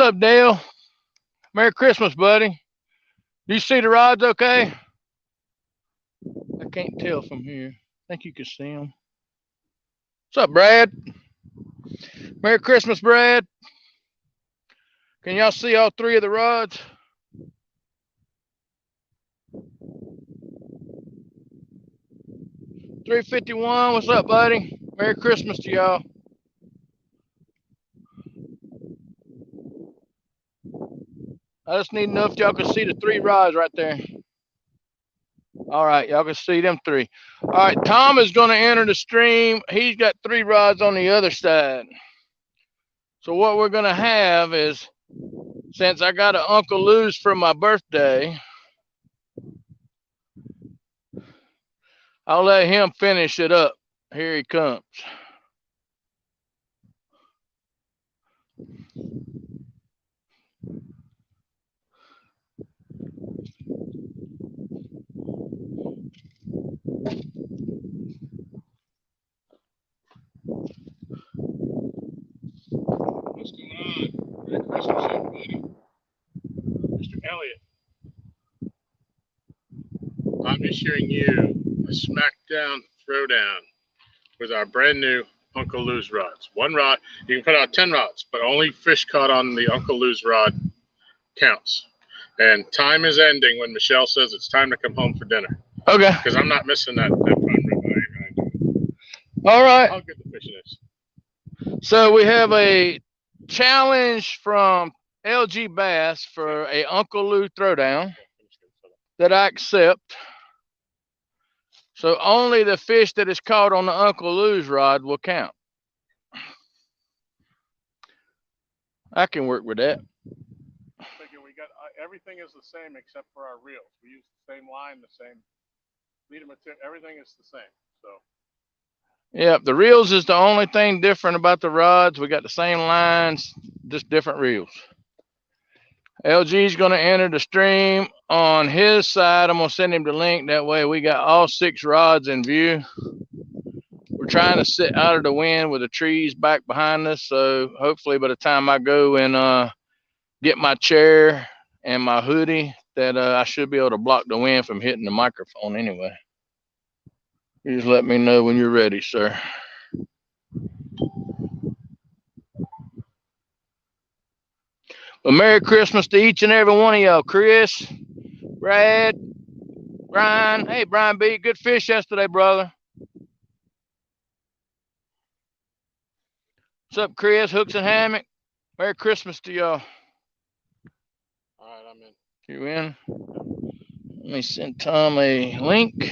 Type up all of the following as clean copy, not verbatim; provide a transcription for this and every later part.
up, Dale? Merry Christmas, buddy. Do you see the rods okay? I can't tell from here. I think you can see them. What's up, Brad? Merry Christmas, Brad. Can y'all see all three of the rods? $351. What's up, buddy? Merry Christmas to y'all. I just need to know if y'all can see the three rods right there. All right, y'all can see them three. All right, Tom is going to enter the stream. He's got three rods on the other side. So what we're going to have is, since I got an Uncle Lou's for my birthday, I'll let him finish it up. Here he comes. What's going on? Merry Christmas, everybody. Mr. Elliott, I'm issuing you a Smackdown Throwdown with our brand new Uncle Lou's rods. One rod, you can put out 10 rods, but only fish caught on the Uncle Lou's rod counts. And time is ending when Michelle says it's time to come home for dinner. Okay. Because I'm not missing that prime rib. All right. How good the fishing is. So we have a challenge from LG Bass for a Uncle Lou throwdown that I accept. So only the fish that is caught on the Uncle Lou's rod will count. I can work with that. We got everything is the same except for our reels. We use the same line, the same leader material. Everything is the same. So. Yeah, the reels is the only thing different about the rods. We got the same lines, just different reels. LG is going to enter the stream on his side. I'm going to send him the link. That way we got all 6 rods in view. We're trying to sit out of the wind with the trees back behind us. So hopefully by the time I go and get my chair and my hoodie, that I should be able to block the wind from hitting the microphone anyway. You just let me know when you're ready, sir. Well, Merry Christmas to each and every one of y'all. Chris, Brad, Brian. Hey, Brian B. Good fish yesterday, brother. What's up, Chris? Hooks and Hammock. Merry Christmas to y'all. All right, I'm in. You in? Let me send Tom a link.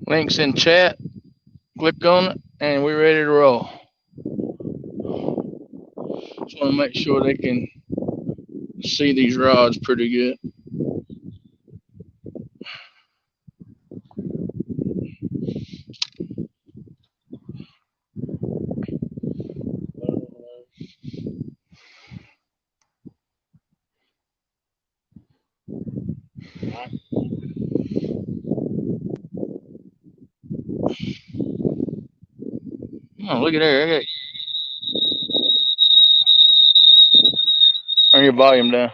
Links in chat. Click on it, and we're ready to roll. Just want to make sure they can see these rods pretty good. Oh, look at there. Turn your volume down.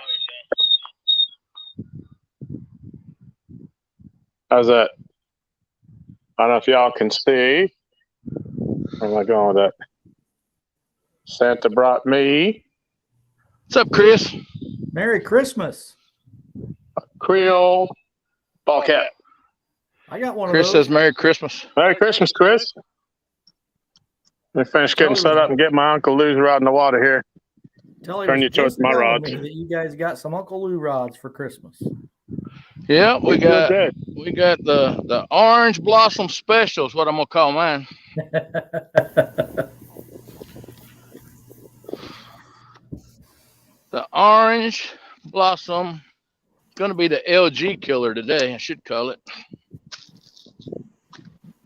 How's that? I don't know if y'all can see. Where am I going with that? Santa brought me. What's up, Chris? Merry Christmas. Creole ball cap. I got one Chris of those. says Merry Christmas. Merry Christmas, Chris. Let me finish getting set up and get my Uncle Lou's rod in the water here. Turn you towards my rods. That you guys got some Uncle Lou rods for Christmas. Yeah, we got the orange blossom special is what I'm gonna call mine. The orange blossom, gonna be the LG killer today. I should call it.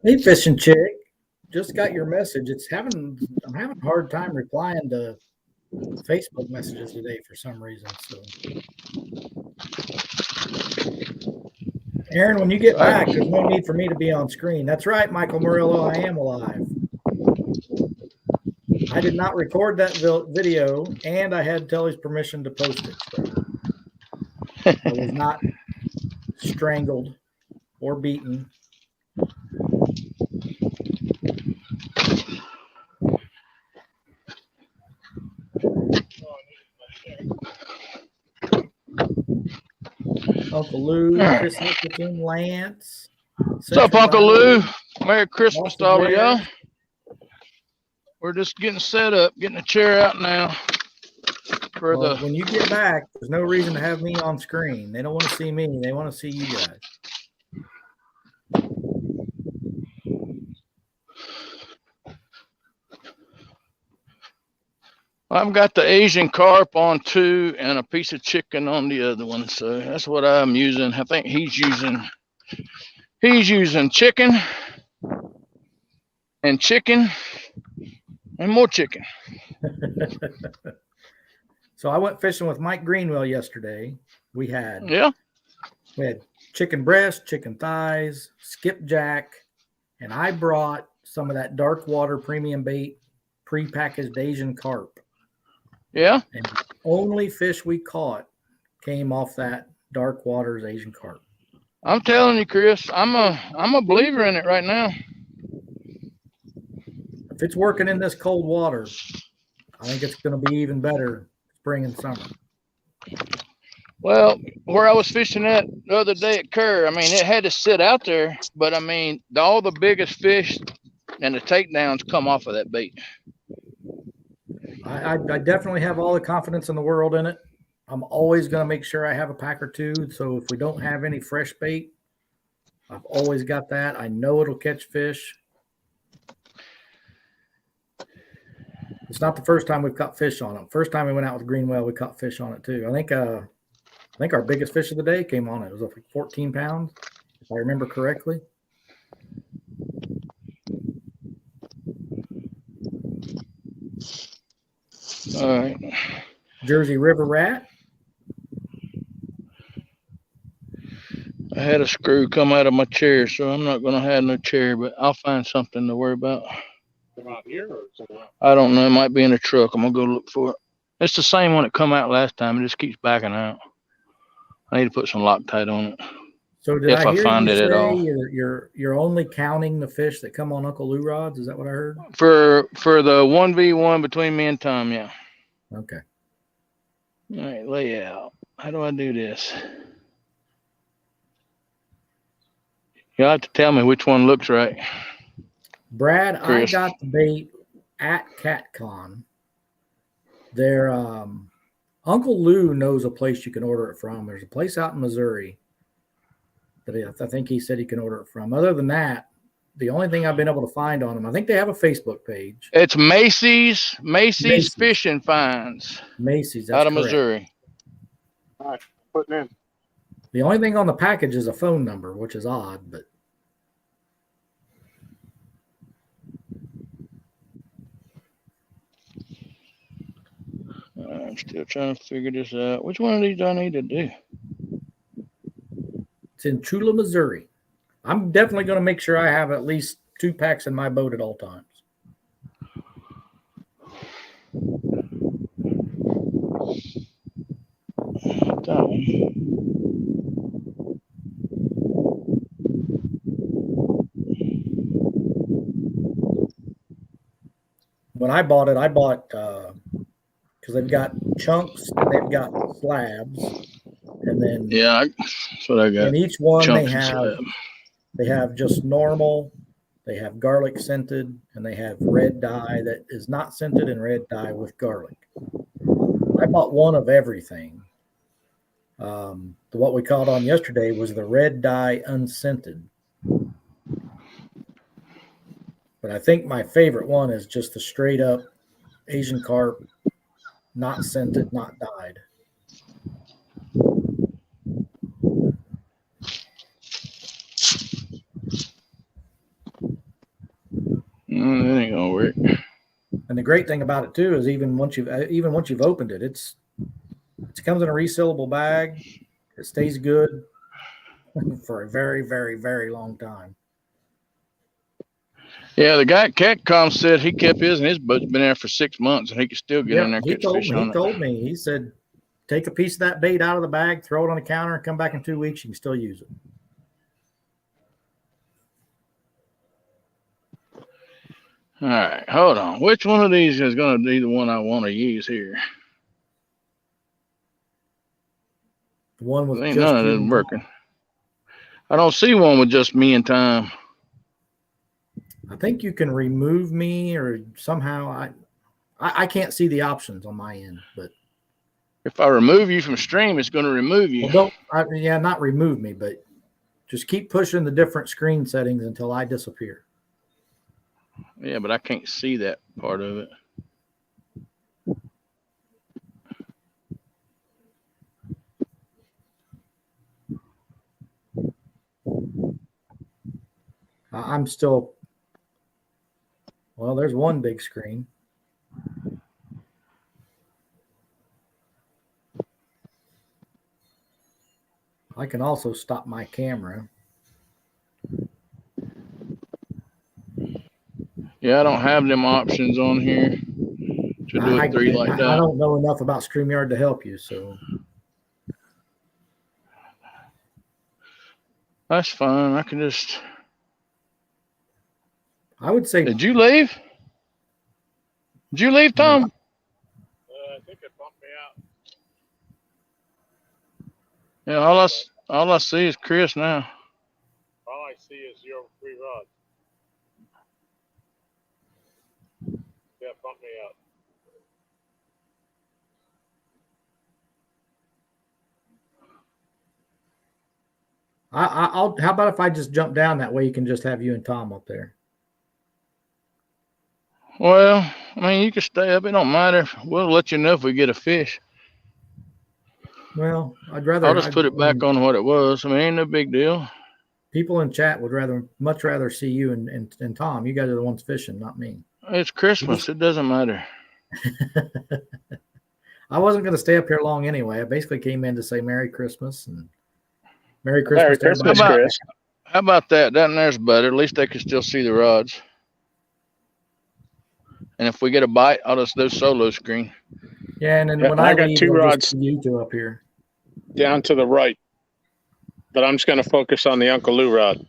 Hey, Fishing Chick, just got your message. I'm having a hard time replying to Facebook messages today for some reason. So, Aaron, when you get back, there's no need for me to be on screen. That's right, Michael Murillo. I am alive. I did not record that video, and I had Telly's permission to post it. So I was not strangled or beaten. Uncle Lou, Chris Nickerson, Lance. What's up, Uncle Lou? Merry Christmas to all of y'all. We're just getting set up, getting a chair out now. When you get back, there's no reason to have me on screen. They don't want to see me. They want to see you guys. I've got the Asian carp on 2 and a piece of chicken on the other one. So that's what I'm using. I think he's using chicken and more chicken. So I went fishing with Mike Greenwell yesterday. We had chicken breast, chicken thighs, skipjack, and I brought some of that dark water premium bait prepackaged Asian carp. Yeah. And the only fish we caught came off that dark waters Asian carp. I'm telling you, Chris, I'm a believer in it right now. If it's working in this cold water, I think it's going to be even better spring and summer. Well, where I was fishing at the other day at Kerr, I mean, it had to sit out there, but I mean, all the biggest fish and the takedowns come off of that bait. I definitely have all the confidence in the world in it. I'm always going to make sure I have a pack or two. So if we don't have any fresh bait, I've always got that. I know it'll catch fish. It's not the first time we've caught fish on it. First time we went out with Greenwell, we caught fish on it too. I think our biggest fish of the day came on it. It was like 14 pounds, if I remember correctly. All right. Jersey River rat. I had a screw come out of my chair, so I'm not going to have no chair, but I'll find something to worry about. Out here or somewhere? I don't know. It might be in the truck. I'm going to go look for it. It's the same one that come out last time. It just keeps backing out. I need to put some Loctite on it. So did if I hear find you it say at all. You're only counting the fish that come on Uncle Lou rods? Is that what I heard? For the 1v1 between me and Tom, yeah. Okay. All right, lay out. How do I do this? You'll have to tell me which one looks right. Brad, Chris. I got the bait at CatCon. Their Uncle Lou knows a place you can order it from. There's a place out in Missouri that I think he said he can order it from. Other than that, the only thing I've been able to find on them, I think they have a Facebook page. It's Macy's Fish and Finds. Macy's, that's out of correct. Missouri. All right, putting in. The only thing on the package is a phone number, which is odd, but I'm still trying to figure this out. Which one of these do I need to do? it's in Chula, Missouri. I'm definitely going to make sure I have at least 2 packs in my boat at all times. That one. When I bought it, because they've got chunks and they've got slabs, and then that's what I got. in each one Chunks and they have just normal, they have garlic scented, and they have red dye that is not scented and red dye with garlic. I bought one of everything. What we caught on yesterday was the red dye unscented. But I think my favorite one is just the straight up Asian carp, not scented, not dyed. That ain't gonna work. And And the great thing about it too is even once you've opened it, it comes in a resealable bag. It stays good for a very, very, very long time. Yeah, the guy at Catcom said he kept his, and his boat's been there for 6 months, and he could still get in there and catch fish on it. He told me. He said, take a piece of that bait out of the bag, throw it on the counter, and come back in 2 weeks. You can still use it. All right, hold on. Which one of these is going to be the one I want to use here? The one with Ain't none of them working. I don't see one with just me and Tom. I think you can remove me or somehow. I can't see the options on my end, but if I remove you from stream, it's going to remove you. Well, not remove me, but just keep pushing the different screen settings until I disappear. Yeah, but I can't see that part of it. I'm still. Well, there's one big screen. I can also stop my camera. Yeah, I don't have them options on here to do a 3 like that. I don't know enough about StreamYard to help you, so. That's fine. I can just. I would say. Did you leave? Did you leave, Tom? I think it bumped me out. Yeah, all I see is Chris now. All I see is your 3 rods. Yeah, bump me out. I'll. How about if I just jump down that way? You can just have you and Tom up there. Well, I mean, you can stay up. It don't matter. We'll let you know if we get a fish. Well, I'd rather. I'll just put it back on what it was. I mean, ain't no big deal. People in chat would much rather see you and Tom. You guys are the ones fishing, not me. It's Christmas. It doesn't matter. I wasn't going to stay up here long anyway. I basically came in to say Merry Christmas and Merry Christmas. Merry Christmas, Chris. How about that? That and there's better. At least they can still see the rods. And if we get a bite, I'll just do solo screen. Yeah, and then when I got leave, 2 rods. You two up here. Down to the right. But I'm just going to focus on the Uncle Lou rod.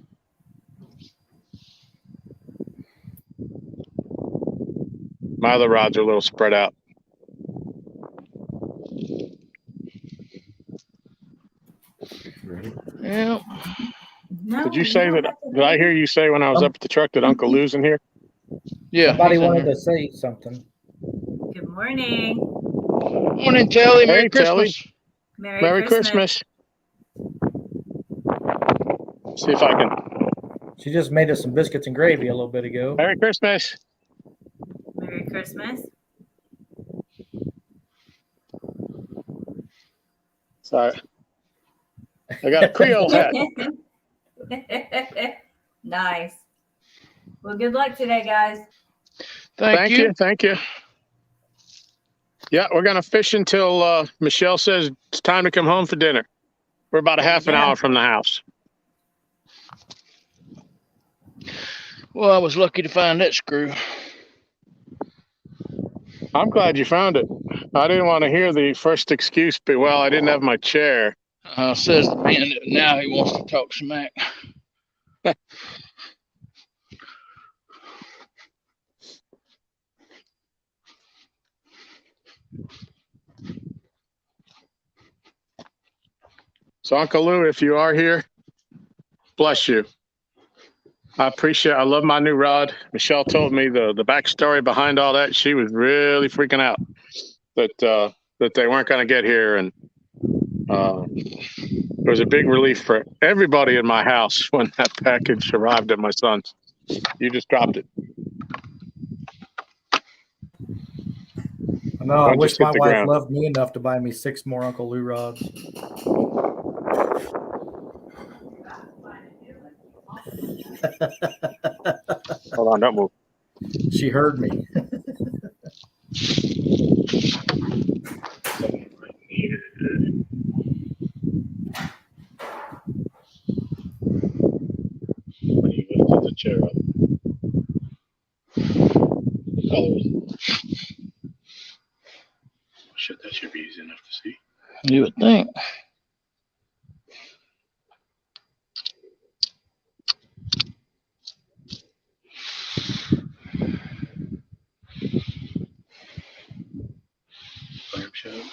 My other rods are a little spread out. Yeah. No, Did you say that? Did I hear you say when I was up at the truck that Uncle Lou's in here? Yeah. Somebody wanted to say something. Good morning. Morning, Telly. Merry Hey, Christmas. Telly. Merry Christmas. See if I can. She just made us some biscuits and gravy a little bit ago. Merry Christmas. Merry Christmas. Sorry. I got a Creole hat. Nice. Well, good luck today, guys. Thank you. Thank you. Yeah, we're going to fish until Michelle says it's time to come home for dinner. We're about a half an hour from the house. Well, I was lucky to find that screw. I'm glad you found it. I didn't want to hear the first excuse, but well, I didn't have my chair. Says the man that now he wants to talk smack. So, Uncle Lou, if you are here, bless you. I love my new rod. Michelle told me the backstory behind all that. She was really freaking out that they weren't going to get here. And it was a big relief for everybody in my house when that package arrived at my son's. You just dropped it. No, I Don't wish just hit my the wife ground. loved me enough to buy me 6 more Uncle Lou rods. Hold on, don't move. She heard me. Right here. When you lift the chair up. Shit, that should be easy enough to see. You would think. Clam shell.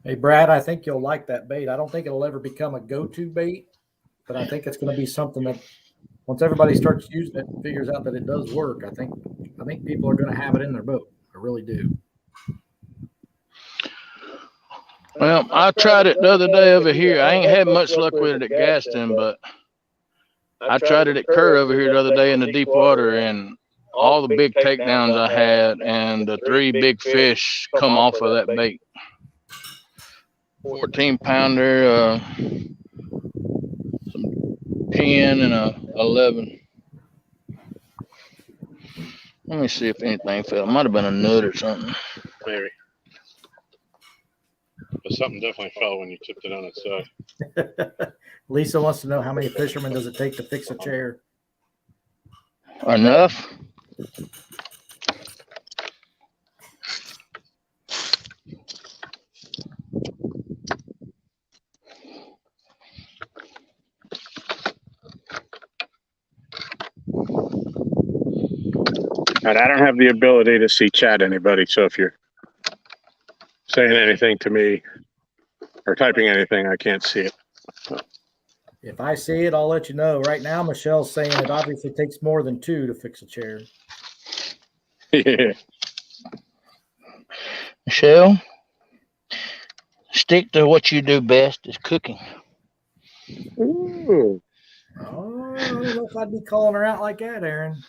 Hey, Brad, I think you'll like that bait. I don't think it'll ever become a go-to bait, but I think it's going to be something that once everybody starts using it and figures out that it does work, I think people are going to have it in their boat. I really do. Well, I tried it the other day over here. I ain't had much luck with it at Gaston, but I tried it at Kerr over here the other day in the deep water, and all the big takedowns I had and the 3 big fish come off of that bait. 14-pounder, some 10 and a 11. Let me see if anything fell. It might have been a nut or something. Maybe. But something definitely fell when you tipped it on its side. Lisa wants to know how many fishermen does it take to fix a chair? Enough. And I don't have the ability to see chat anybody, so if you're saying anything to me or typing anything, I can't see it. If I see it, I'll let you know. Right now, Michelle's saying it obviously takes more than 2 to fix a chair. Yeah. Michelle, stick to what you do best, is cooking. Ooh. Oh, I don't know if I'd be calling her out like that, Aaron.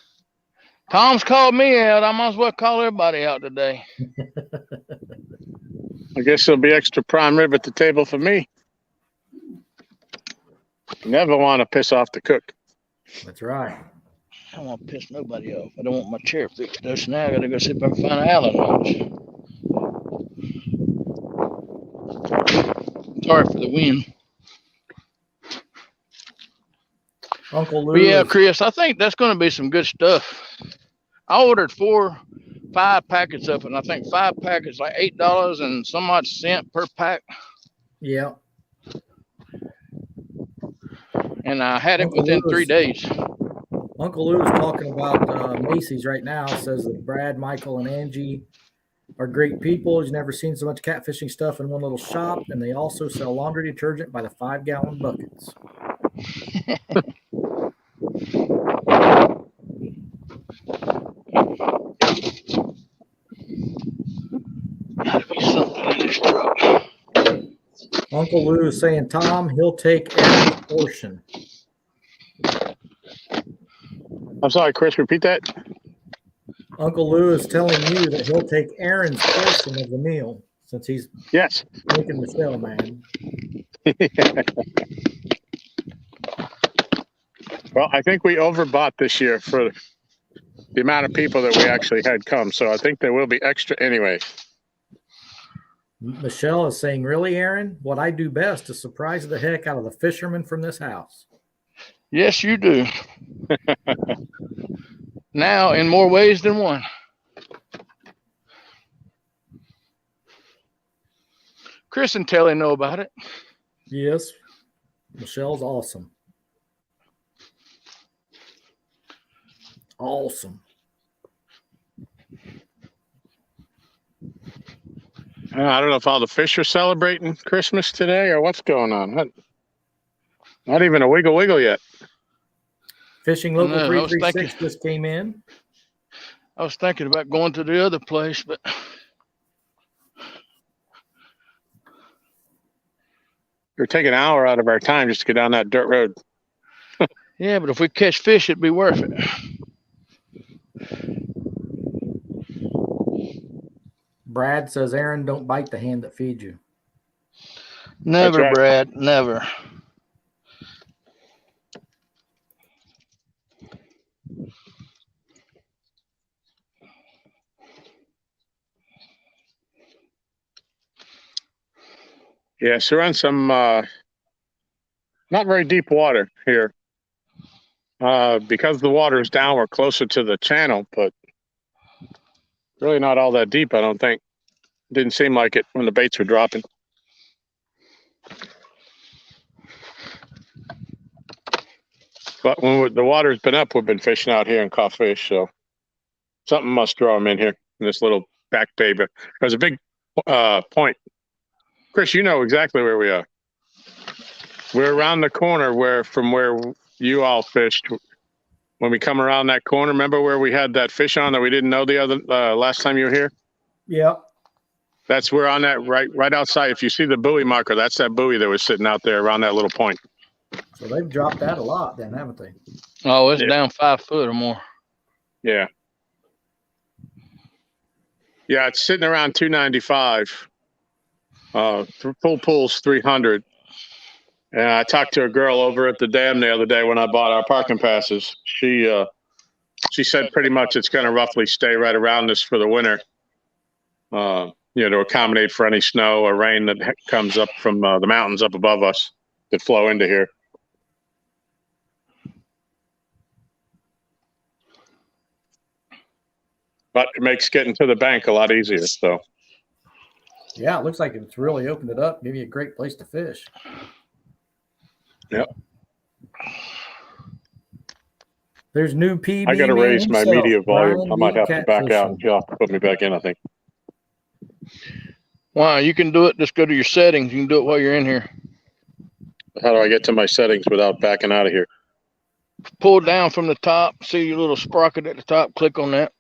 Tom's called me out. I might as well call everybody out today. I guess there'll be extra prime rib at the table for me. Never want to piss off the cook. That's right. I don't want to piss nobody off. I don't want my chair fixed though, so now I gotta go sit there and find an Allen wrench. Sorry for the wind. Uncle Lou. But yeah, Chris, I think that's gonna be some good stuff. I ordered 5 packets of it, and I think 5 packets like $8 and some odd cent per pack. Yeah. And I had it Uncle within Lou's- 3 days. Uncle Lou is talking about Macy's right now. Says that Brad, Michael, and Angie are great people. He's never seen so much catfishing stuff in one little shop, and they also sell laundry detergent by the 5-gallon buckets. Gotta be something in this truck. Uncle Lou is saying, Tom, he'll take every portion. I'm sorry, Chris, repeat that. Uncle Lou is telling you that he'll take Aaron's portion of the meal since he's Yes. making Michelle mad. Well, I think we overbought this year for the amount of people that we actually had come. So I think there will be extra anyway. Michelle is saying, really, Aaron? What I do best is surprise the heck out of the fishermen from this house. Yes, you do. Now, in more ways than one. Chris and Telly know about it. Yes. Michelle's awesome. Awesome. I don't know if all the fish are celebrating Christmas today or what's going on. Not even a wiggle wiggle yet. Fishing Local No, I was 336 thinking- just came in. I was thinking about going to the other place, but We're taking an hour out of our time just to get down that dirt road. yeah, but if we catch fish, it'd be worth it. Brad says, Aaron, don't bite the hand that feeds you. Never, right. Brad, never. Yeah, so we're on some not very deep water here. Because the water is down, we're closer to the channel, but really not all that deep, I don't think. Didn't seem like it when the baits were dropping. But when the water's been up, we've been fishing out here and caught fish, so something must draw them in here in this little back bay. But there's a big point. Chris, you know exactly where we are. We're around the corner from where you all fished. When we come around that corner, remember where we had that fish on that we didn't know the other last time you were here? Yep. We're on that right outside. If you see the buoy marker, that's that buoy that was sitting out there around that little point. So they've dropped that a lot then, haven't they? Oh, it's down 5 foot or more. Yeah. Yeah, it's sitting around 295. Full pool's 300. And I talked to a girl over at the dam the other day when I bought our parking passes. She said pretty much it's going to roughly stay right around this for the winter. To accommodate for any snow or rain that comes up from the mountains up above us that flow into here. But it makes getting to the bank a lot easier. So, yeah, it looks like it's really opened it up. Give you a great place to fish. Yep. There's new PB. I got to raise my media volume. Brian I might have to back out. Catfishing. You'll have to put me back in, I think. Wow, you can do it. Just go to your settings. You can do it while you're in here. How do I get to my settings without backing out of here? Pull down from the top. See your little sprocket at the top. Click on that.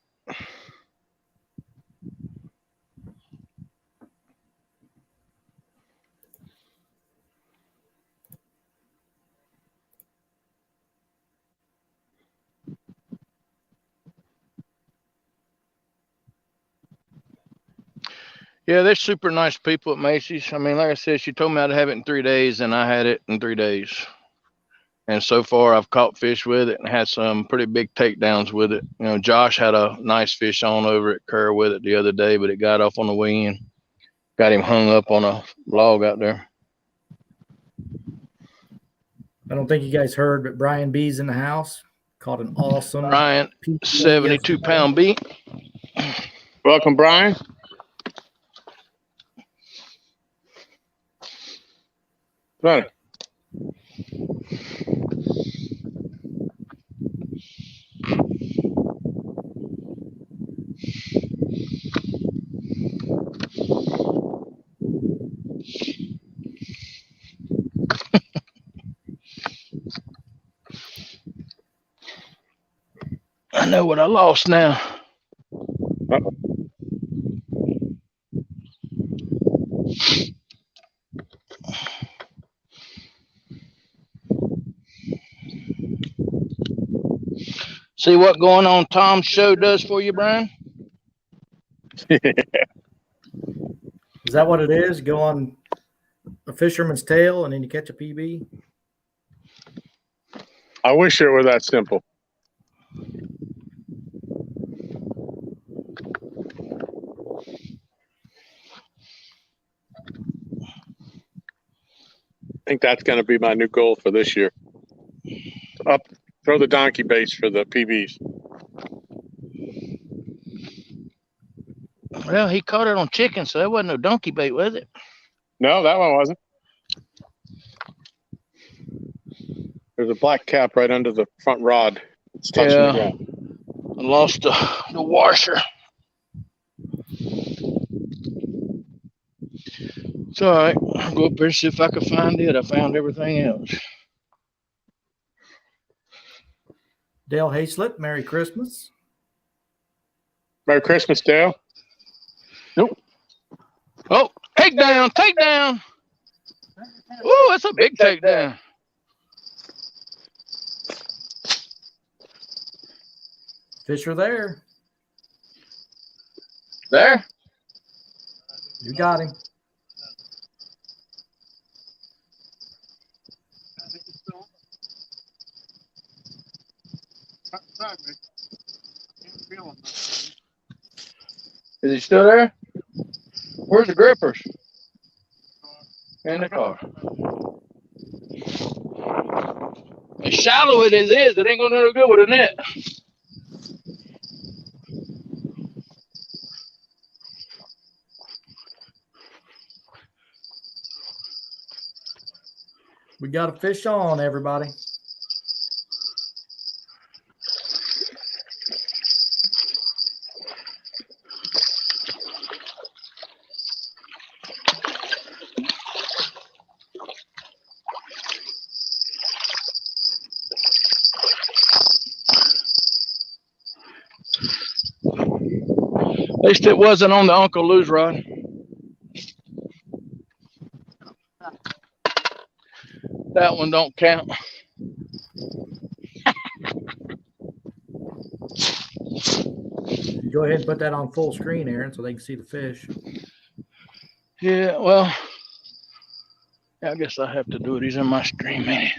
Yeah, they're super nice people at Macy's. I mean, like I said, she told me I'd have it in 3 days, and I had it in 3 days. And so far, I've caught fish with it and had some pretty big takedowns with it. You know, Josh had a nice fish on over at Kerr with it the other day, but it got off on the wind. Got him hung up on a log out there. I don't think you guys heard, but Brian B's in the house. Caught an awesome Brian, 72-pound beat. Welcome, Brian. Right. I know what I lost now. Uh-oh. See what going on Tom's show does for you, Brian? Is that what it is? Go on a fisherman's tail and then you catch a PB? I wish it were that simple. I think that's going to be my new goal for this year. Throw the donkey baits for the PBs. Well, he caught it on chicken, so that wasn't no donkey bait, was it? No, that one wasn't. There's a black cap right under the front rod. It's touching the ground. I lost the washer. It's all right. I'll go up there and see if I can find it. I found everything else. Dale Hayslip, Merry Christmas. Merry Christmas, Dale. Nope. Oh, takedown, takedown. Ooh, that's a big takedown. Fish are there. There? You got him. Is he still there? Where's the grippers? in the car. As shallow as it is, it ain't gonna do good with a net. We got a fish on, everybody. At least it wasn't on the Uncle Lou's rod. That one don't count. Go ahead and put that on full screen, Aaron, so they can see the fish. Yeah, well, I guess I have to do it. He's in my stream, man.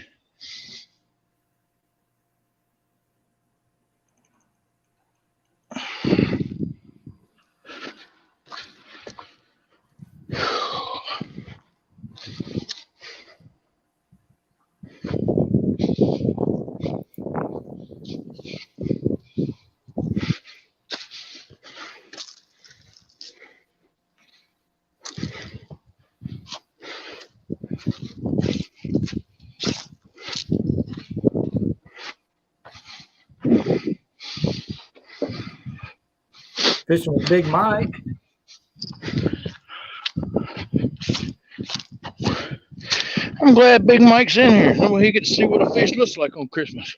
Fishing with Big Mike. I'm glad Big Mike's in here. That way he gets to see what a fish looks like on Christmas.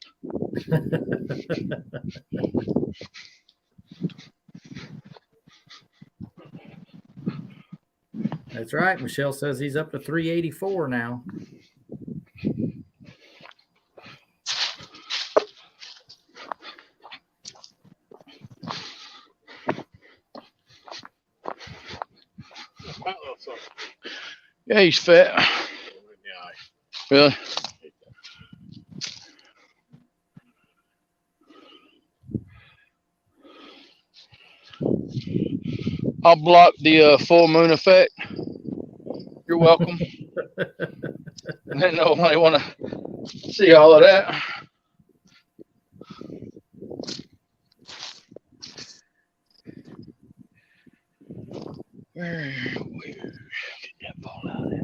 That's right. Michelle says he's up to 384 now. Yeah, he's fat. Really? I'll block the full moon effect. You're welcome. I didn't know if I want to see all of that. Where did that fall out at?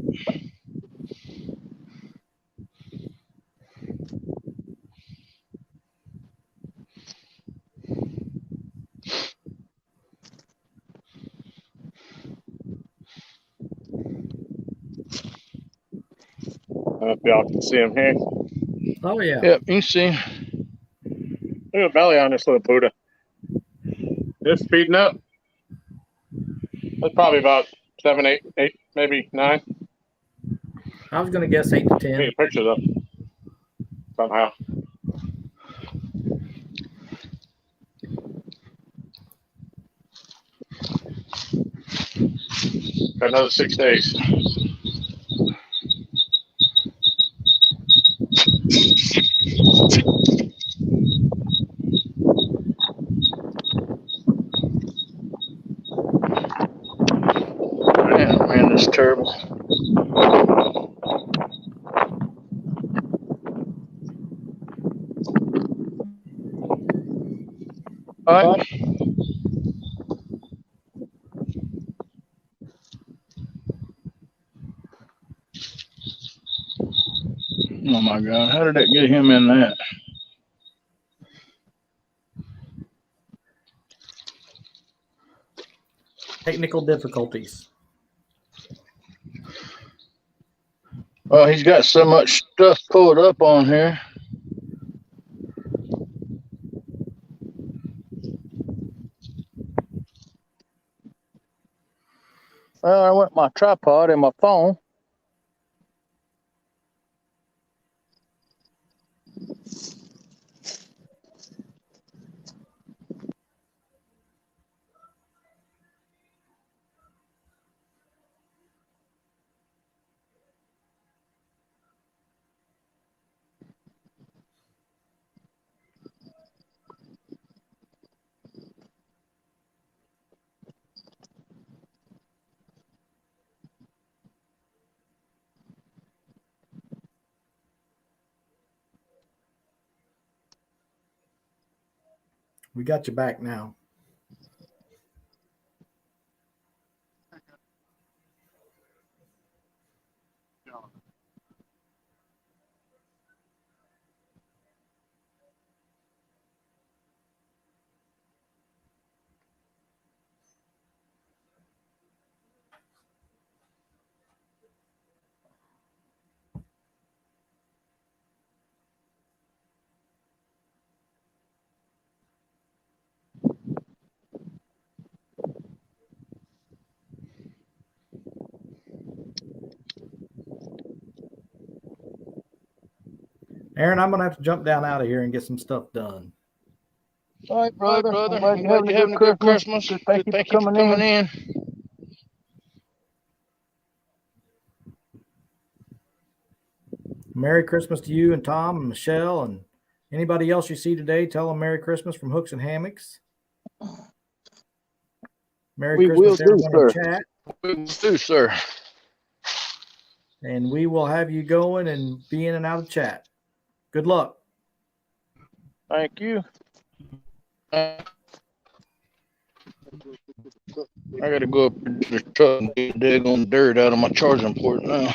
I don't know if y'all can see him here. Oh, yeah. Yep, you can see. Look at the belly on this little Buddha. It's feeding up. That's probably about 7, 8, maybe 9. I was going to guess 8 to 10. Need a picture though. Somehow. Got another 6 days. Man, this is terrible. All right. Oh my God, how did that get him in that? Technical difficulties. Well, he's got so much stuff pulled up on here. Well, I went my tripod and my phone. We got you back now. Aaron, I'm going to have to jump down out of here and get some stuff done. All right, brother. I'm glad you're having a good Christmas. Thank you for coming in. Merry Christmas to you and Tom and Michelle and anybody else you see today. Tell them Merry Christmas from Hooks and Hammocks. Merry Christmas, everyone in chat. We will do, sir. And we will have you going and be in and out of chat. Good luck. Thank you. I got to go up to the truck and get the daggone dirt out of my charging port now.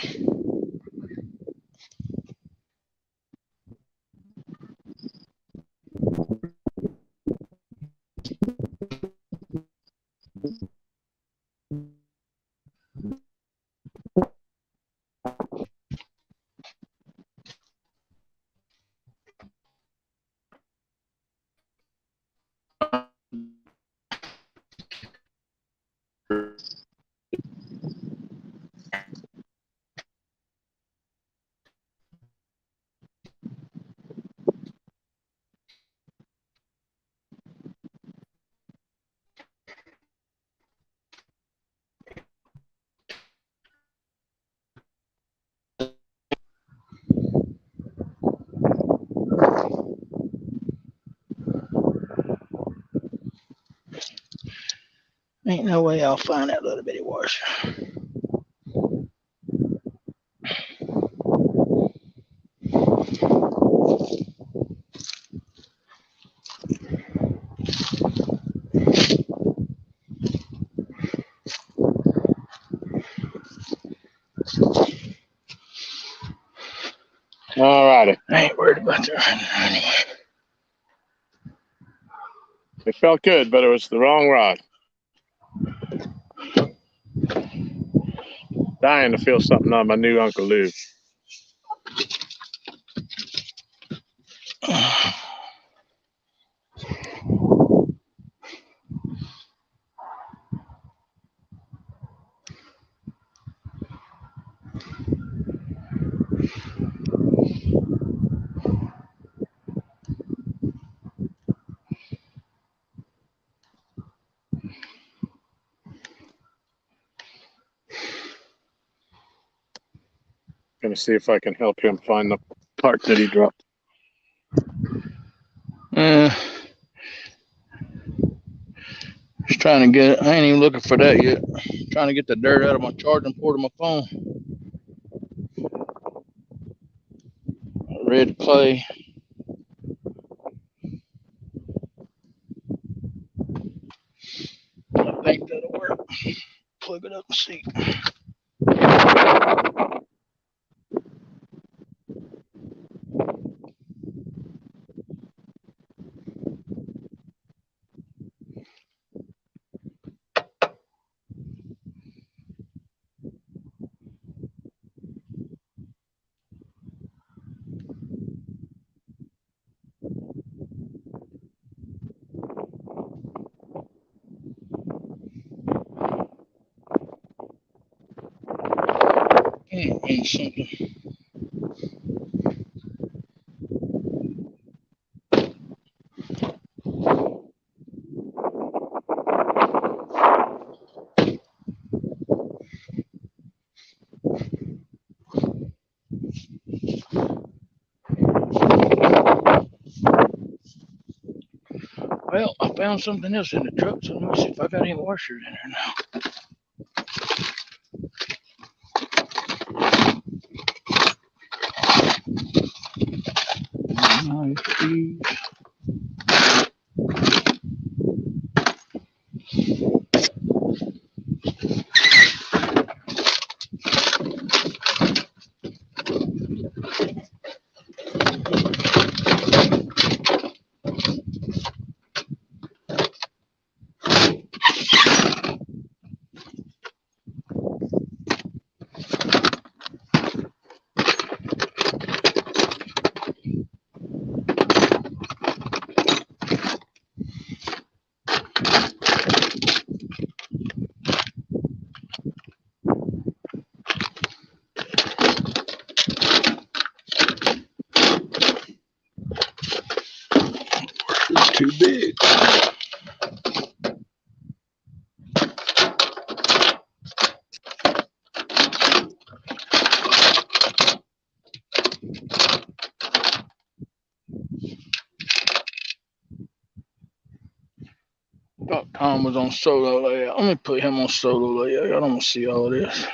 Ain't no way I'll find that little bitty washer. All righty. I ain't worried about that anyway. It felt good, but it was the wrong rod. Dying to feel something on my new Uncle Lou. Gonna see if I can help him find the part that he dropped. Just trying to get, I ain't even looking for that yet. Trying to get the dirt out of my charging port of my phone. Red clay. I think that'll work. Plug it up and see. Something. Well, I found something else in the truck, so let me see if I got any washers in there now. Nice. too big. Thought Tom was on solo layout. Let me put him on solo layout. I don't want to see all of this.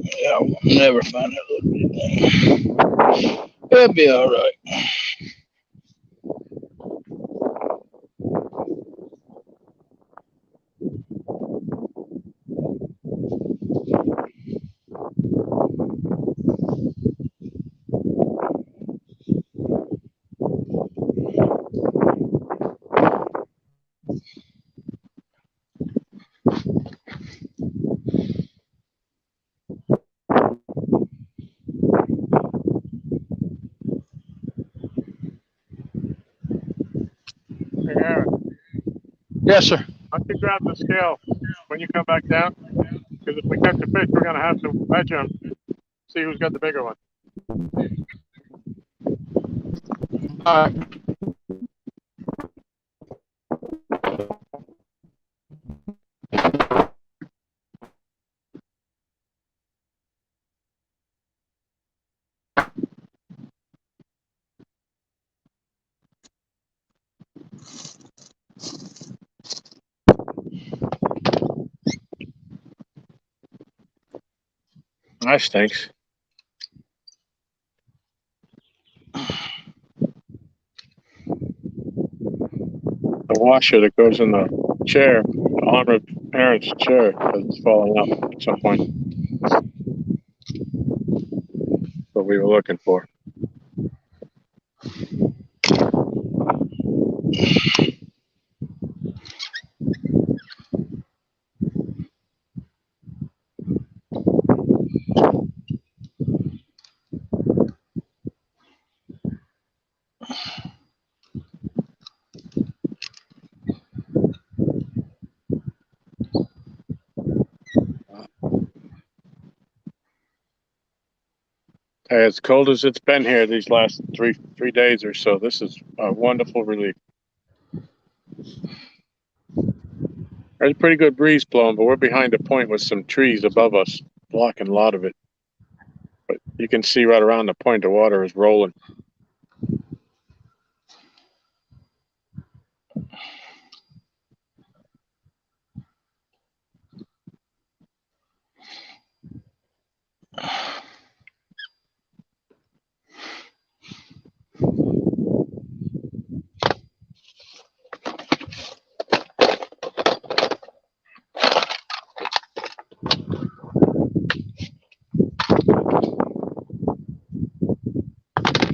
Yeah, I'll never find that little bitty thing. It'll be all right. Hey, Aaron, Yes, sir. why don't you grab the scale when you come back down? Because if we catch a fish, we're going to have to measure them, see who's got the bigger one. All right. That stinks. The washer that goes in the chair, the armored parent's chair, is falling out at some point. What we were looking for. As cold as it's been here these last three days or so, this is a wonderful relief. There's a pretty good breeze blowing, but we're behind a point with some trees above us blocking a lot of it. But you can see right around the point the water is rolling.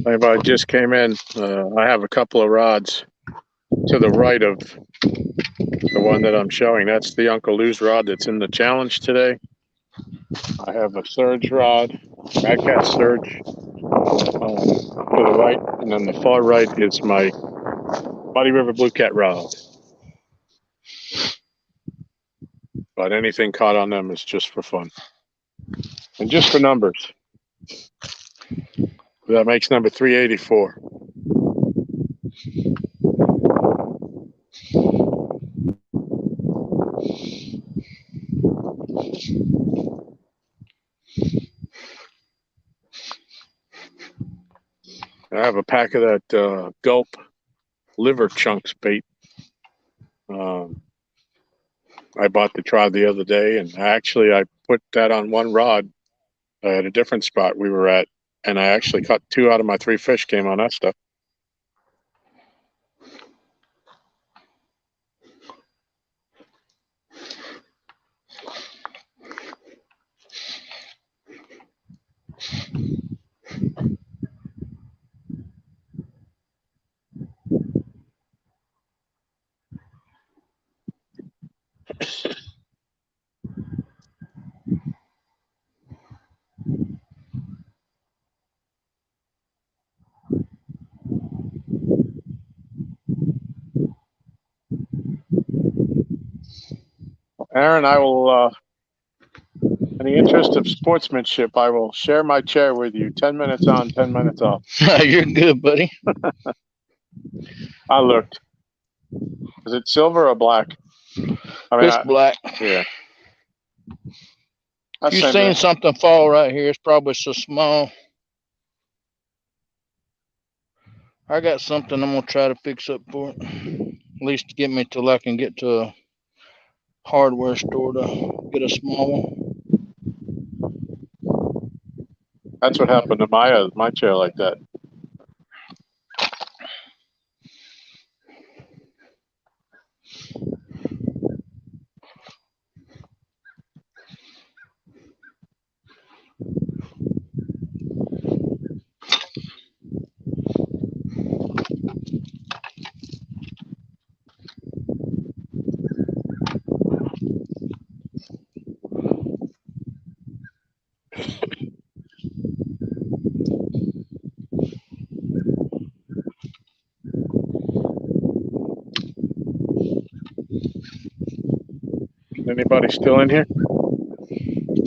Anybody just came in, I have a couple of rods to the right of the one that I'm showing. That's the Uncle Lou's rod that's in the challenge today. I have a Surge rod, Mad Cat Surge, to the right, and then the far right is my Muddy River Blue Cat rod. But anything caught on them is just for fun. And just for numbers. That makes number 384. I have a pack of that Gulp liver chunks bait. I bought the trod the other day, and actually I put that on one rod at a different spot we were at, and I actually caught 2 out of my 3 fish came on that stuff. Aaron, I will, in the interest of sportsmanship, I will share my chair with you. 10 minutes on, 10 minutes off. You're good, buddy. I looked. Is it silver or black? I mean, It's black. yeah. You seen something fall right here? It's probably so small. I got something I'm gonna try to fix up for it. At least to get me till I can get to a hardware store to get a small one. That's what happened to my chair like that. Anybody still in here?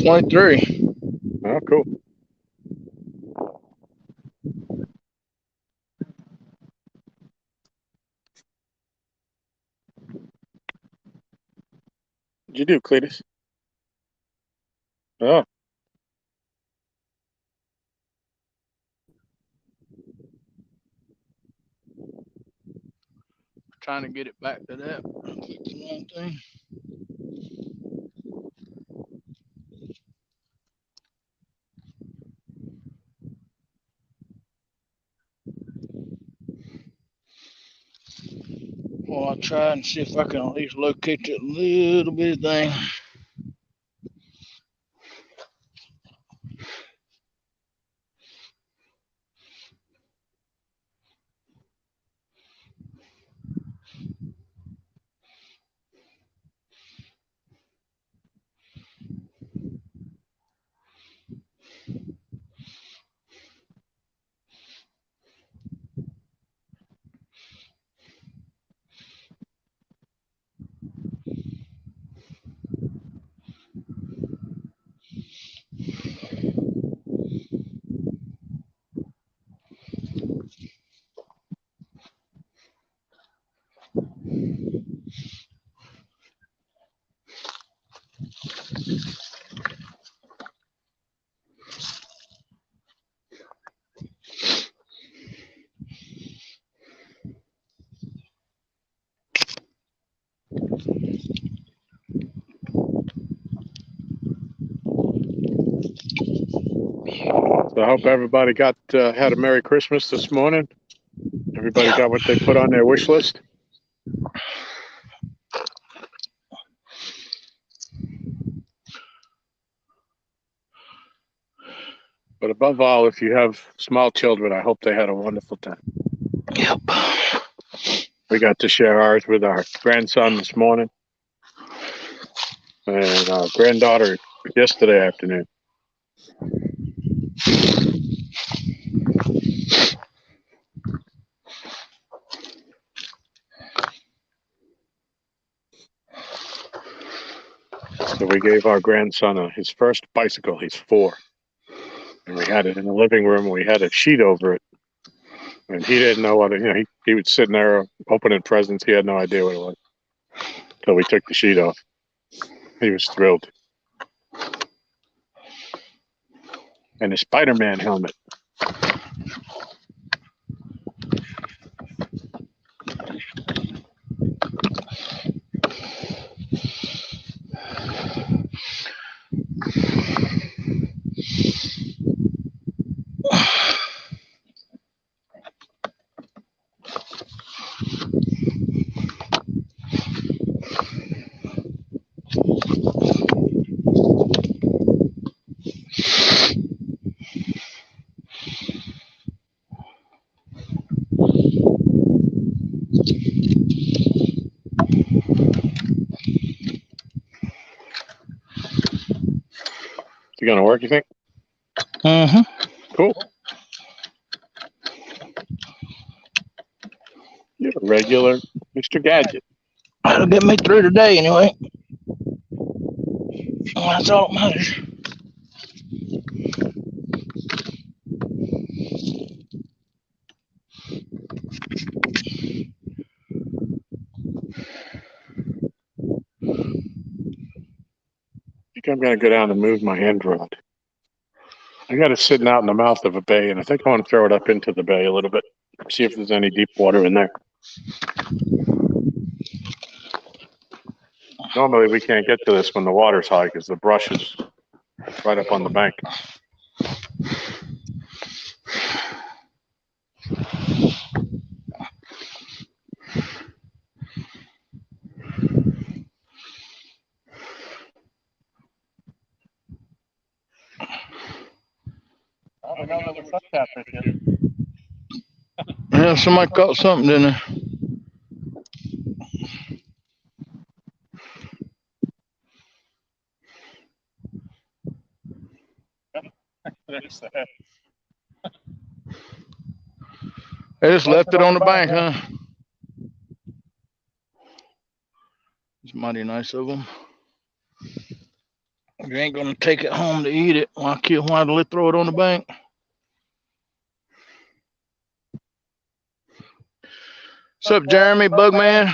23. Oh, cool. What'd you do, Cletus? Oh. Trying to get it back to that. Click the wrong thing. Well, I'll try and see if I can at least locate that little bit of thing. So I hope everybody had a Merry Christmas this morning. Everybody got what they put on their wish list. But above all, if you have small children, I hope they had a wonderful time. Yep. We got to share ours with our grandson this morning and our granddaughter yesterday afternoon. So we gave our grandson his first bicycle. He's 4. And we had it in the living room. We had a sheet over it. And he didn't know what it, he was sitting there opening presents. He had no idea what it was until we took the sheet off. He was thrilled. And a Spider-Man helmet. Is it going to work, you think? Mm-hmm. Cool. You're a regular Mr. Gadget. That'll get me through today anyway. Well, that's all that matters. I think I'm going to go down and move my end rod. I got it sitting out in the mouth of a bay, and I think I want to throw it up into the bay a little bit, see if there's any deep water in there. Normally, we can't get to this when the water's high because the brush is right up on the bank. Yeah, somebody caught something, didn't they? They just left it on the bank, huh? It's mighty nice of them. You ain't gonna take it home to eat it. Why throw it on the bank? What's up, Jeremy, Bugman?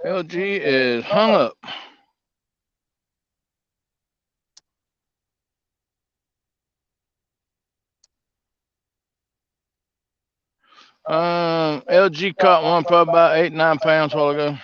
LG is hung up. LG caught one probably about 8-9 pounds a while ago.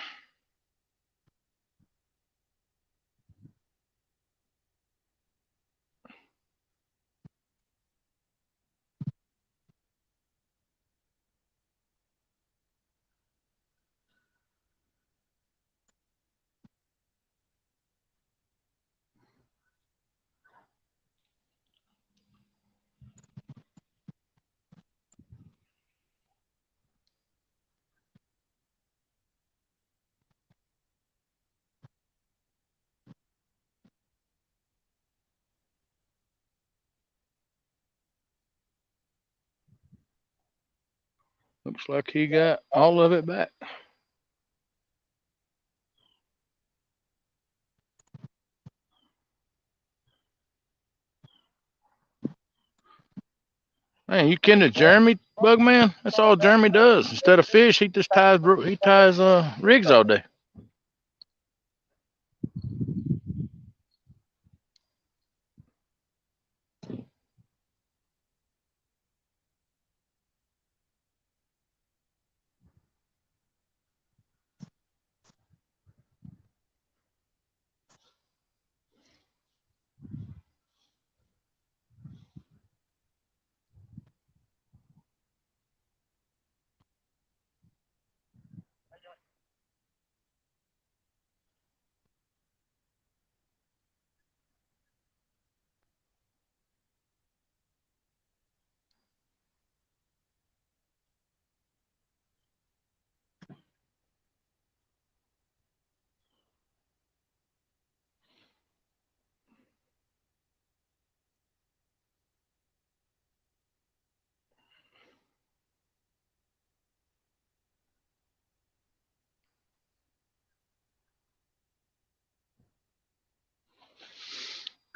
Looks like he got all of it back. Man, you kidding Jeremy Bugman, that's all Jeremy does. Instead of fish, he just ties rigs all day.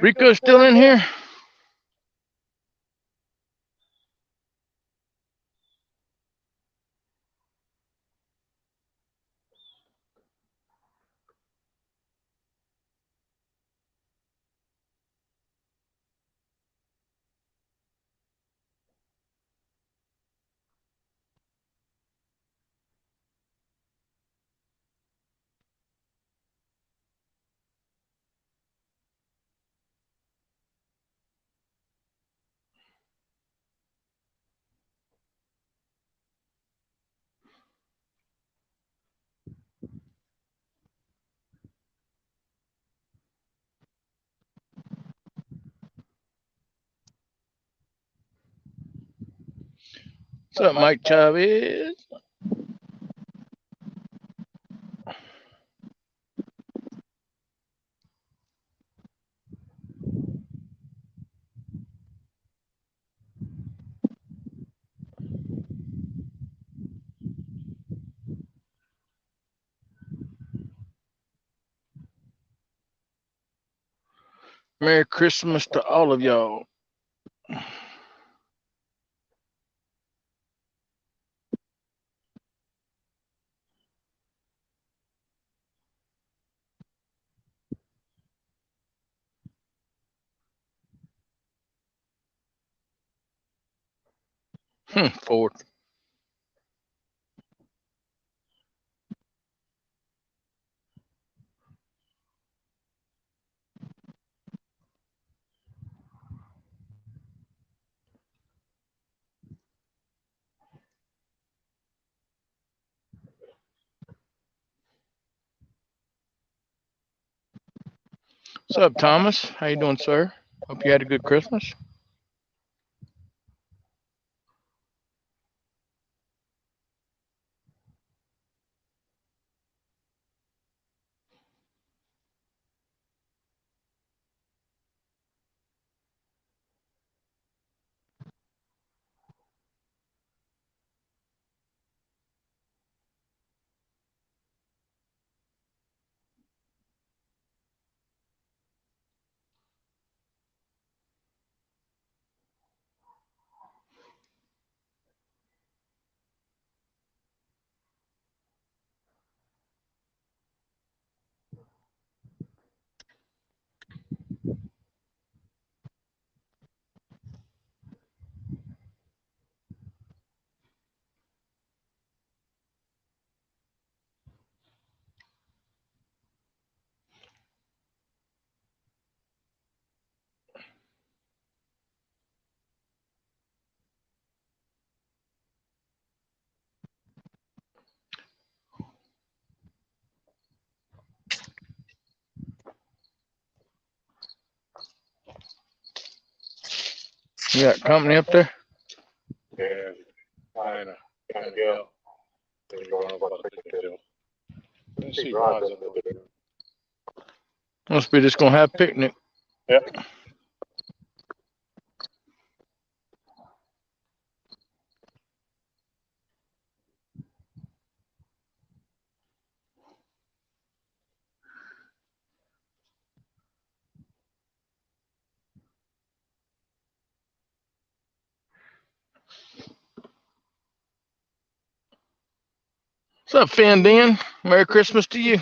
Rico's still in here? What's up, Mike Chavez? Merry Christmas to all of y'all. Ford. What's up, Thomas? How you doing, sir? Hope you had a good Christmas. You got company up there? Yeah, kind of go. They're going over about 6 deal. Didn't see rods up there. Must be just gonna have picnic. Yep. What's up, Finn Den? Merry Christmas to you.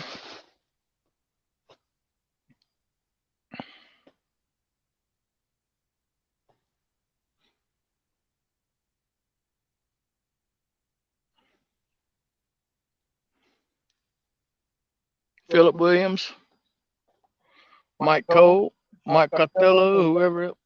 Philip Williams, Mike Cole, Mike Costello, whoever else.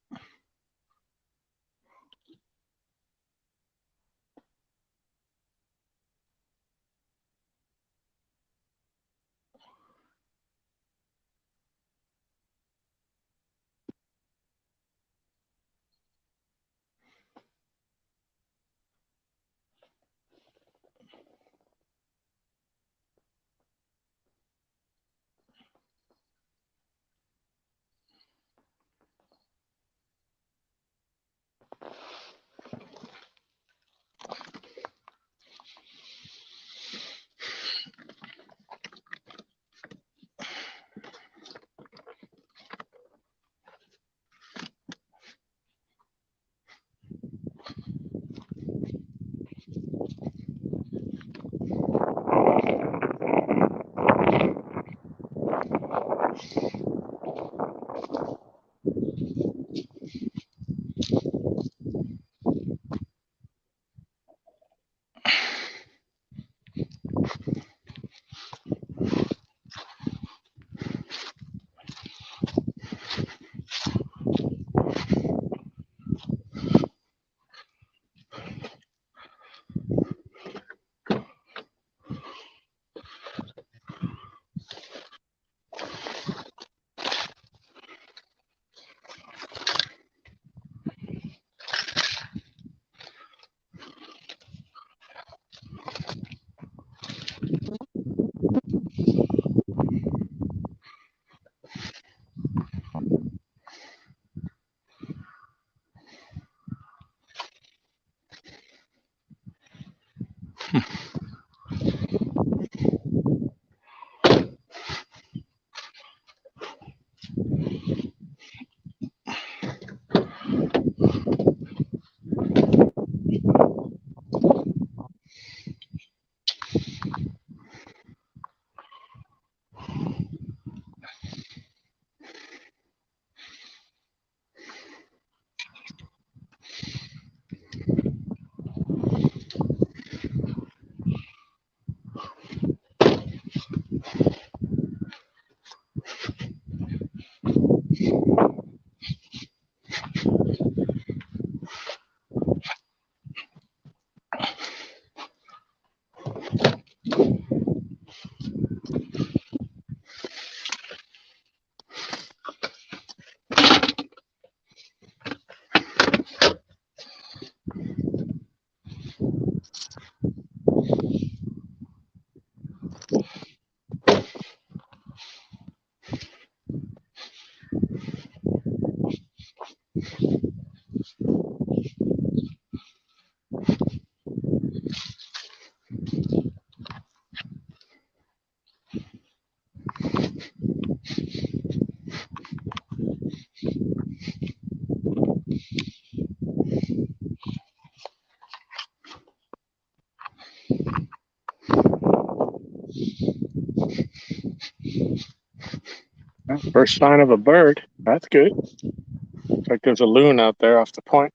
First sign of a bird. That's good. Looks like there's a loon out there off the point.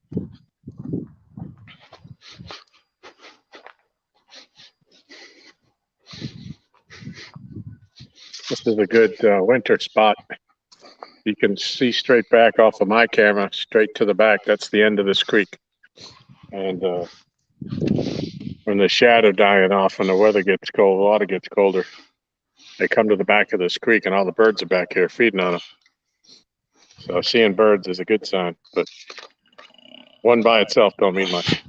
This is a good winter spot. You can see straight back off of my camera, straight to the back. That's the end of this creek. And when the shadow dying off, when the weather gets cold, the water gets colder, they come to the back of this creek, and all the birds are back here feeding on them. So seeing birds is a good sign, but one by itself don't mean much.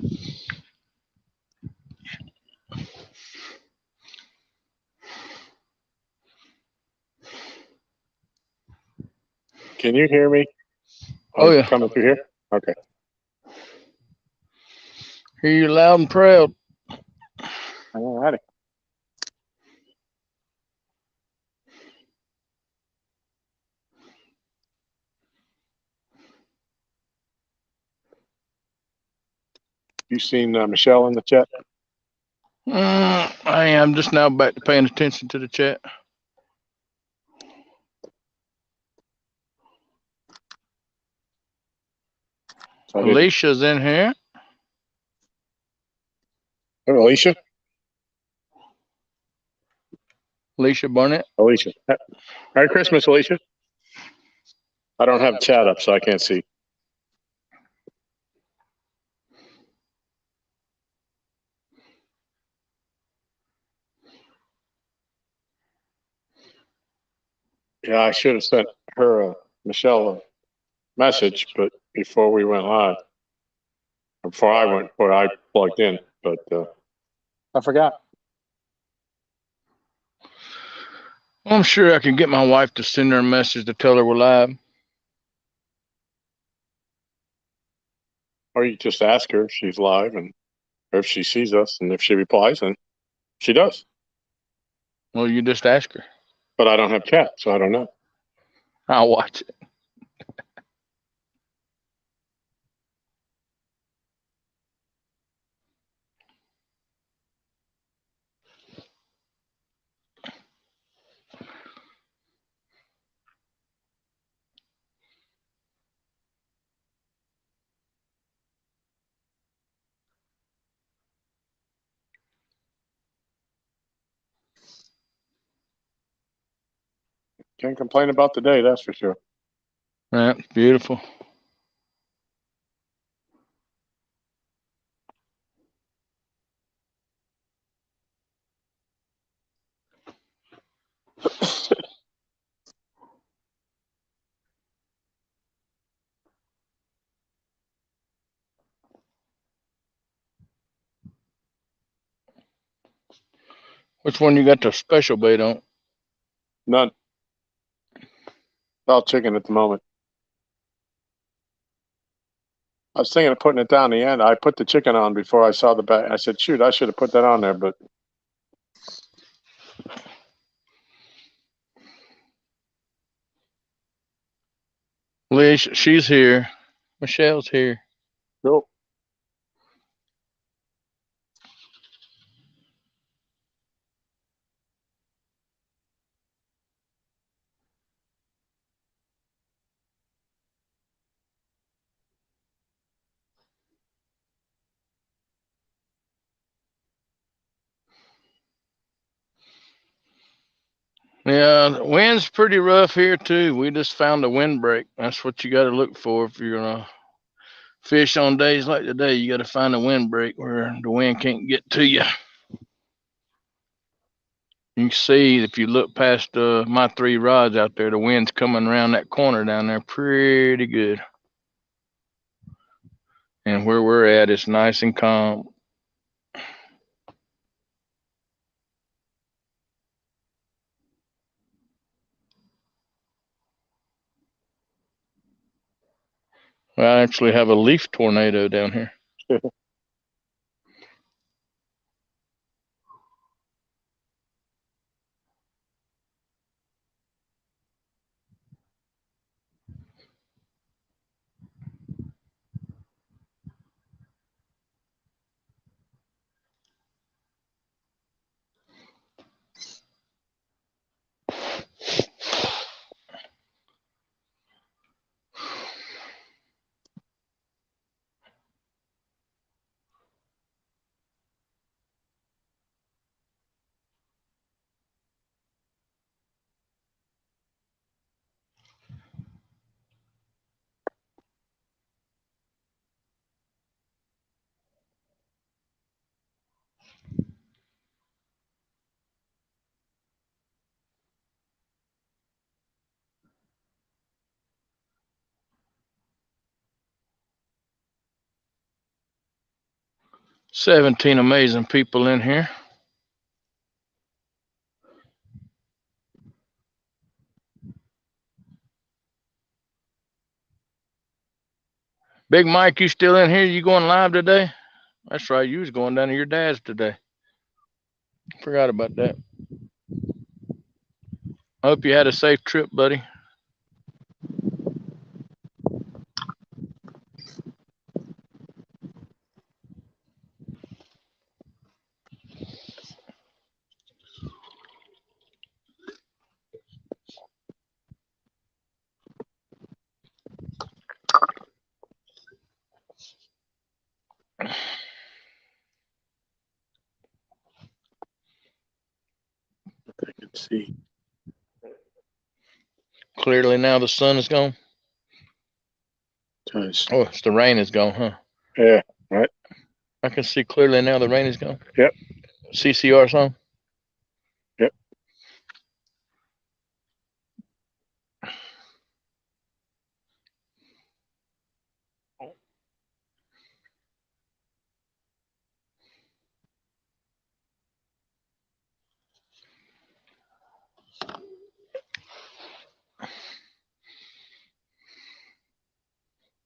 Can you hear me? Oh, yeah. Coming through here? Okay. Hear you loud and proud. All righty. You seen Michelle in the chat? I am just now back to paying attention to the chat. Alicia's in here. Alicia? Alicia Barnett. Alicia. Merry Christmas, Alicia. I don't have chat up, so I can't see. Yeah, I should have sent her, Michelle, a message, but before we went live, before I plugged in, but I forgot. Well, I'm sure I can get my wife to send her a message to tell her we're live. Or you just ask her if she's live, and or if she sees us, and if she replies, then she does. Well, you just ask her. But I don't have chat, so I don't know. I'll watch it. Can't complain about the day, that's for sure. Yeah, beautiful. Which one you got the special bait on? None. All chicken at the moment. I was thinking of putting it down the end. I put the chicken on before I saw the bag. I said, shoot, I should have put that on there, but Liz, she's here. Michelle's here. nope. Yeah, the wind's pretty rough here too. We just found a windbreak. That's what you got to look for if you're gonna fish on days like today. You got to find a windbreak where the wind can't get to you. You can see if you look past my 3 rods out there, the wind's coming around that corner down there pretty good. And where we're at, it's nice and calm. I actually have a leaf tornado down here. "17 amazing people in here. Big Mike, you still in here? You going live today? That's right, you was going down to your dad's today. Forgot about that. I hope you had a safe trip, buddy. see. Clearly now the sun is gone. Oh, it's the rain is gone, huh? Yeah, right. I can see clearly now the rain is gone. Yep. CCR's on. Yep.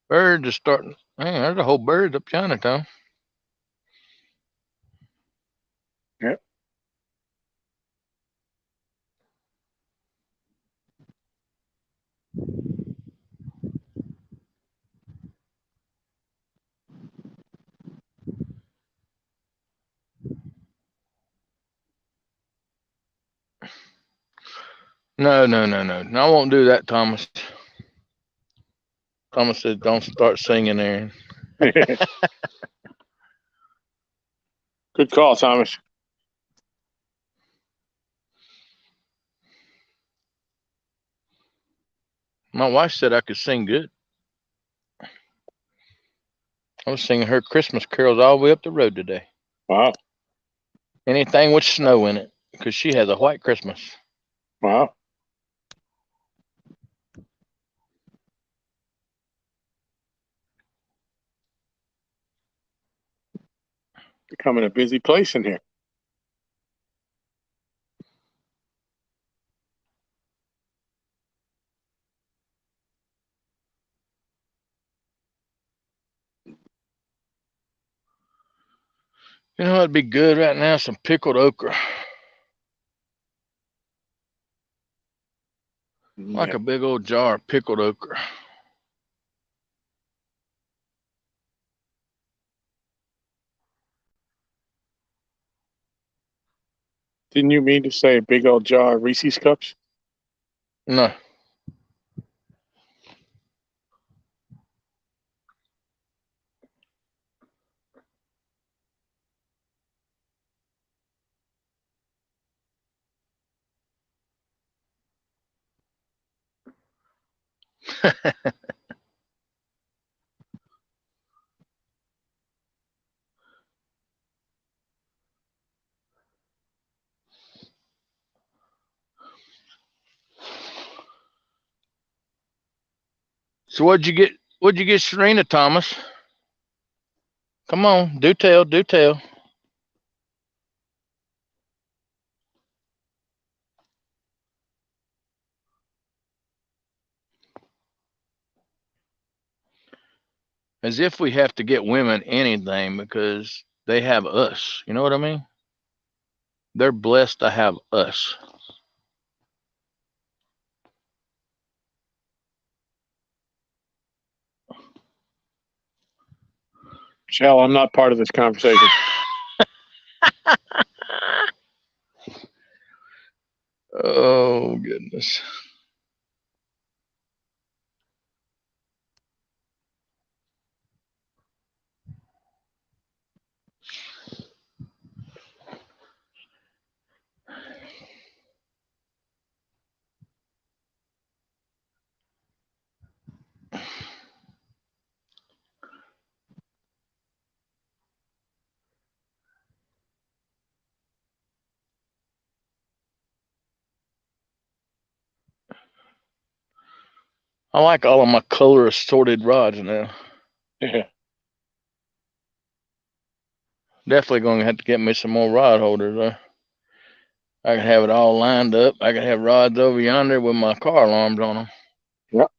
Birds are starting. Man, there's a whole bird up Chinatown. Yep. No, no, no, no. No, I won't do that, Thomas. Thomas said, don't start singing there. Good call, Thomas. My wife said I could sing good. I was singing her Christmas carols all the way up the road today. Wow. Anything with snow in it, because she has a white Christmas. Wow. Becoming a busy place in here. You know what'd be good right now? Some pickled okra. Like Yeah. a big old jar of pickled okra. Didn't you mean to say a big old jar of Reese's cups? No. So what'd you get? What'd you get, Serena, Thomas? Come on, do tell, do tell. As if we have to get women anything because they have us. You know what I mean? They're blessed to have us. Michelle, I'm not part of this conversation. Oh, goodness. I like all of my color assorted rods now. Yeah. Definitely going to have to get me some more rod holders. I could have it all lined up. I could have rods over yonder with my car alarms on them. Yep.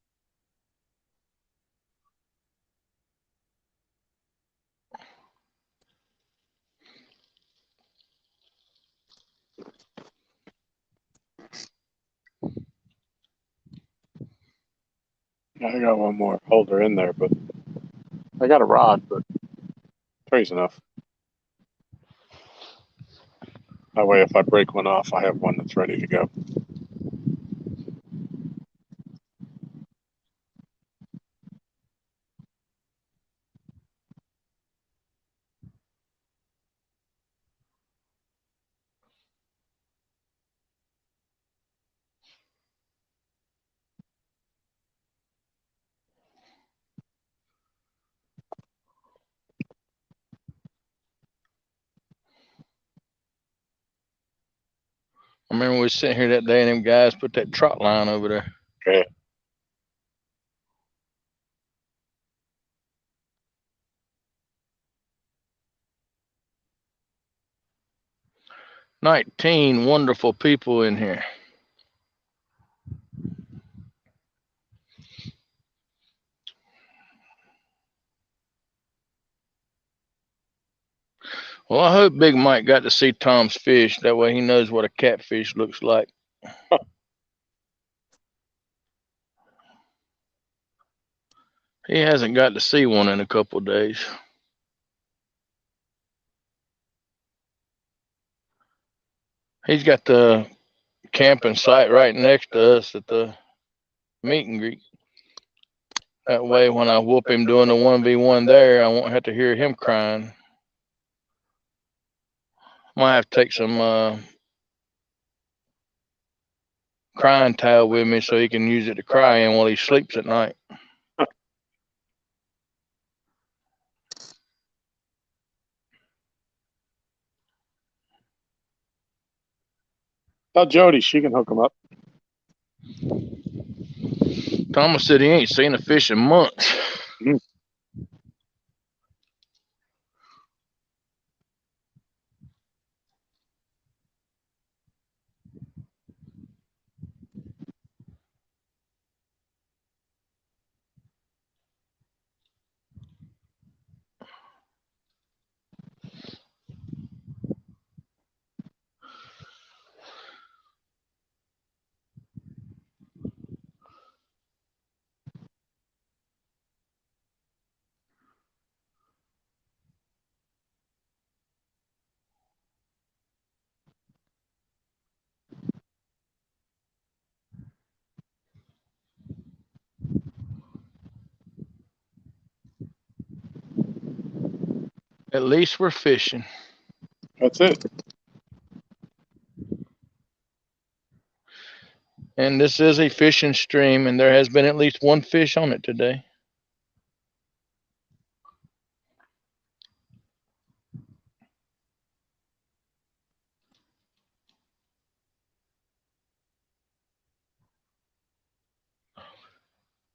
I got one more holder in there, but I got a rod, but three's enough. That way, if I break one off, I have one that's ready to go. remember we was sitting here that day and them guys put that trot line over there. Okay. $19 wonderful people in here. Well, I hope Big Mike got to see Tom's fish. That way he knows what a catfish looks like. He hasn't got to see one in a couple of days. He's got the camping site right next to us at the meet and greet. That way, when I whoop him doing the 1v1 there, I won't have to hear him crying. Might have to take some crying towel with me so he can use it to cry in while he sleeps at night. Tell Jody she can hook him up. Thomas said he ain't seen a fish in months. At least we're fishing. That's it. And this is a fishing stream, and there has been at least one fish on it today.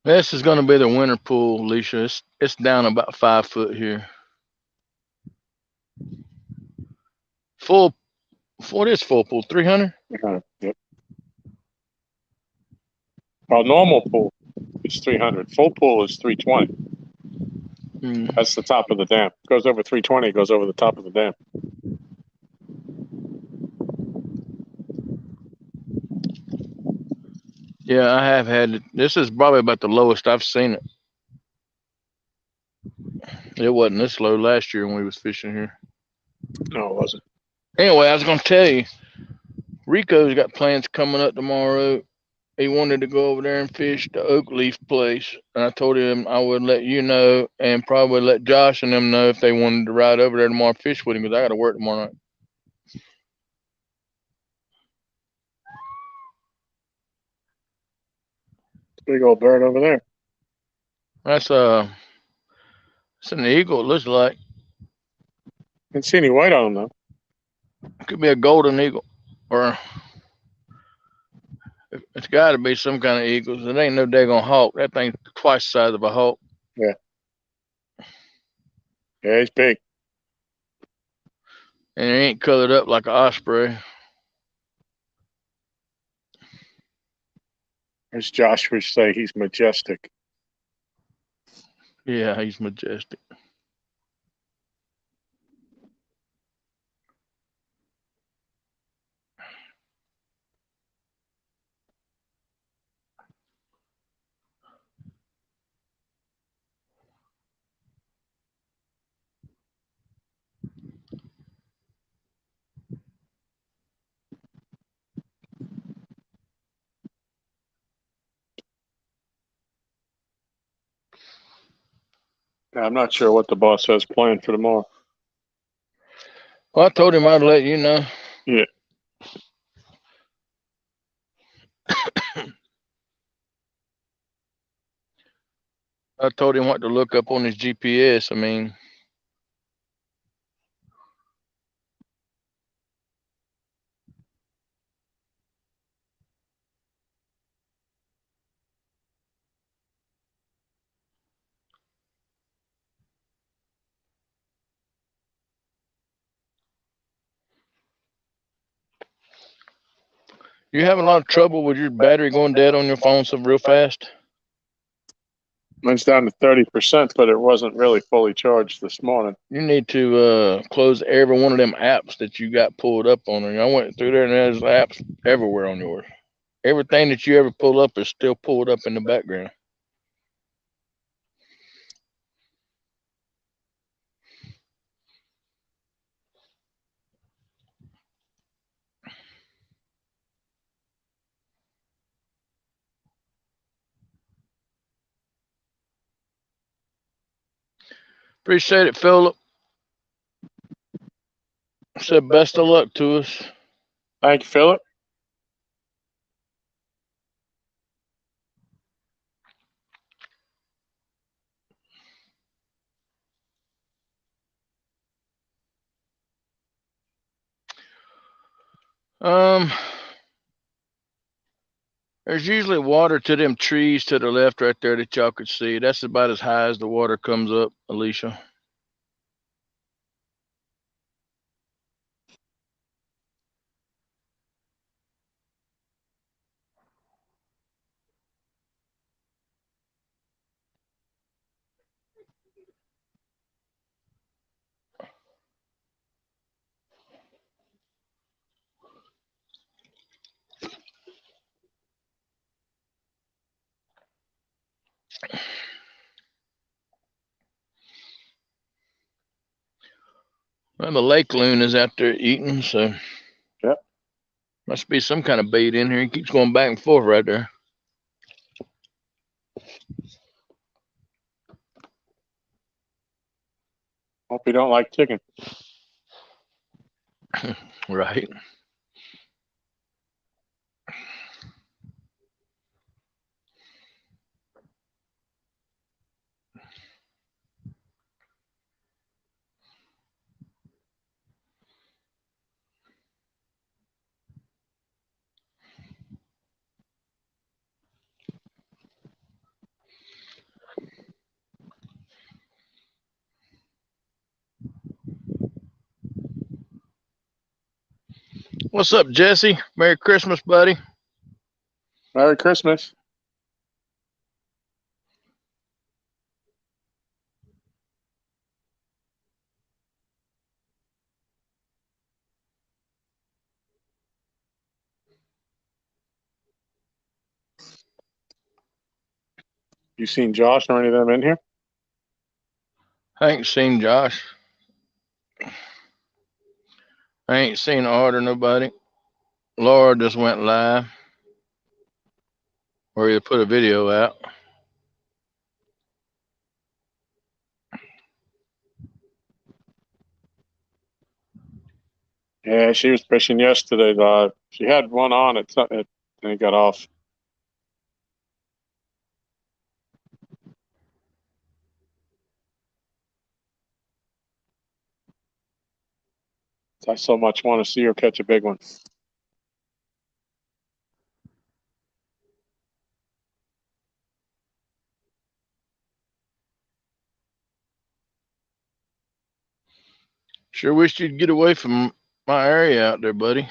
This is going to be the winter pool, Alicia. It's down about 5 foot here. Full, what is full pool? 300? Yep. Well, normal pool is 300. Full pool is 320. That's the top of the dam. It goes over 320. It goes over the top of the dam. Yeah, I have had it. This is probably about the lowest I've seen it. It wasn't this low last year when we was fishing here. No, it wasn't. Anyway, I was going to tell you, Rico's got plans coming up tomorrow. He wanted to go over there and fish the Oak Leaf place. And I told him I would let you know and probably let Josh and them know if they wanted to ride over there tomorrow and fish with him because I got to work tomorrow night. Big old bird over there. That's it's an eagle, it looks like. Didn't see any white on them, though. It could be a golden eagle. Or it's got to be some kind of eagles. It ain't no daggone hawk. That thing's twice the size of a hawk. Yeah. Yeah, he's big. And it ain't colored up like an osprey. As Josh would say, he's majestic. Yeah, he's majestic. I'm not sure what the boss has planned for tomorrow. Well, I told him I'd let you know. Yeah. I told him what to look up on his GPS. I mean, You having a lot of trouble with your battery going dead on your phone so real fast? Mine's down to 30%, but it wasn't really fully charged this morning. You need to close every one of them apps that you got pulled up on. And I went through there and there's apps everywhere on yours. Everything that you ever pull up is still pulled up in the background. Appreciate it, Philip. Said best of luck to us. Thank you, Philip. There's usually water to them trees to the left right there that y'all could see. That's about as high as the water comes up, Alicia. Well, the lake loon is out there eating, so Yep. Must be some kind of bait in here. He keeps going back and forth right there. Hope you don't like chicken. Right. What's up, Jesse? Merry Christmas, buddy. Merry Christmas. You seen Josh or any of them in here? I ain't seen Josh. I ain't seen Art or nobody. Laura just went live. Or you put a video out. Yeah, she was fishing yesterday live. She had one on it, and it got off. I so much want to see her catch a big one. Sure wish you'd get away from my area out there, buddy.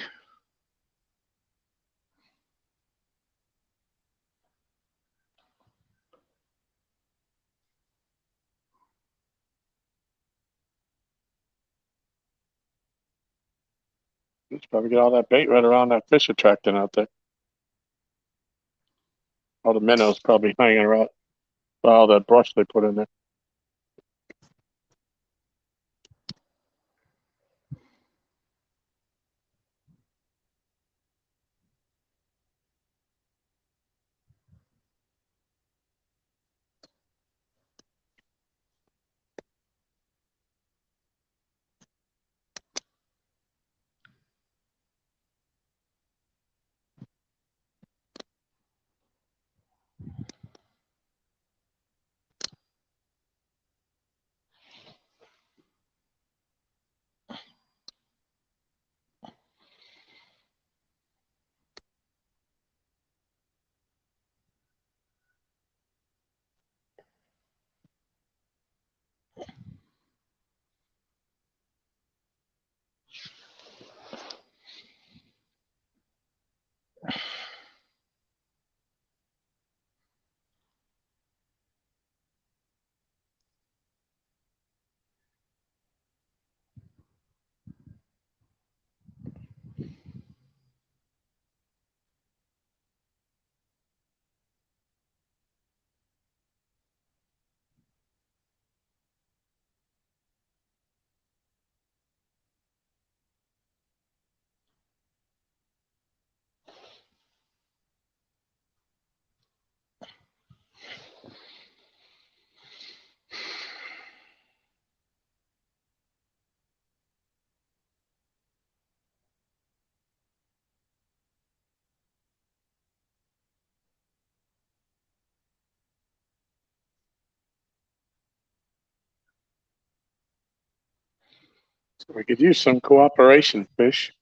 Let's probably get all that bait right around that fish attracting out there. All the minnows probably hanging around all that brush they put in there. We could use some cooperation, fish.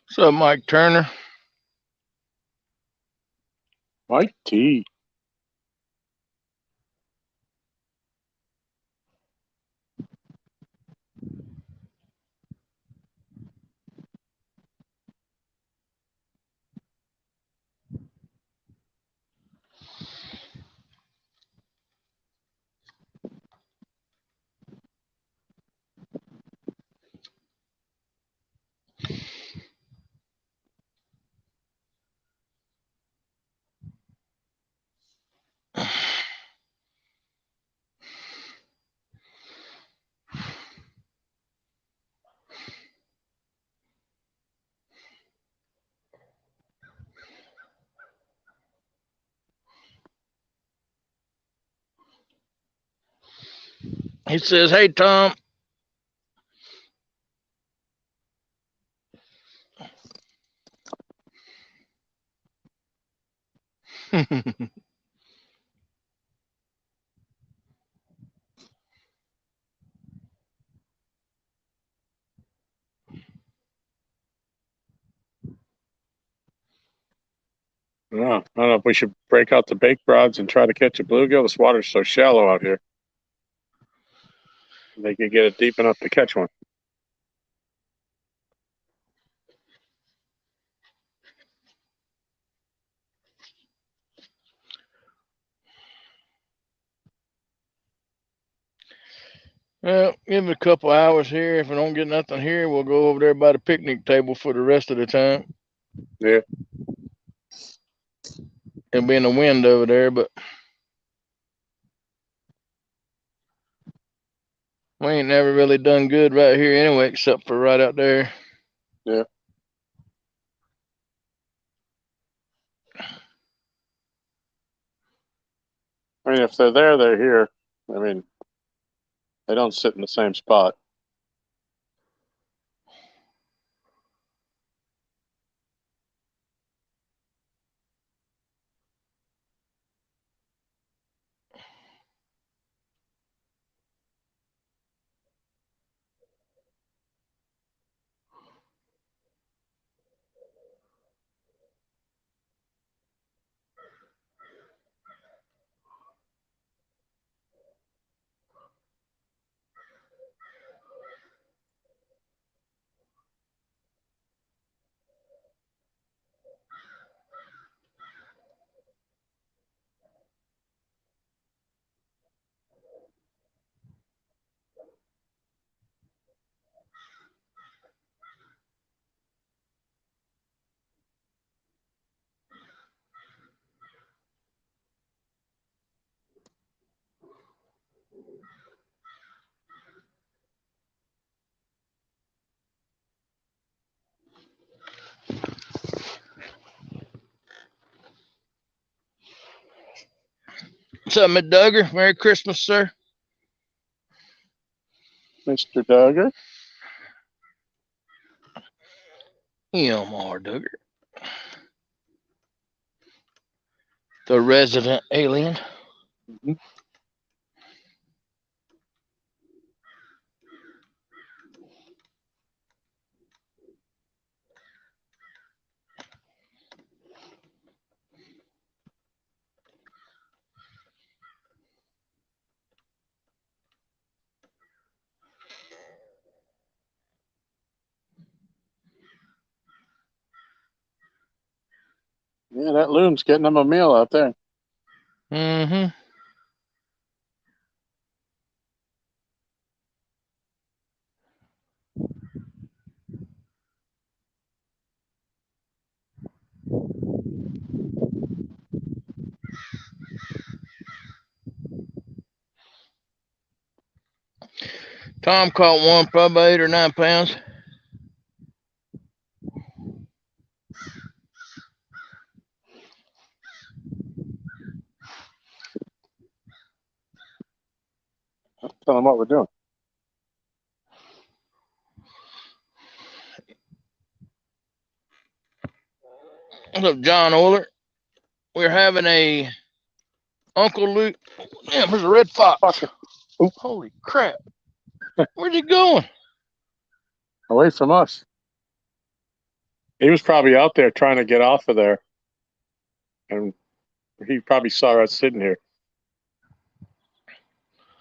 What's up, Mike Turner? Mike T. He says, "Hey, Tom." Yeah, I don't know if we should break out the bake rods and try to catch a bluegill. This water's so shallow out here. They could get it deep enough to catch one. Well, give it a couple hours here. If we don't get nothing here, we'll go over there by the picnic table for the rest of the time. Yeah. It'll be in the wind over there, but we ain't never really done good right here anyway, except for right out there. Yeah. I mean, if they're there, they're here. I mean, they don't sit in the same spot. What's up, Miss Duggar? Merry Christmas, sir. Mr. Duggar? Elmar Duggar, the resident alien. Mm-hmm. Yeah, that loon's getting them a meal out there. Mm-hmm. Tom caught one, probably 8 or 9 pounds. Tell them what we're doing. What's up, John Oiler? We're having a Uncle Luke. Damn, there's a red fox. Holy crap. Where's he going? Away from us. He was probably out there trying to get off of there. And he probably saw us sitting here.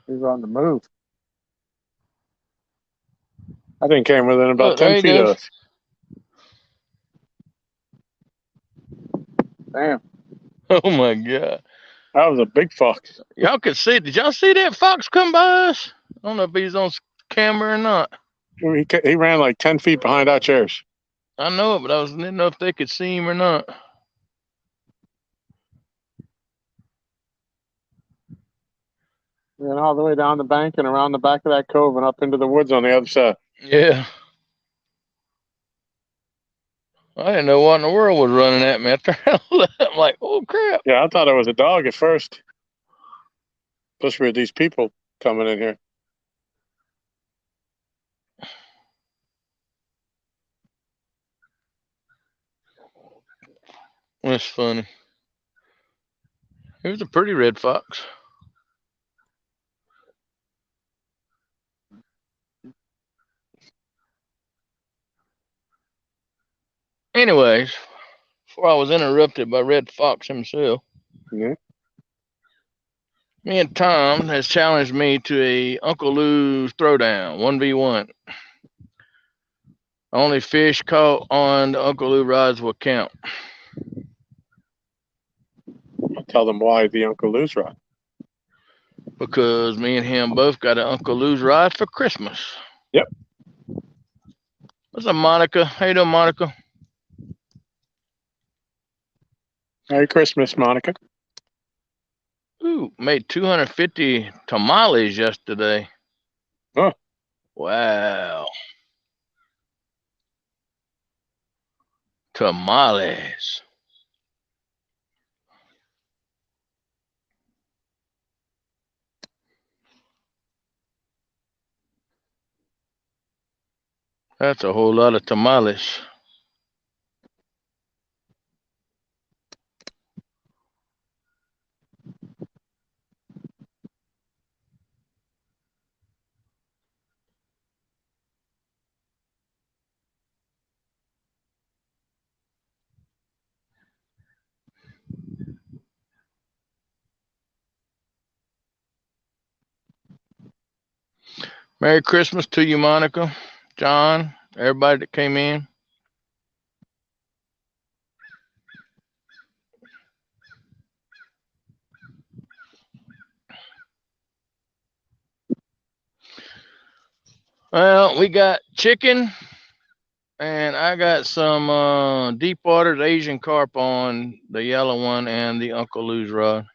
He's on the move. I think came within about 10 feet of us. Damn. Oh my God. That was a big fox. Y'all could see. Did y'all see that fox come by us? I don't know if he's on camera or not. He ran like 10 feet behind our chairs. I know it, but I didn't know if they could see him or not. Ran all the way down the bank and around the back of that cove and up into the woods on the other side. Yeah. I didn't know what in the world was running at me after I left. I'm like, oh crap. Yeah, I thought it was a dog at first. Especially with these people coming in here. That's funny. It was a pretty red fox. Anyways, before I was interrupted by Red Fox himself, Yeah. me and Tom has challenged me to a Uncle Lou's throwdown, 1v1. Only fish caught on the Uncle Lou rods will count. I'll tell them why the Uncle Lou's rod. Because me and him both got an Uncle Lou's rod for Christmas. Yep. What's up, Monica? How you doing, Monica? Merry Christmas, Monica. Ooh, made 250 tamales yesterday. Huh. Wow. Tamales. That's a whole lot of tamales. Merry Christmas to you, Monica, John, everybody that came in. Well, we got chicken, and I got some deep water Asian carp on the yellow one and the Uncle Lou's rod.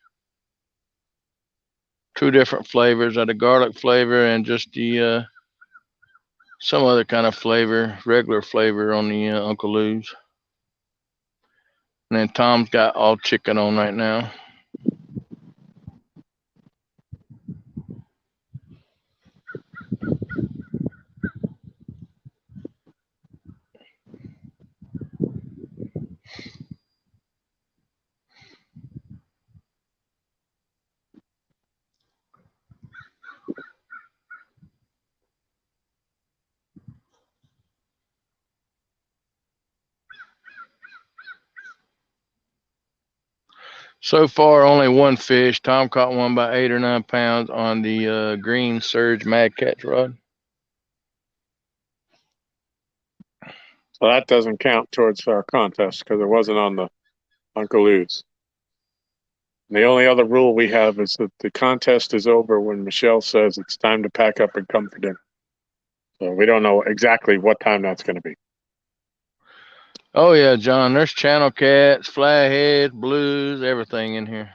2 different flavors, the garlic flavor and just the some other kind of flavor, regular flavor on the Uncle Lou's. And then Tom's got all chicken on right now. So far, only one fish. Tom caught one by 8 or 9 pounds on the green Surge Mad Catch rod. So that doesn't count towards our contest because it wasn't on the Uncle Lou's. The only other rule we have is that the contest is over when Michelle says it's time to pack up and come for dinner. So we don't know exactly what time that's going to be. Oh yeah, John. There's channel cats, flatheads, blues, everything in here.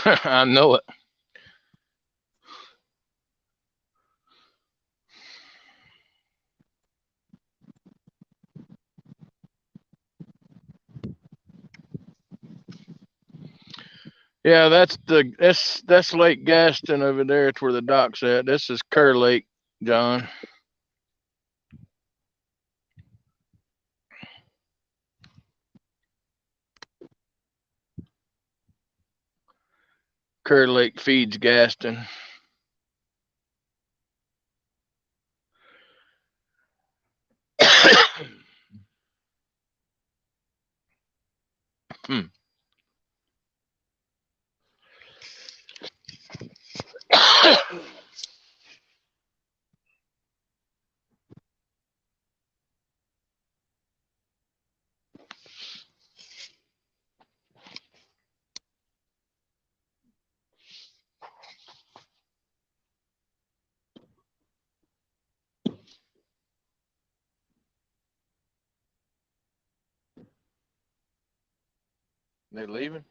I know it. Yeah, that's Lake Gaston over there. It's where the dock's at. This is Kerr Lake, John. Kerr Lake feeds Gaston. They leaving?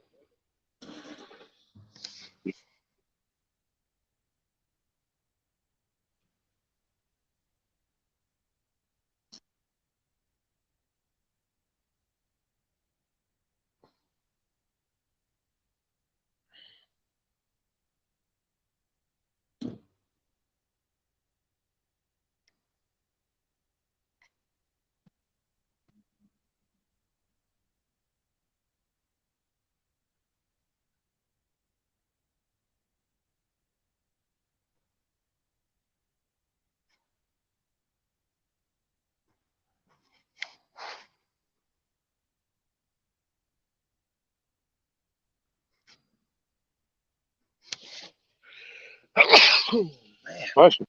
Oh, man. Question.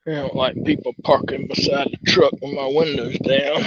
I don't like people parking beside the truck with my windows down.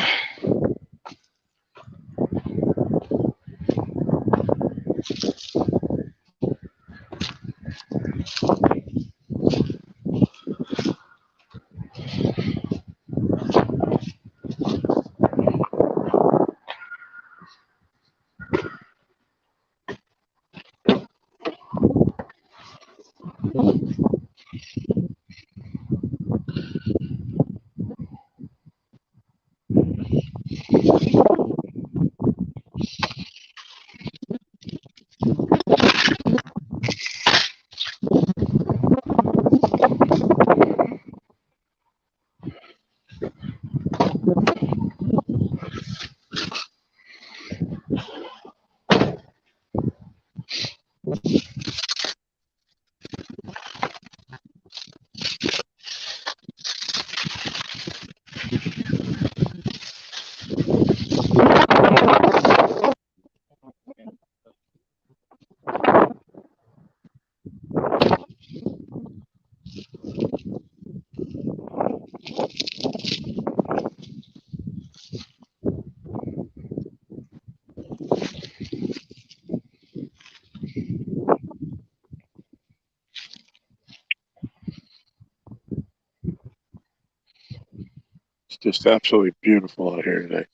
It's just absolutely beautiful out here today.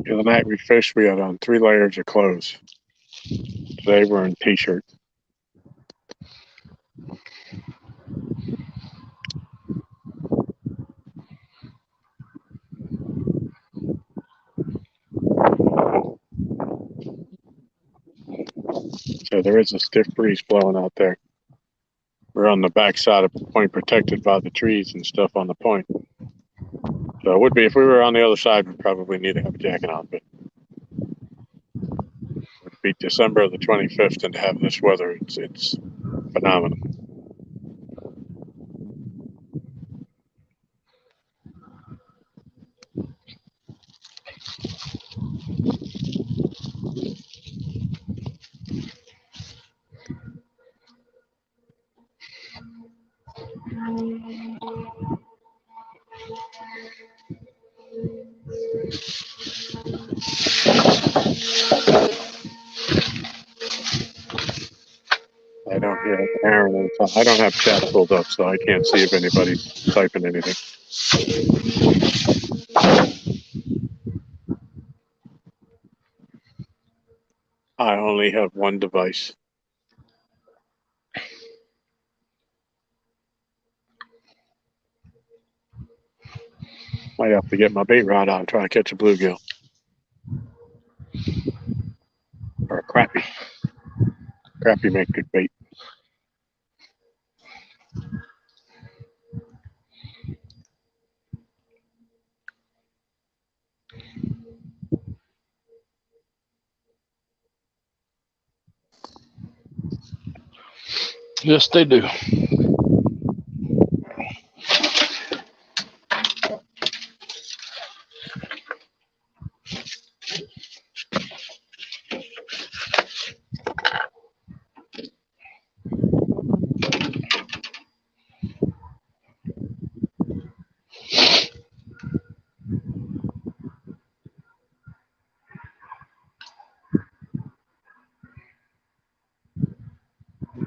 The other night we fished, we had on 3 layers of clothes. Today we're in t-shirts. So there is a stiff breeze blowing out there. We're on the backside of the point, protected by the trees and stuff on the point. So it would be, if we were on the other side, we'd probably need to have a jacket on, but it would be December the 25th, and to have this weather, it's phenomenal. I don't hear Aaron. I don't have chat pulled up, so I can't see if anybody's typing anything. I only have one device. Might have to get my bait rod out and try to catch a bluegill. Or a crappie. Crappie make good bait. Yes, they do.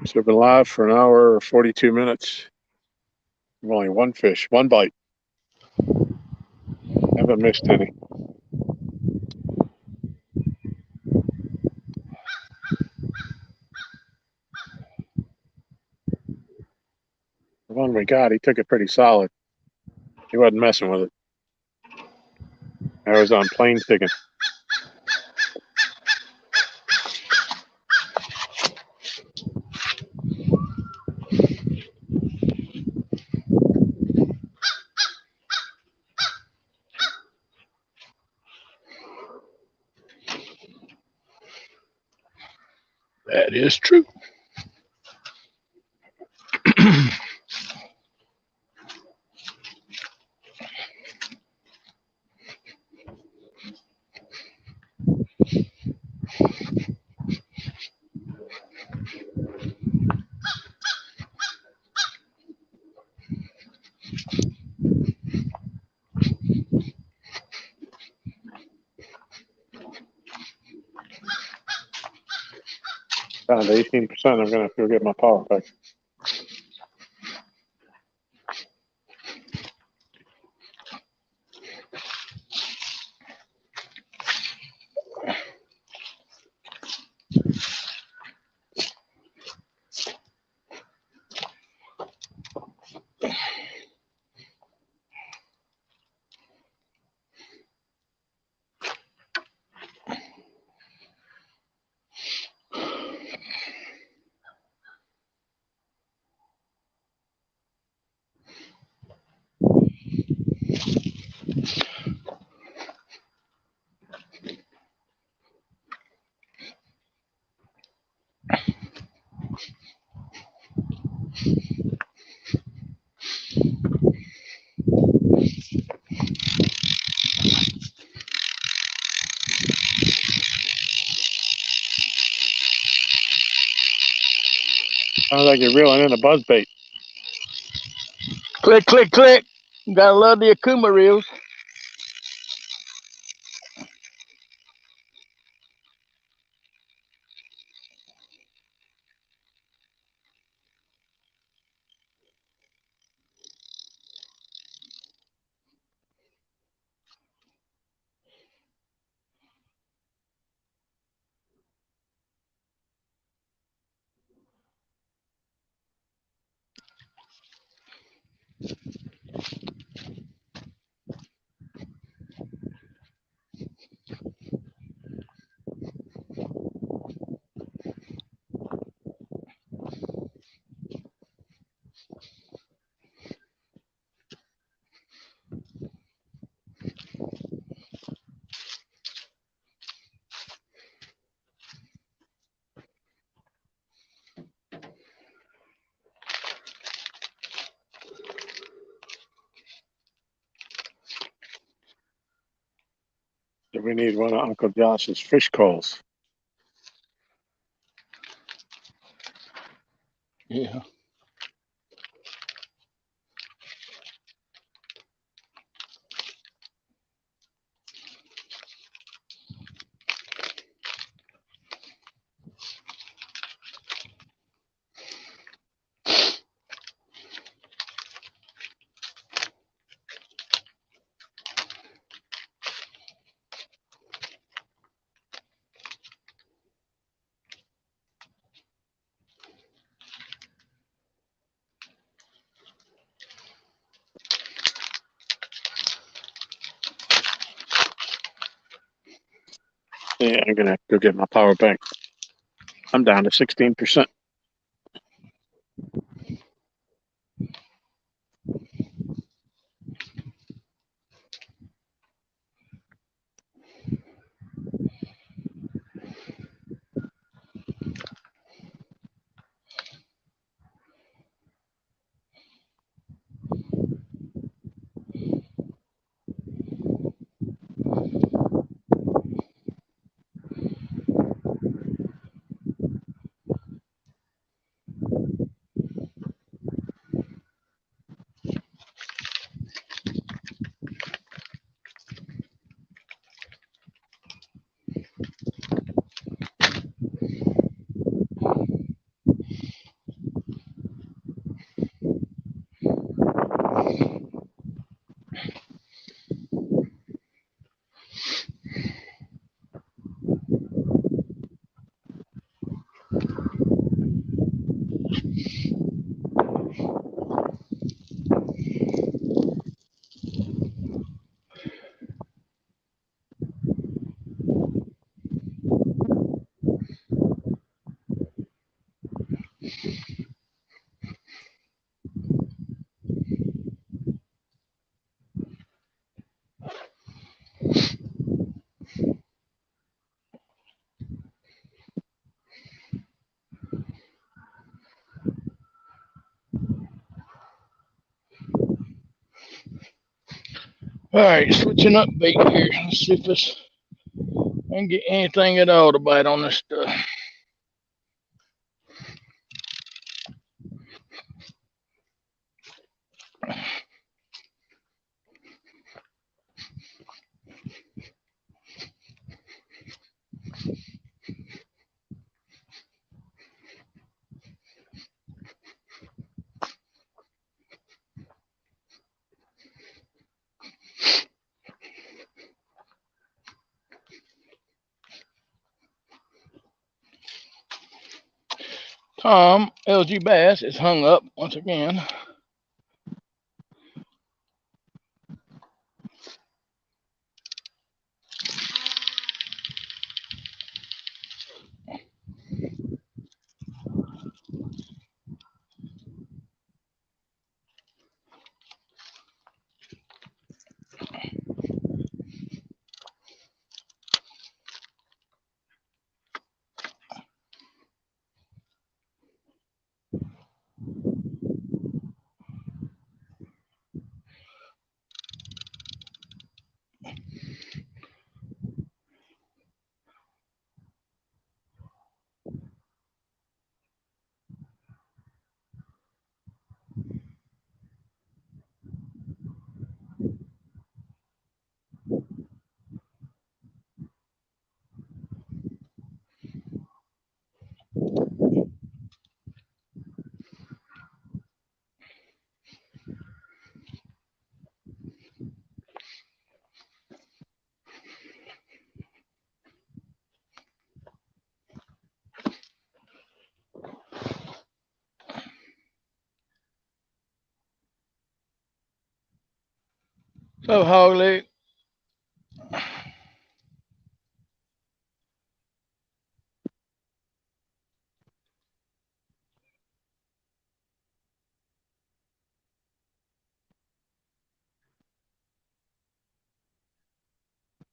So we've been live for an hour or 42 minutes. Only one fish, one bite. Haven't missed any. The one we got, he took it pretty solid. He wasn't messing with it. I was on plain chicken. That is true. Down to 18%. I'm going to have to go get my power pack. Sounds like you're reeling in a buzzbait. Click, click, click. Gotta love the Akuma reels. Do we need one of Uncle Josh's fish coals? Yeah. Yeah, I'm gonna go get my power bank. I'm down to 16%. All right, switching up bait here. Let's see if this I can get anything at all to bite on this stuff. Tom LG Bass is hung up once again. So Hogleg.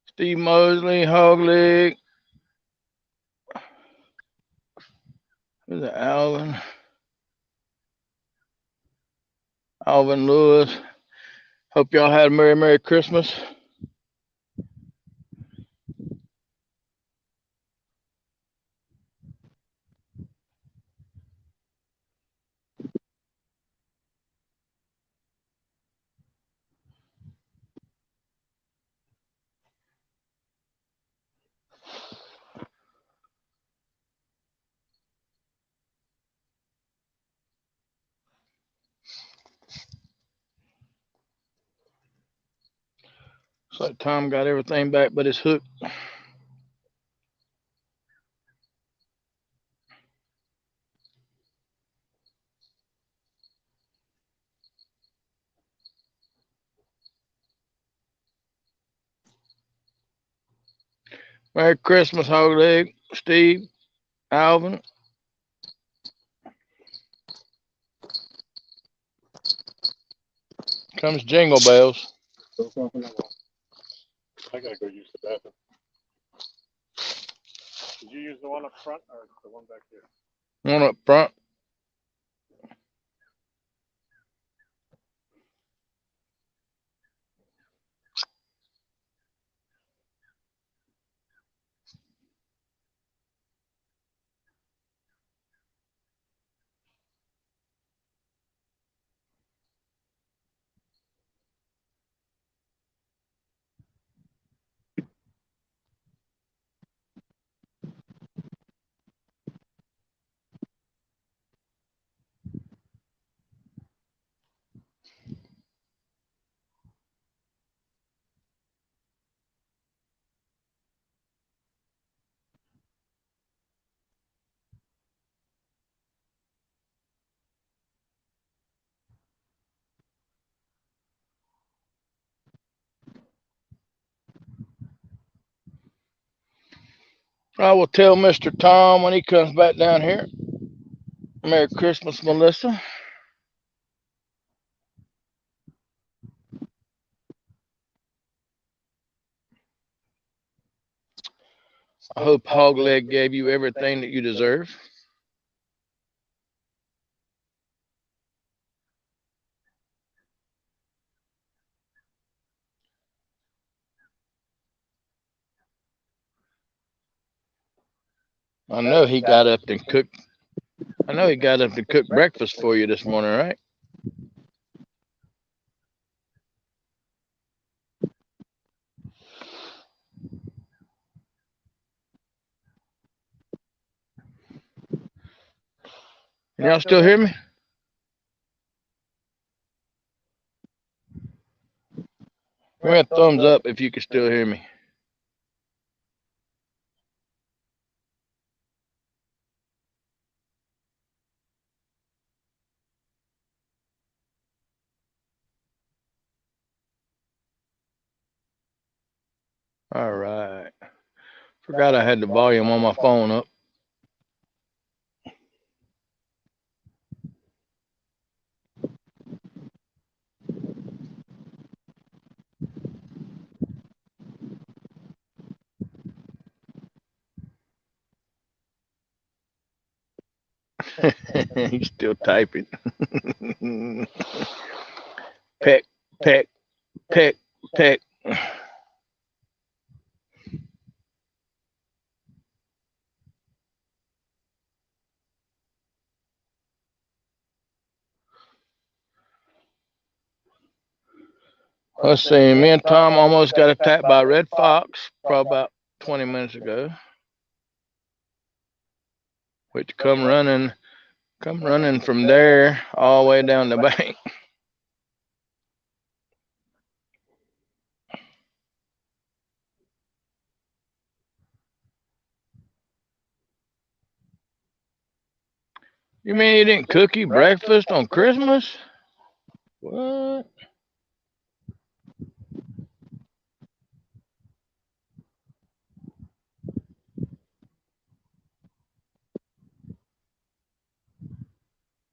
Steve Mosley, Hogleg. Who's it? Alvin Lewis. Hope y'all had a Merry Christmas. like Tom got everything back but his hook. Merry Christmas, Hog Leg, Steve, Alvin. Comes Jingle Bells. I gotta go use the bathroom. Did you use the one up front or the one back here? One up front. I will tell Mr. Tom when he comes back down here. Merry Christmas, Melissa. I hope Hogleg gave you everything that you deserve. I know he got up and cooked. I know he got up to cook breakfast for you this morning, right? Can y'all still hear me? Give me a thumbs up if you can still hear me. All right. Forgot I had the volume on my phone up. He's still typing. Peck, peck, peck, peck. Let's see. Me and Tom almost got attacked by a red fox probably about 20 minutes ago. Which come running from there all the way down the bank. You mean he didn't cook you breakfast on Christmas? What?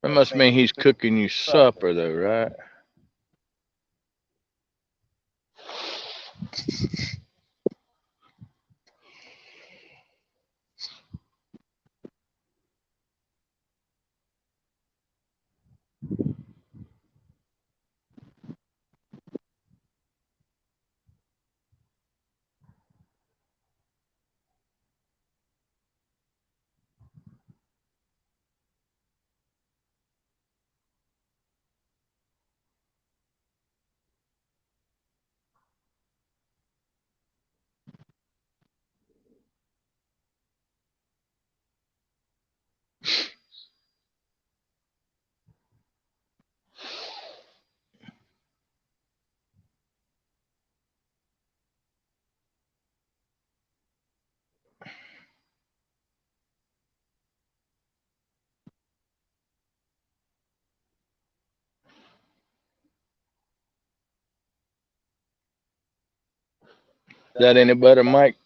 That must mean he's cooking you supper, though, right? That any better, Mike?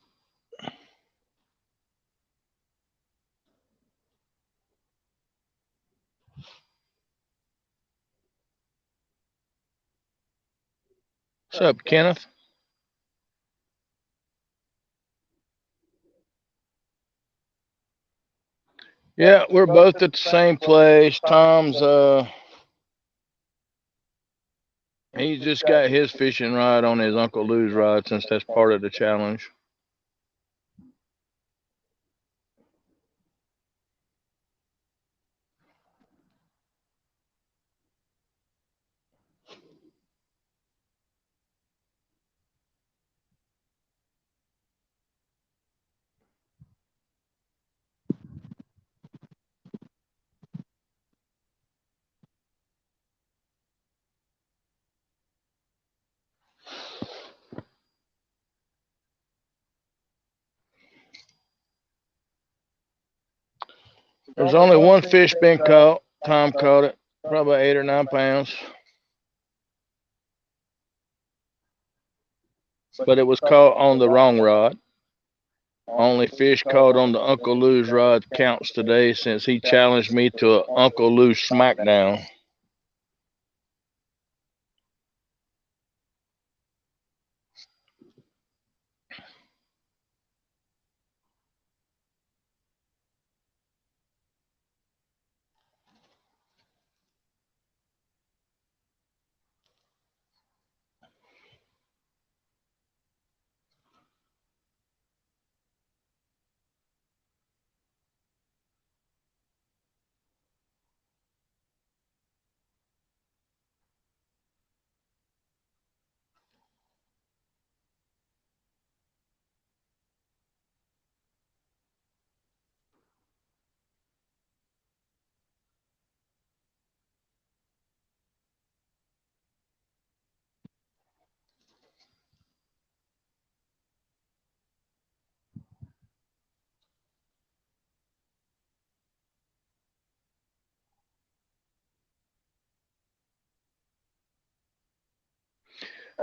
What's up, Kenneth? Yeah, we're both at the same place. Tom's he's just got his fishing rod on his Uncle Lou's rod since that's part of the challenge. There's only one fish been caught. Tom caught it, probably 8 or 9 pounds. But it was caught on the wrong rod. Only fish caught on the Uncle Lou's rod counts today since he challenged me to an Uncle Lou's smackdown.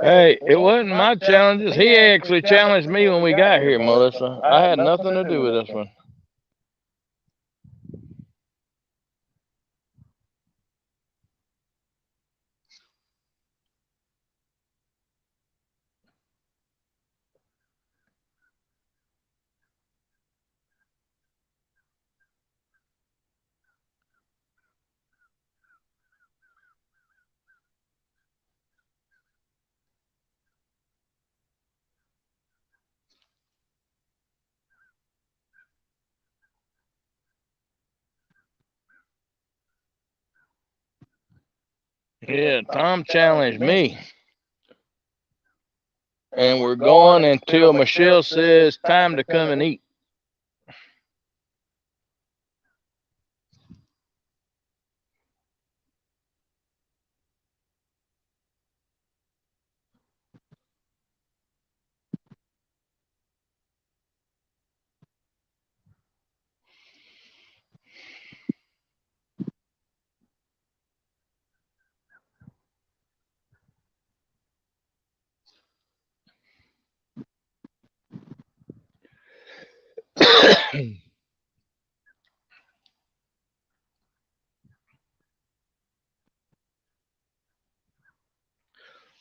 Hey, it wasn't my challenges. He actually challenged me when we got here, Melissa. I had nothing to do with this one. Yeah, Tom challenged me. And we're going until Michelle says time to come and eat.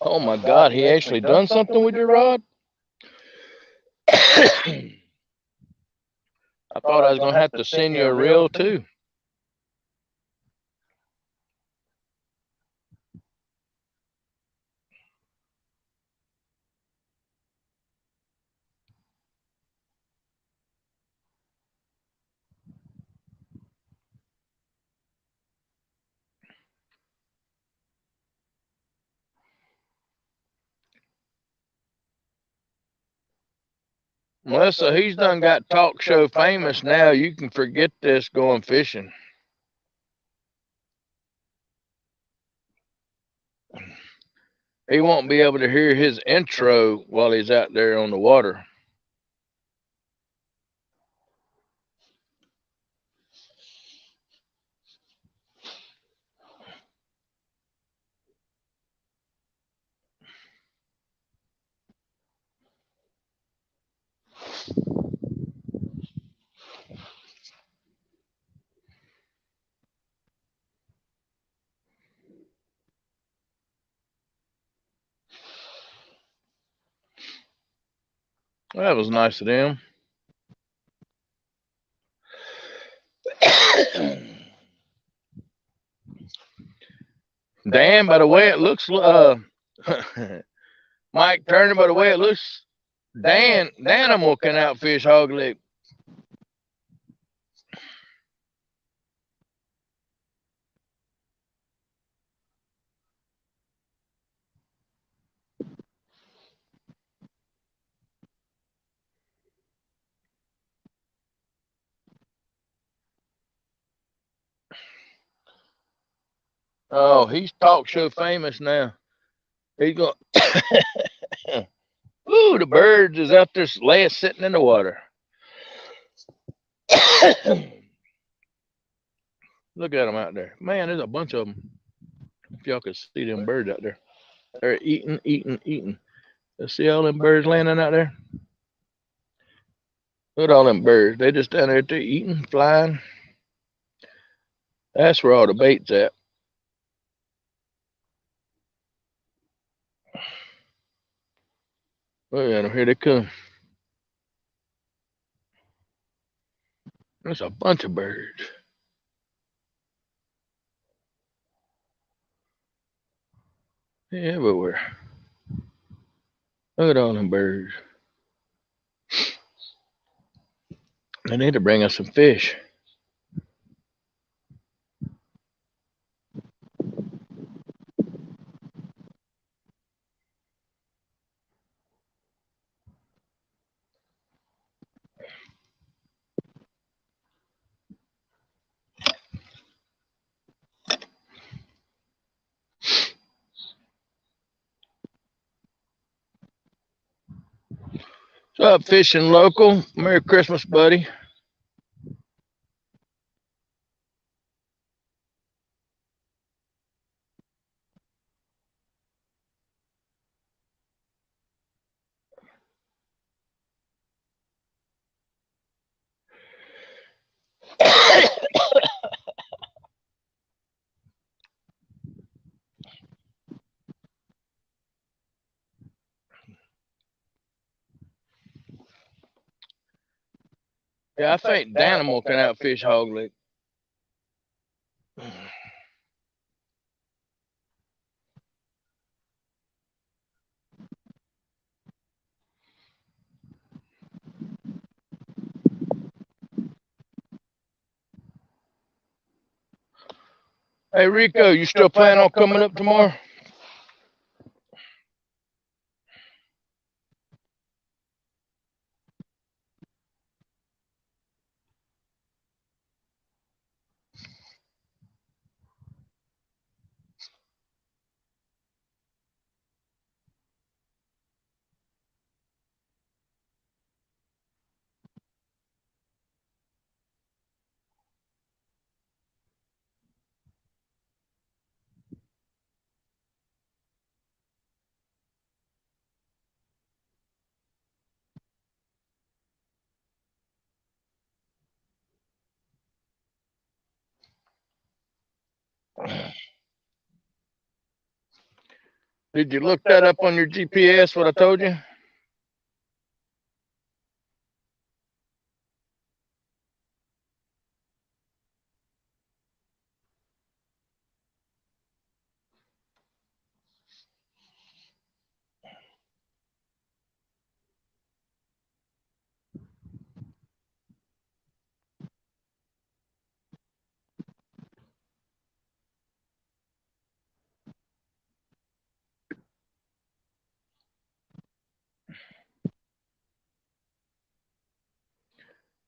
Oh my God, he actually done something with your rod? I thought I was going to have to send you a reel too. Melissa, he's done got talk show famous now. You can forget this going fishing. He won't be able to hear his intro while he's out there on the water. Well, that was nice of them. Dan, by the way it looks, Mike Turner, by the way it looks, Danimal can outfish Hog Lake. Oh, he's talk show famous now. He's going. Ooh, the birds is out there sitting in the water. Look at them out there. Man, there's a bunch of them. If y'all could see them birds out there. They're eating. Let's see all them birds landing out there. Look at all them birds. They just down there, they're eating, flying. That's where all the bait's at. Look at them. Here they come. There's a bunch of birds. Everywhere. Look at all them birds. They need to bring us some fish. What's up, Fishing Local? Merry Christmas, buddy. Yeah, I think Danimal can outfish Hog Lake. Hey, Rico, you still planning on coming up tomorrow? Did you look that up on your GPS, what I told you?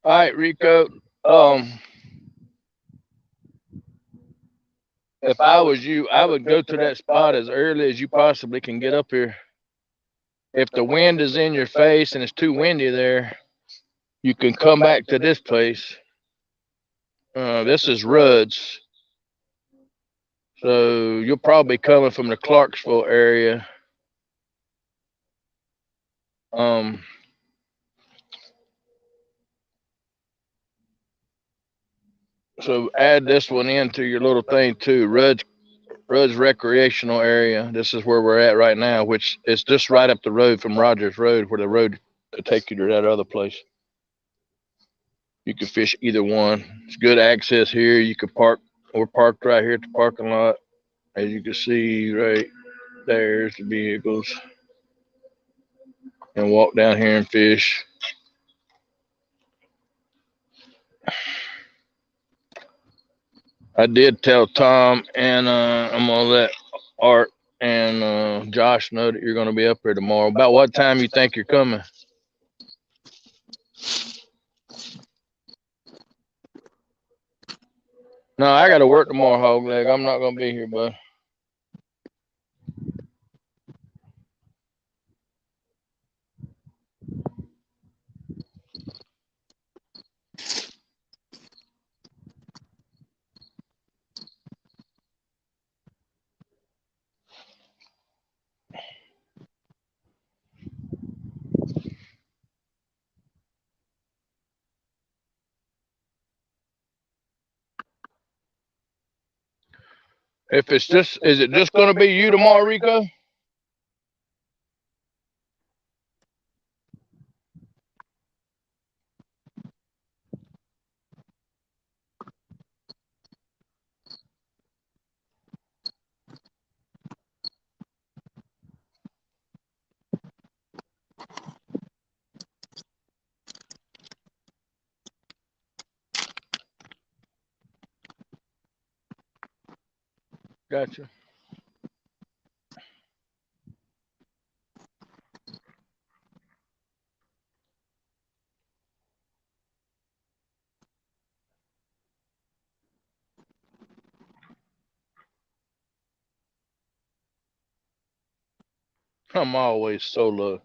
All right, Rico. If I was you, I would go to that spot as early as you possibly can get up here. If the wind is in your face and it's too windy there, you can come back to this place. This is Rudd's. So you'll probably be coming from the Clarksville area. So add this one into your little thing too. Rudd's recreational area. This is where we're at right now, which is just right up the road from Rogers Road, where the road to take you to that other place. You can fish either one. It's good access here. You can park. We're parked right here at the parking lot. As you can see right there's the vehicles. And walk down here and fish. I did tell Tom, and I'm gonna let Art and Josh know that you're gonna be up here tomorrow. About what time you think you're coming? No, I gotta work tomorrow, Hog Leg. I'm not gonna be here, bud. If it's just, is it just gonna be you tomorrow, Rico? Gotcha. I'm always solo.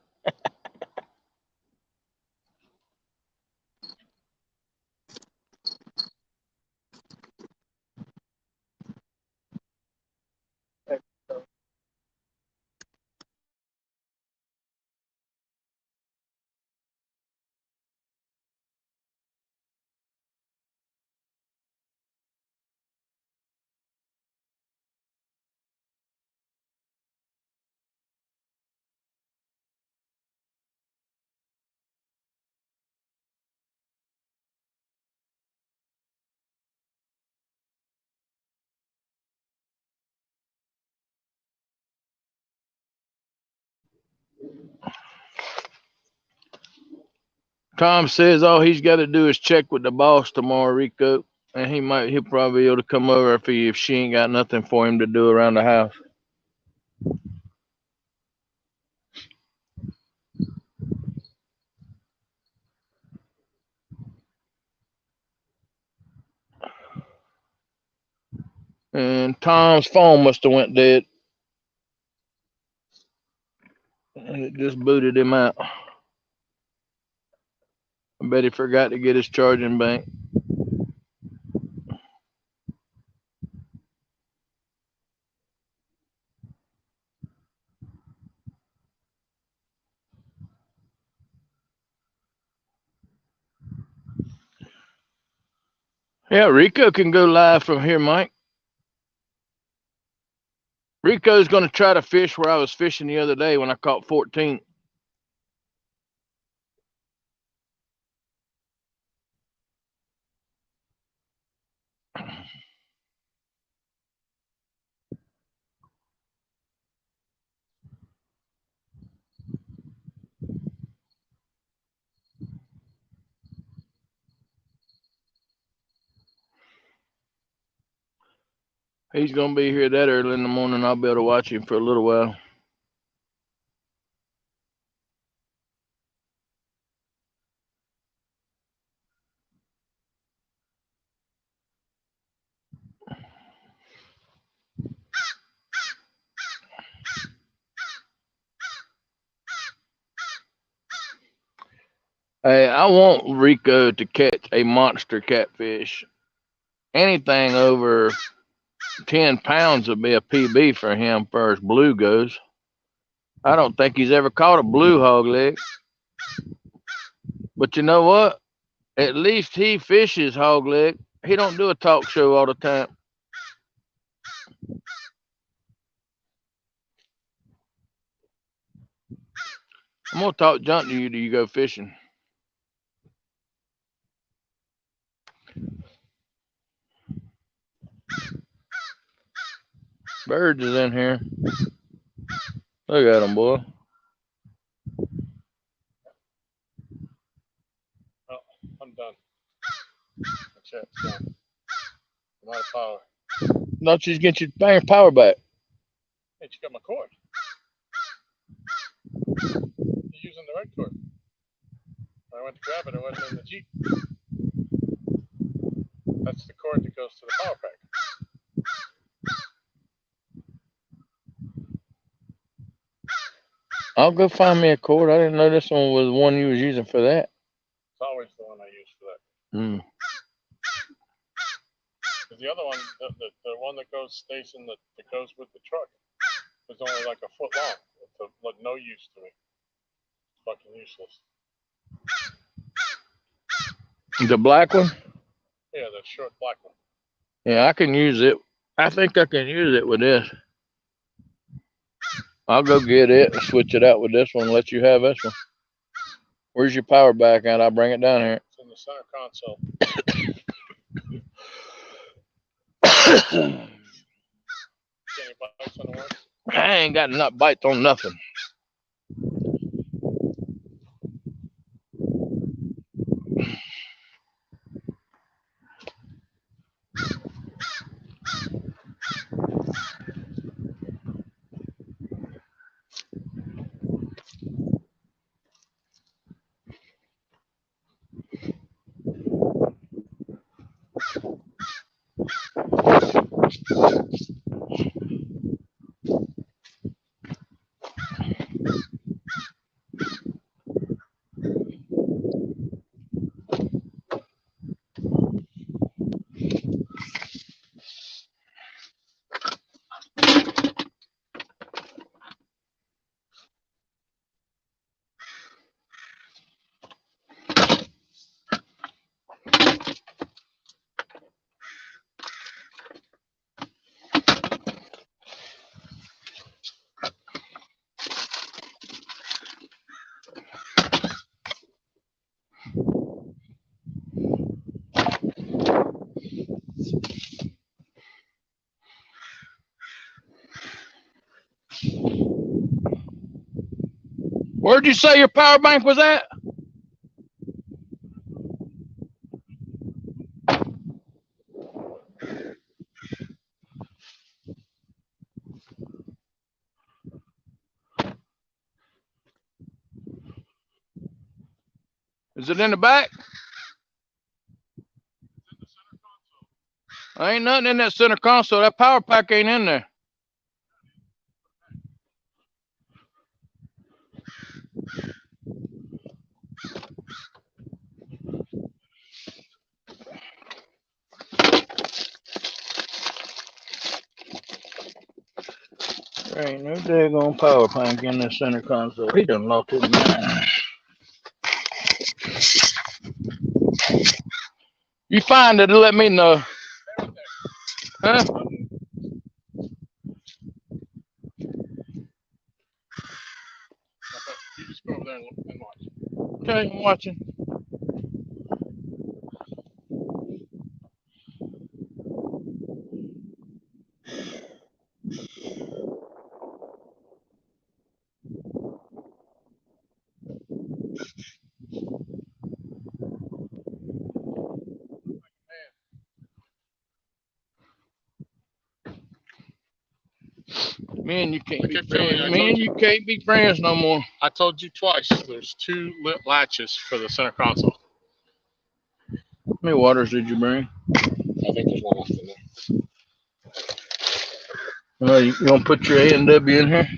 Tom says all he's got to do is check with the boss tomorrow, Rico, and he'll probably be able to come over if she ain't got nothing for him to do around the house. And Tom's phone must have went dead, and it just booted him out. I bet he forgot to get his charging bank. Yeah, Rico can go live from here, Mike. Rico's going to try to fish where I was fishing the other day when I caught 14. He's going to be here that early in the morning. I'll be able to watch him for a little while. Hey, I want Rico to catch a monster catfish. Anything over 10 pounds would be a PB for him far as blue goes. I don't think he's ever caught a blue hog leg. But you know what? At least he fishes hog leg. He don't do a talk show all the time. I'm gonna talk junk to you till you go fishing. Birds is in here. Look at them, boy. Oh, I'm done. That's it. It's done. I'm out of power. Don't you get your power back? Hey, you got my cord. You're using the right cord. When I went to grab it, it wasn't in the Jeep. That's the cord that goes to the power pack. I'll go find me a cord. I didn't know this one was the one you was using for that. It's always the one I use for that. Hmm. Because the other one, the one that stays in that goes with the truck, is only like a foot long. It's like no use to me. It's fucking useless. The black one? Yeah, the short black one. Yeah, I can use it. I think I can use it with this. I'll go get it and switch it out with this one and let you have this one. Where's your power back at? I'll bring it down here. It's in the center console. Any bites on the work? I ain't got enough bites on nothing. Where'd you say your power bank was at? Is it in the back? Ain't nothing in that center console. That power pack ain't in there. There ain't no daggone power pack in the center console. He done lost his mind. You find it, let me know. Huh? You just go over there and watch. Okay, I'm watching. Me and you can't be friends. Me and you can't be friends no more. I told you twice. There's two latches for the center console. How many waters did you bring? I think there's one left in there. Well, you gonna put your A&W in here?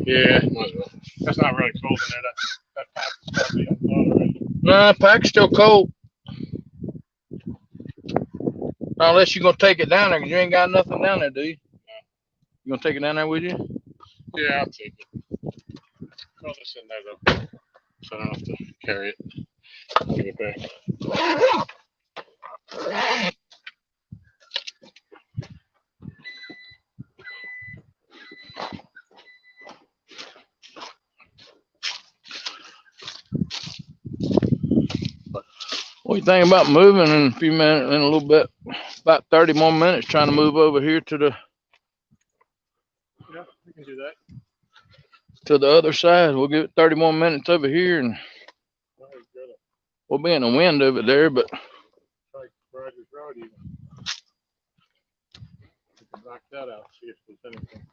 Yeah, might as well. That's not really cold in there. That pack is probably unloaded already. Nah, pack's still cold. Unless you're gonna take it down there, 'cause you ain't got nothing down there, do you? You gonna take it down there with you? Yeah, I'll take it. Throw this in there though, so I don't have to carry it. Give it back. What do you think about moving in a few minutes, in a little bit, about 30 more minutes, trying to move over here to the Yeah, we can do that. other side? We'll give it 30 more minutes over here, and Well, we gotta we'll be in the wind over there. But try Rogers Road even. We can knock that out, see if there's anything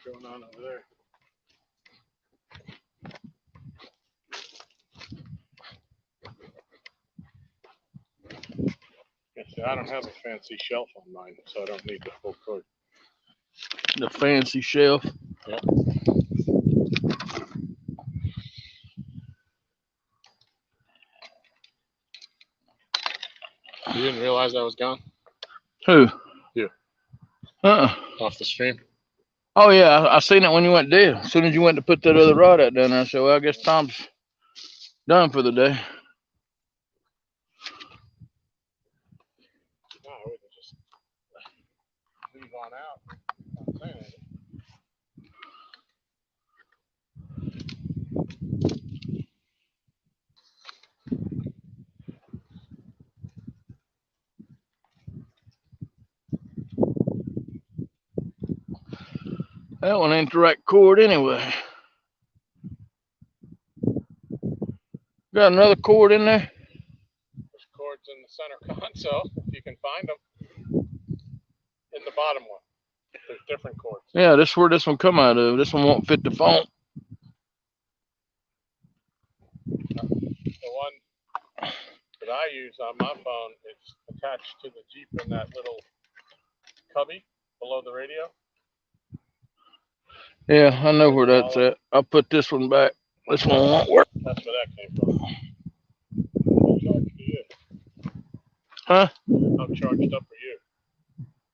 going on over there. See, I don't have a fancy shelf on mine, so I don't need the full cord. the fancy shelf. Yep. You didn't realize I was gone? Who? You. Off the stream? Oh yeah, I seen it when you went dead. As soon as you went to put that other rod out down there, I said, well, I guess Tom's done for the day. No, I wouldn't just leave on out. I'm saying it. That one ain't the right cord anyway. Got another cord in there? There's cords in the center console, if you can find them. In the bottom one, there's different cords. Yeah, this is where this one come out of. This one won't fit the phone. The one that I use on my phone, it's attached to the Jeep in that little cubby below the radio. Yeah, I know where that's at. I'll put this one back. This one won't work. That's where that came from. How charged are you? Huh? How charged up are you?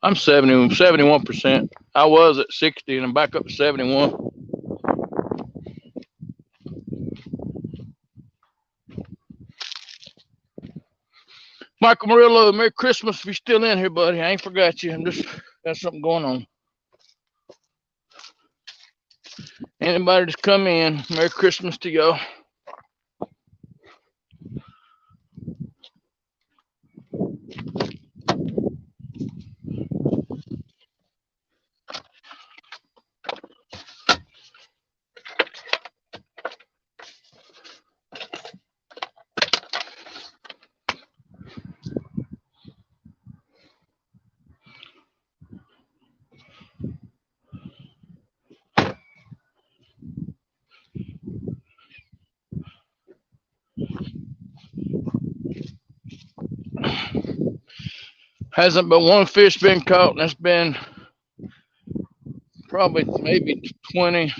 I'm 71%. I was at 60 and I'm back up to 71. Michael Murillo, Merry Christmas if you're still in here, buddy. I ain't forgot you. I'm just got something going on. Anybody just come in, Merry Christmas to y'all. Hasn't but one fish been caught, and it's been probably maybe 20,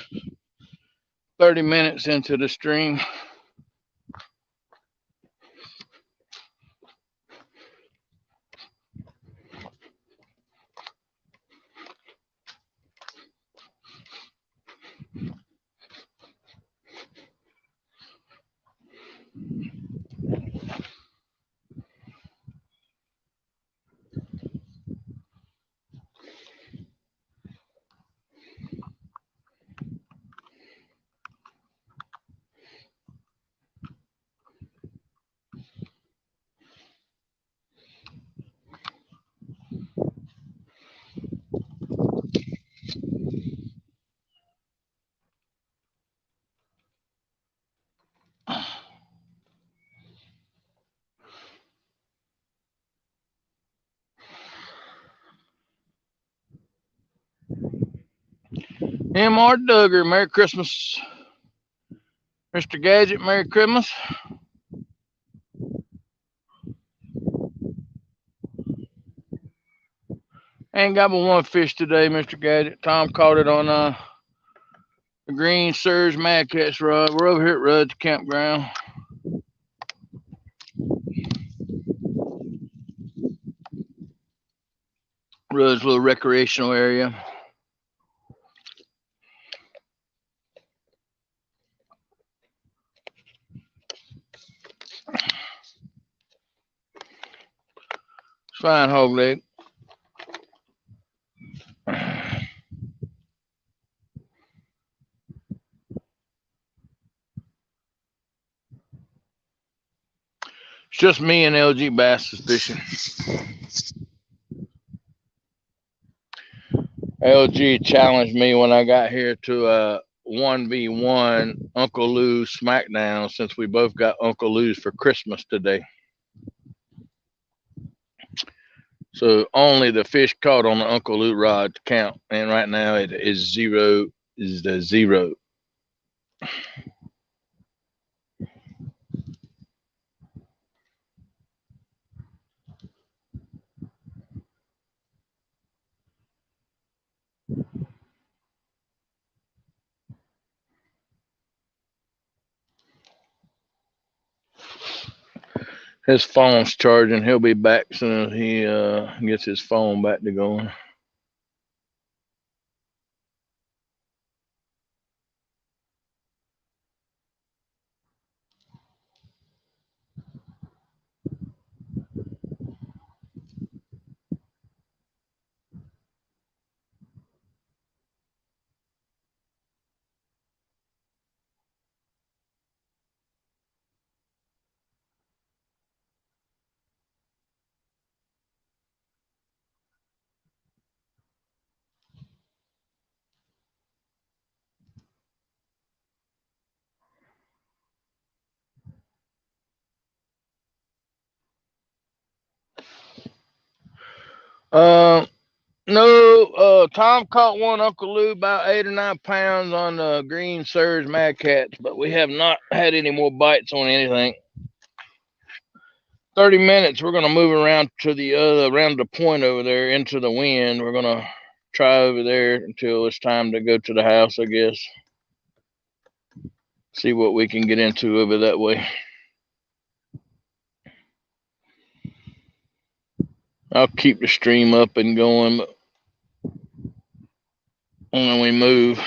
30 minutes into the stream. M.R. Duggar, Merry Christmas. Mr. Gadget, Merry Christmas. Ain't got but one fish today, Mr. Gadget. Tom caught it on the green Surge Mad Catch rod. We're over here at Rudd's Campground. Rudd's little recreational area. It's fine, hog leg. It's just me and LG Bass is fishing. LG challenged me when I got here to a 1v1 Uncle Lou's Smackdown, since we both got Uncle Lou's for Christmas today. So only the fish caught on the Uncle Lou rod count, and right now it is zero. Is the zero. His phone's charging. He'll be back soon as he gets his phone back to going. No, Tom caught one Uncle Lou about 8 or 9 pounds on the green surge mad cats, but we have not had any more bites on anything. 30 minutes, we're gonna move around to the around the point over there into the wind. We're gonna try over there until it's time to go to the house, I guess. See what we can get into over that way. I'll keep the stream up and going, but when we move.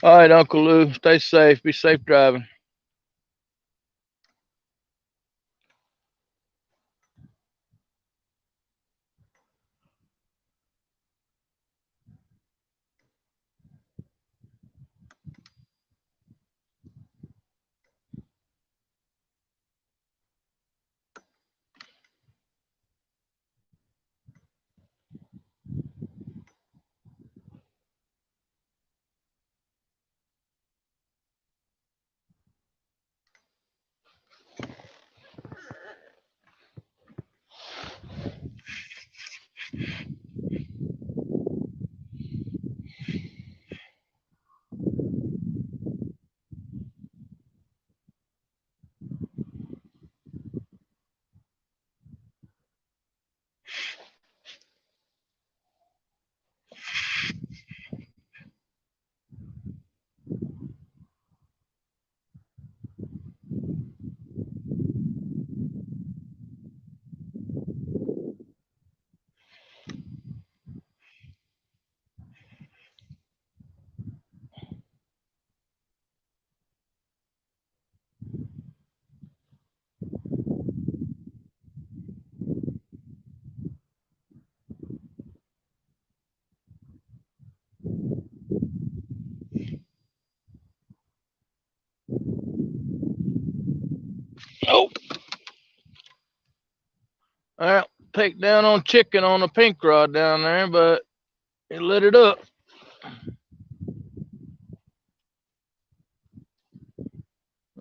All right, Uncle Lou, stay safe. Be safe driving. Oh. All right, take down on chicken on the pink rod down there, but it lit it up.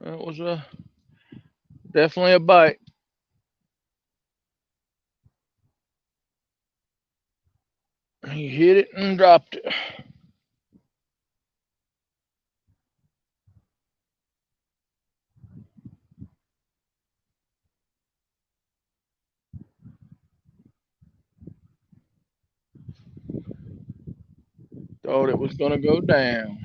That was definitely a bite. He hit it and dropped it. Thought it was gonna go down.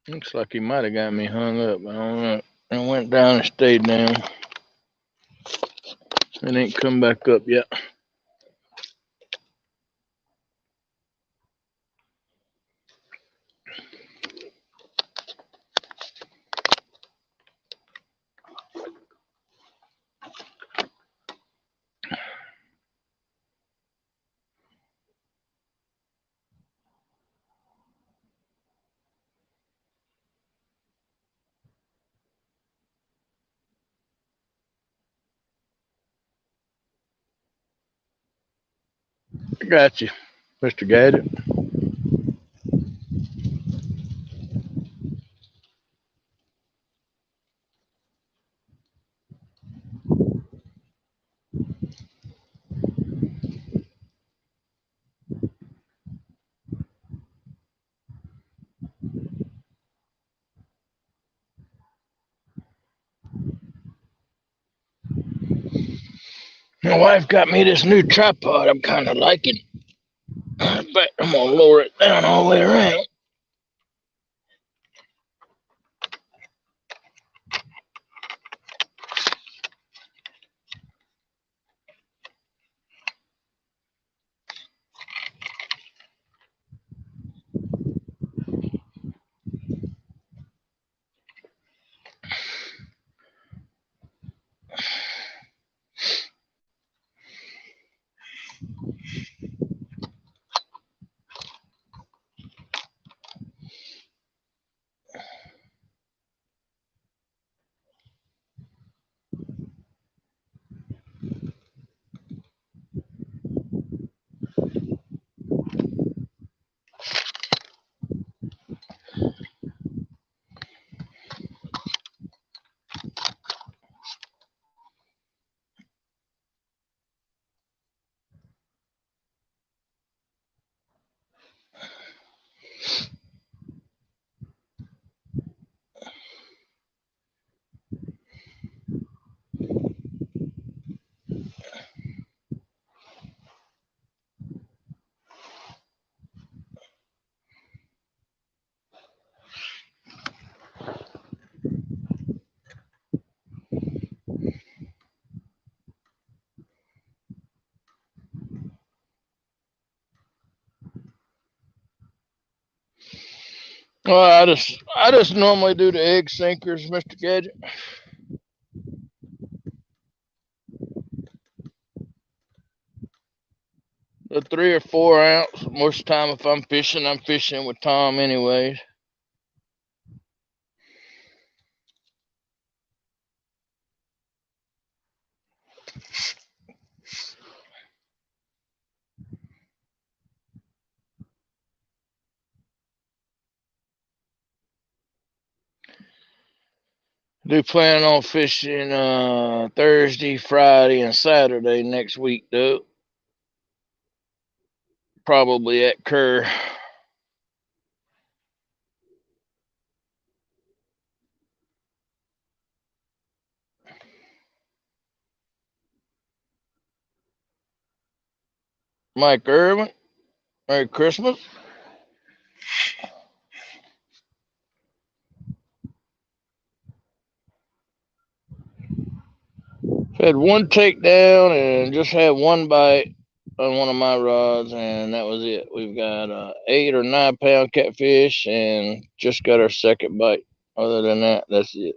Looks like he might have got me hung up. I don't know. I went down and stayed down. It ain't come back up yet. I got you, Mr. Gadget. My wife got me this new tripod. I'm kind of liking. But I'm gonna lower it down all the way around. Well, I just normally do the egg sinkers, Mr. Gadget. The 3 or 4 ounce. Most of the time, if I'm fishing with Tom anyways. Do plan on fishing Thursday, Friday, and Saturday next week, though. Probably at Kerr. Mike Irvin, Merry Christmas. Had one takedown and just had one bite on one of my rods, and that was it. We've got 8 or 9 pound catfish and just got our second bite. Other than that, that's it.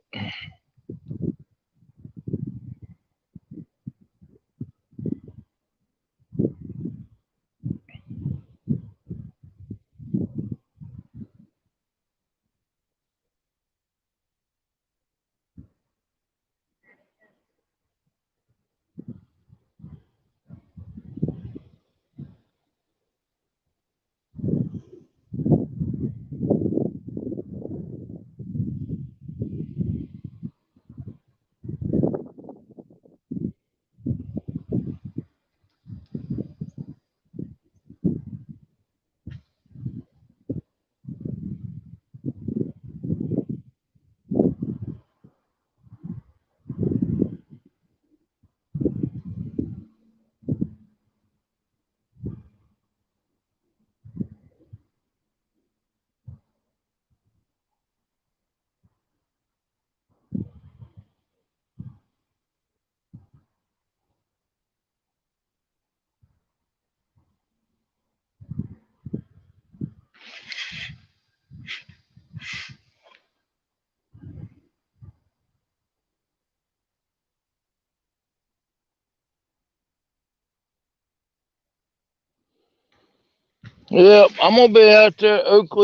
Yep, I'm gonna be out there at Oak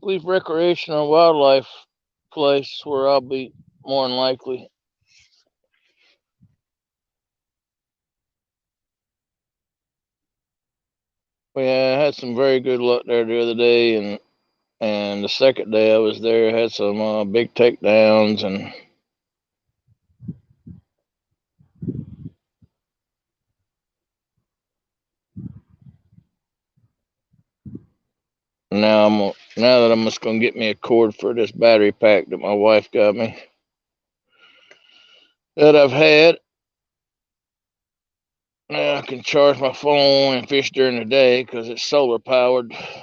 Leaf Recreational Wildlife place where I'll be more than likely. Yeah, I had some very good luck there the other day, and the second day I was there, I had some big takedowns, and now that I'm just gonna get me a cord for this battery pack that my wife got me that I've had. Now I can charge my phone and fish during the day because it's solar powered to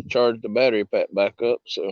charge the battery pack back up. So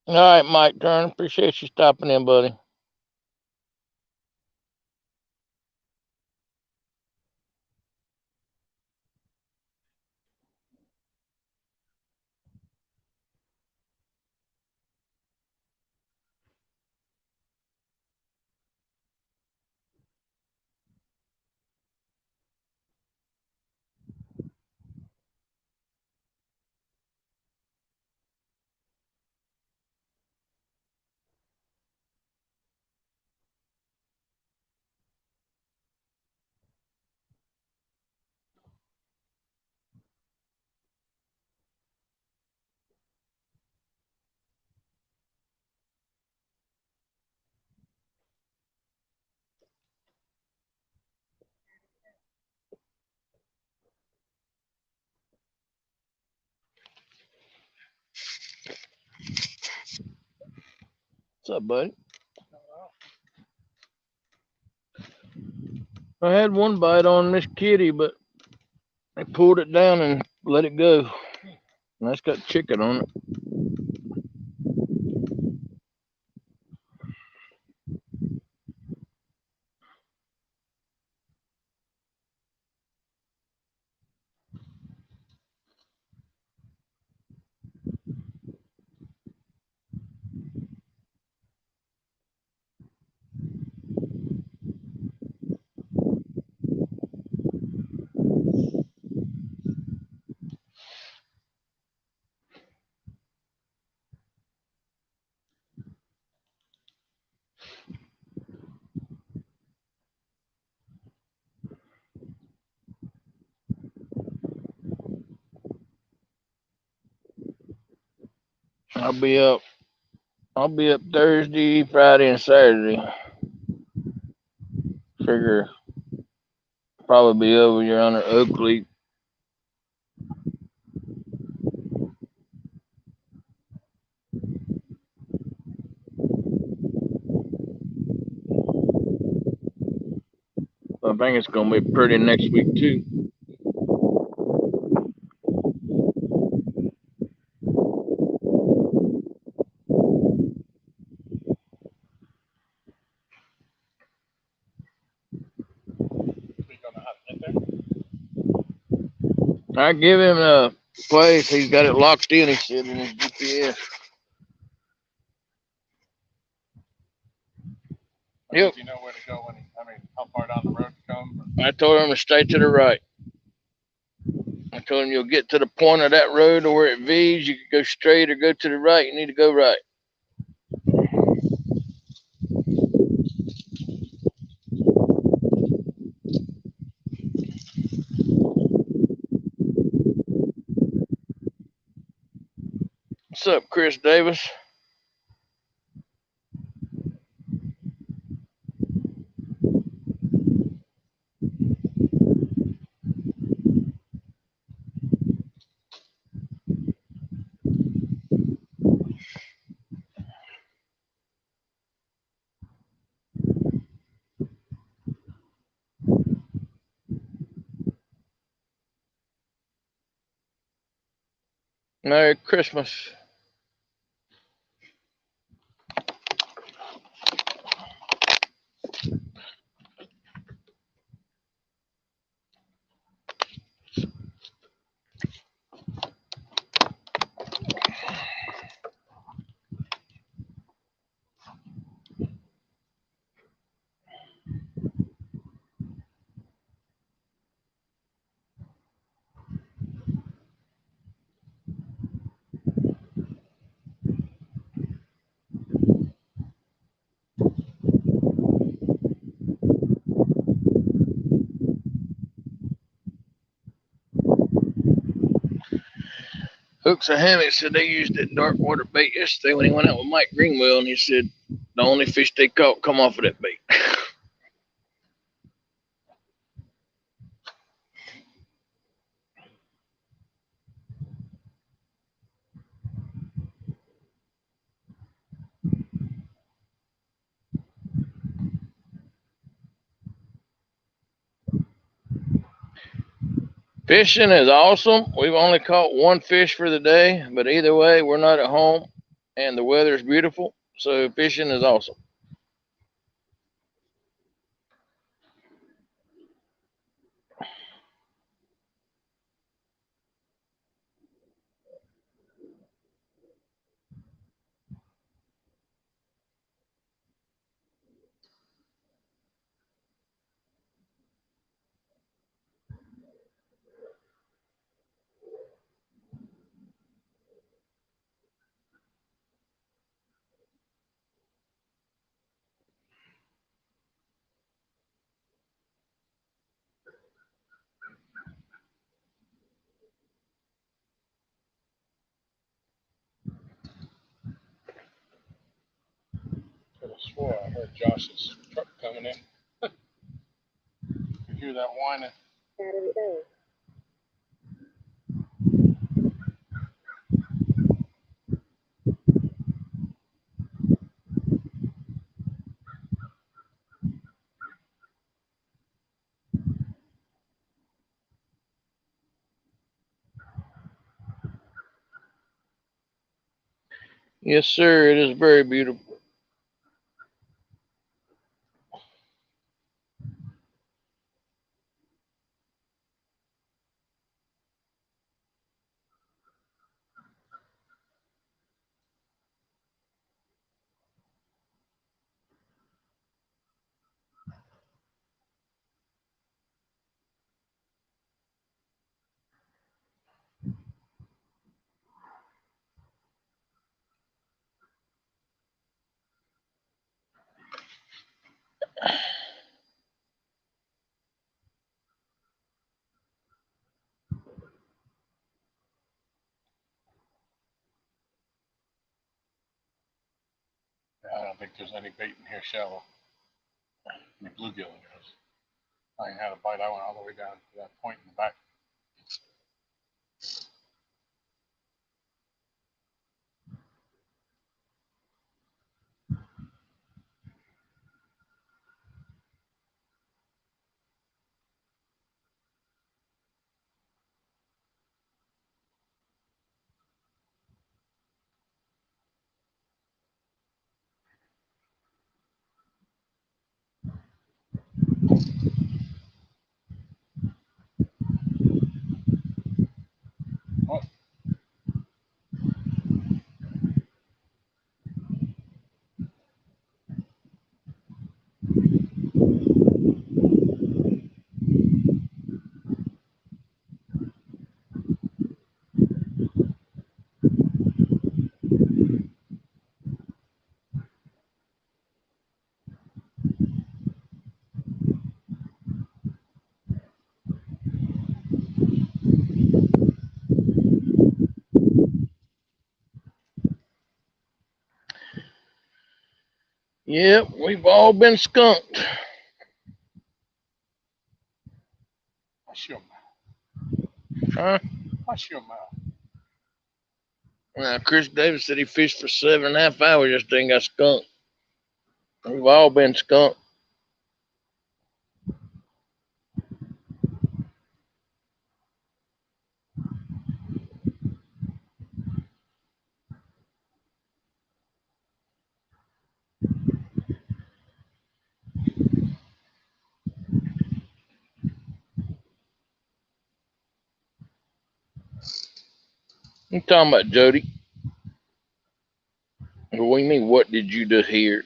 all right, Mike Turner, appreciate you stopping in, buddy. What's up, buddy? I had one bite on this kitty, but I pulled it down and let it go. And that's got chicken on it. I'll be up. I'll be up Thursday, Friday, and Saturday. Figure probably be over here under Oakley. I think it's gonna be pretty next week too. We don't know how to get there. I give him a place. He's got it locked in. He said in his GPS. Yep. Do you know where to go how far down the road to come? I told him to stay to the right. I told him you'll get to the point of that road or where it V's. You can go straight or go to the right. You need to go right. What's up, Chris Davis? Merry Christmas. Hooks and Hammock said they used that dark water bait yesterday when he went out with Mike Greenwell, and he said the only fish they caught come off of that bait. Fishing is awesome. We've only caught one fish for the day, but either way, we're not at home and the weather is beautiful. So fishing is awesome. Could have swore I heard Josh's truck coming in. You hear that whining? Yes, sir. It is very beautiful. think there's any bait in here shallow. Any bluegill in there. I ain't had a bite. I went all the way down to that point in the back. Oh. Yep, we've all been skunked. Hush your mouth. Huh? Hush your mouth. Now, Chris Davis said he fished for 7.5 hours yesterday and got skunked. We've all been skunked. You talking about Jody? What do you mean, what did you do here?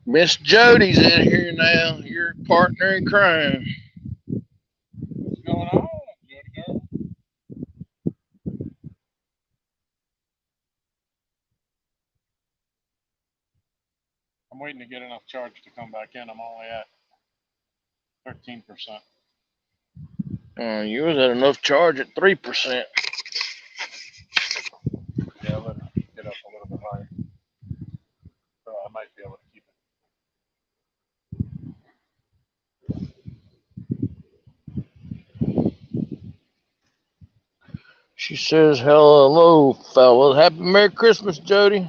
Miss Jody's in here now. Your partner in crime. What's going on, Jody girl? I'm waiting to get enough charge to come back in. I'm only at 13%. You was at enough charge at 3%. Yeah, let it get up a little bit higher. So I might be able to keep it. She says, hello, fellas. Happy Merry Christmas, Jody.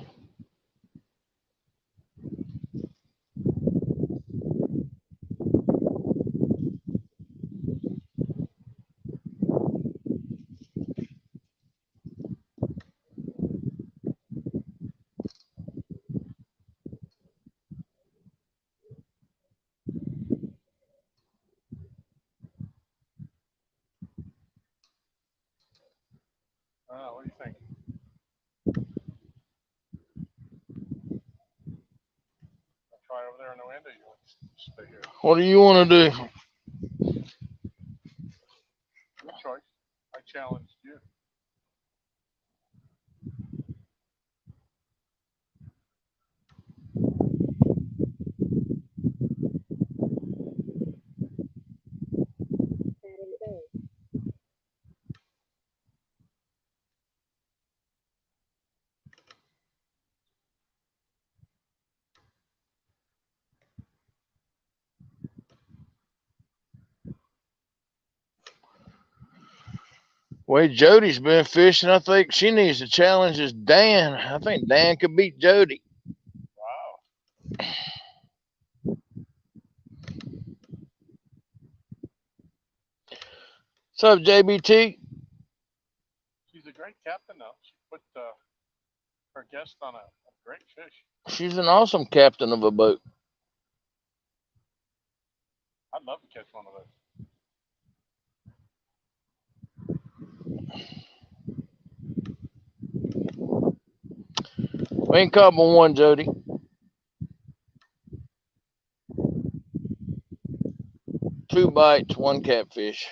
What do you think? I'll try over there in the window. You want to stay here? What do you want to do? Your choice. I challenged you. Way Jody's been fishing, I think she needs to challenge is Dan. I think Dan could beat Jody. Wow. What's up, JBT? She's a great captain, though. She put her guest on a great fish. She's an awesome captain of a boat. I'd love to catch one of those. We ain't caught but one, Jody. 2 bites, 1 catfish.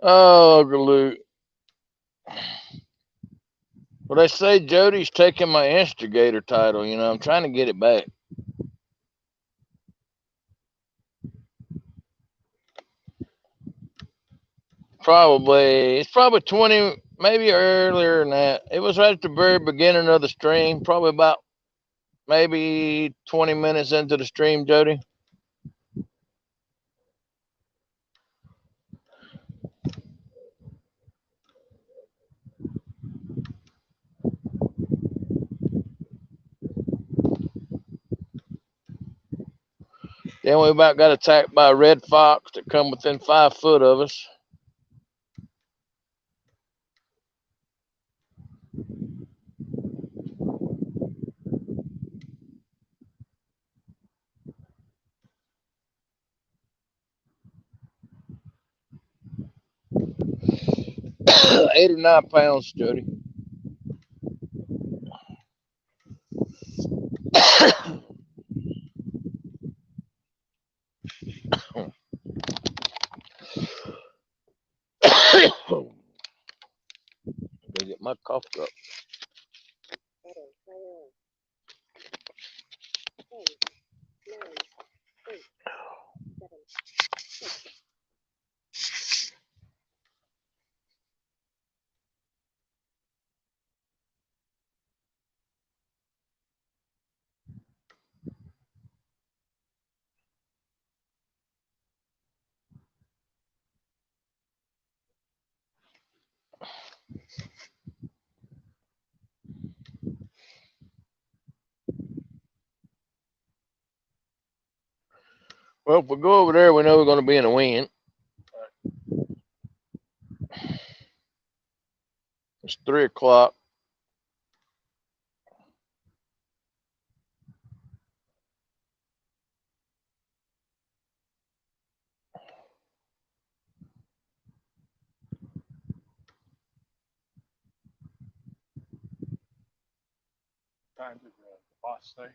Oh, Galoot. Well, they say Jody's taking my instigator title. You know, I'm trying to get it back. It's probably 20, maybe earlier than that. It was right at the very beginning of the stream, probably about maybe 20 minutes into the stream, Jody. Then we about got attacked by a red fox that come within 5 foot of us. Eight or 9 pounds, Jody. Gotta get my cough drop. Well, if we go over there, we know we're going to be in the wind. It's 3 o'clock. Time did the boss say,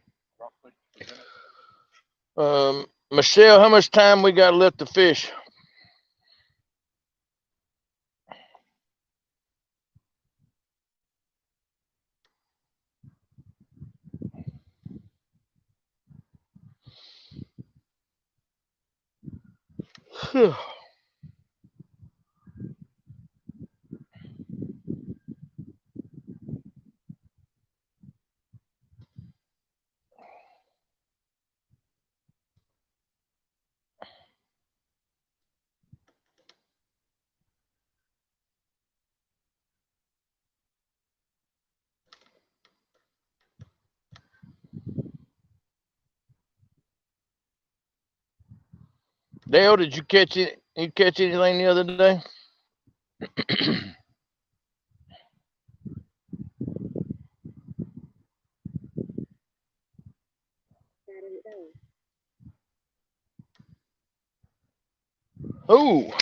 roughly? Michelle, how much time we got left to fish? Dale, did you catch it? You catch anything the other day? Oh,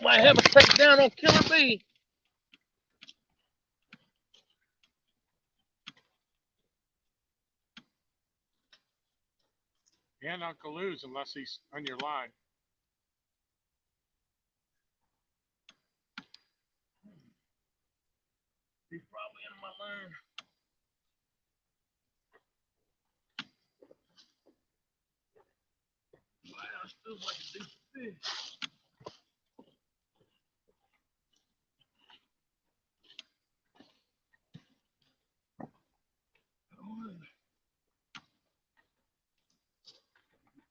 might have a takedown on Killer B. And Uncle Lou's, unless he's on your line. He's probably in my line. Wow, still like a decent fish.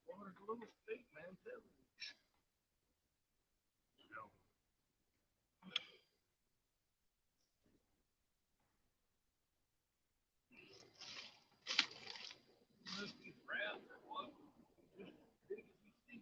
Water's a little thick, man. Must be crab or what? Just big as you see.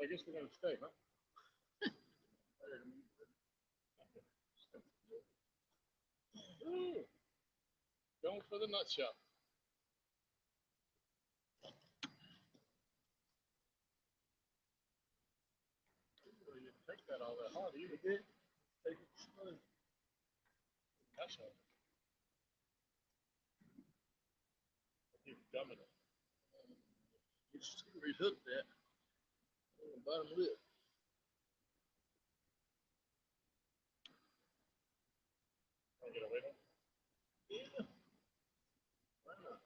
I guess we're gonna stay, huh? Ooh, going for the nut shot. You didn't take that all that hard either. Did take it slow. That's all. You're dumbing it. You just rehooked that. Bottom lip. Wanna get away from it? Yeah. Why not?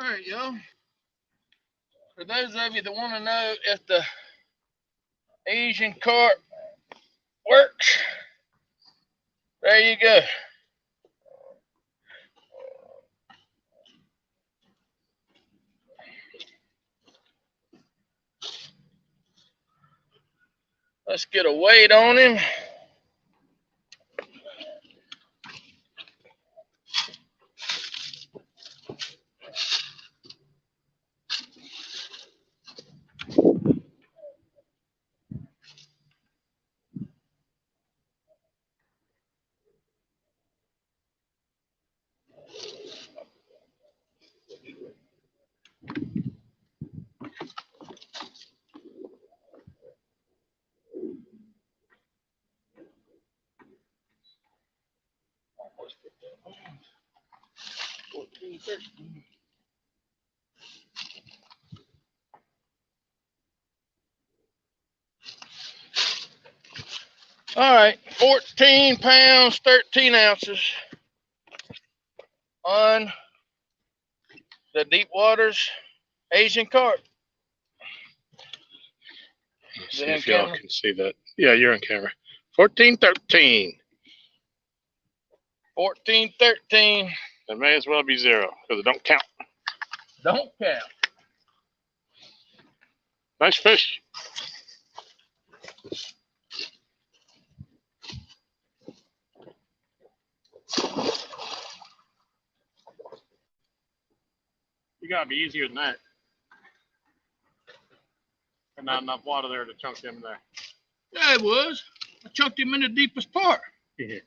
All right, y'all. For those of you that want to know if the Asian carp works, there you go. Let's get a weight on him. All right, 14 pounds, 13 ounces on the Deep Waters Asian carp. See if y'all can see that. Yeah, you're on camera. 14-13. 14-13. It may as well be 0 because it don't count. Don't count. Nice fish. You gotta be easier than that. And not enough water there to chunk him in there. Yeah, it was. I chunked him in the deepest part. Yeah.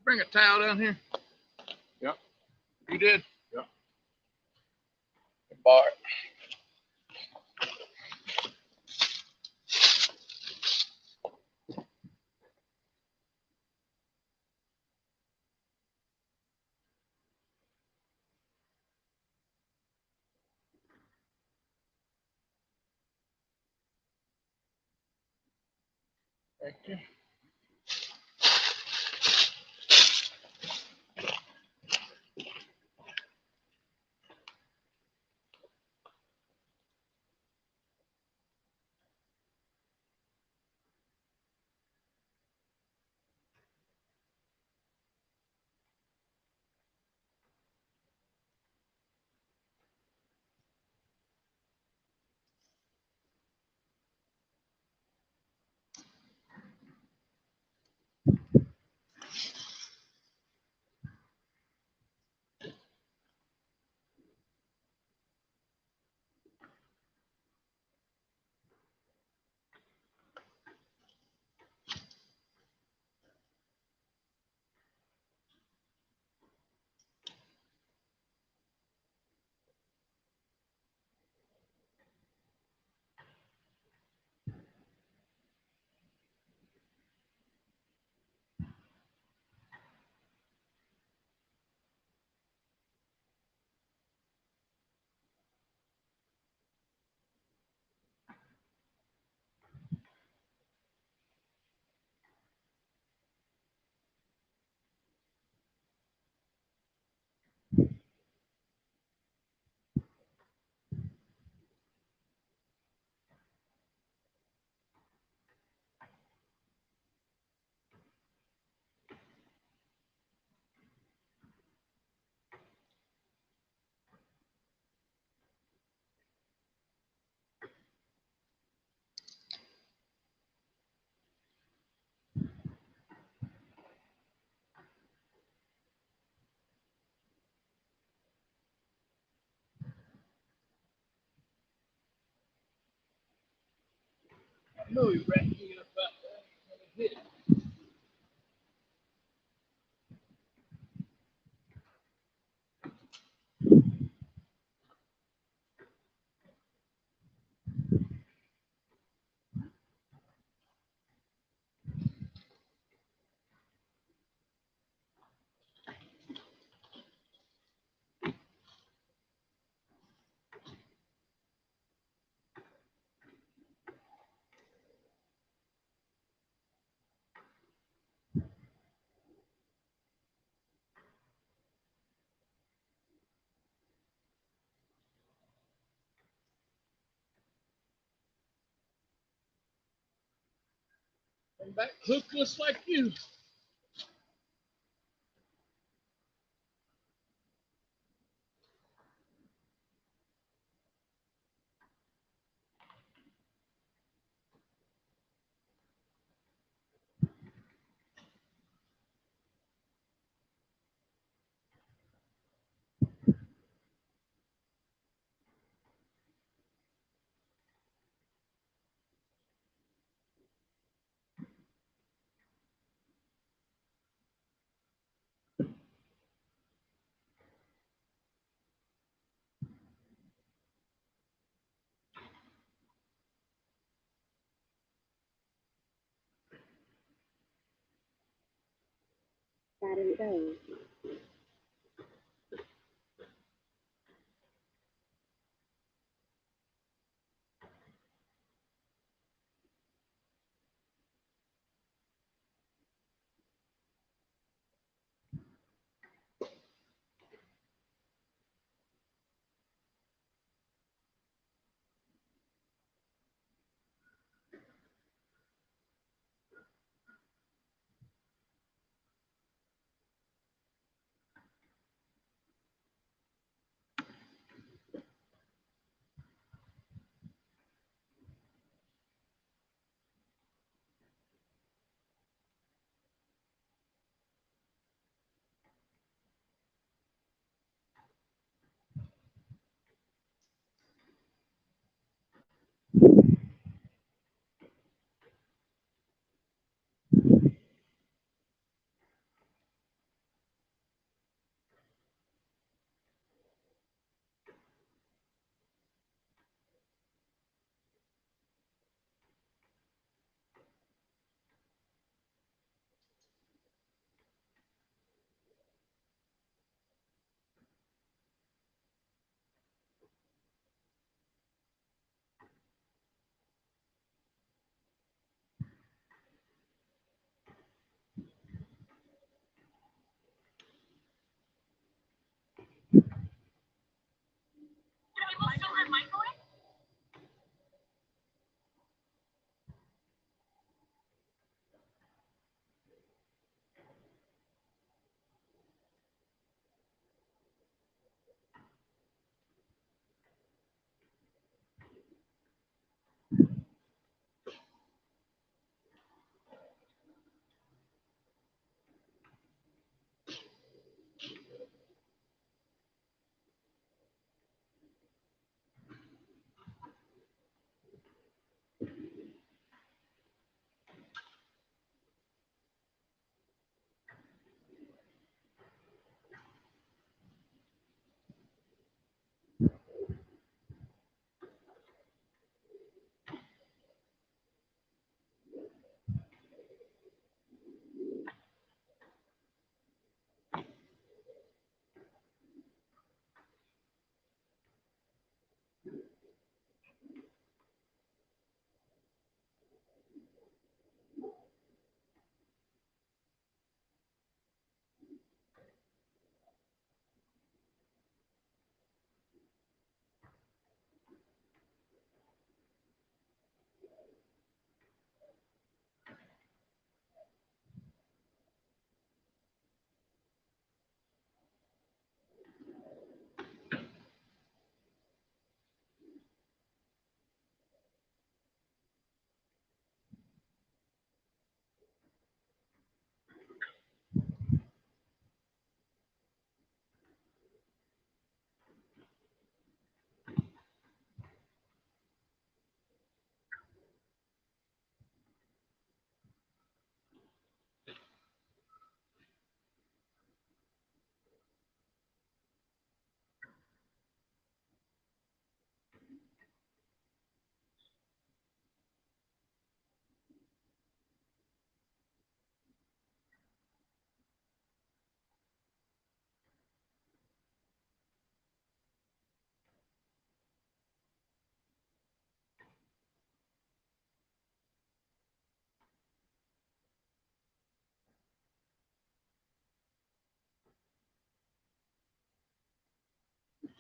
Bring a towel down here. Yep. You did? Yep. Bart. Thank you. know you're racking up about that. Come back hookless like you. Battery low.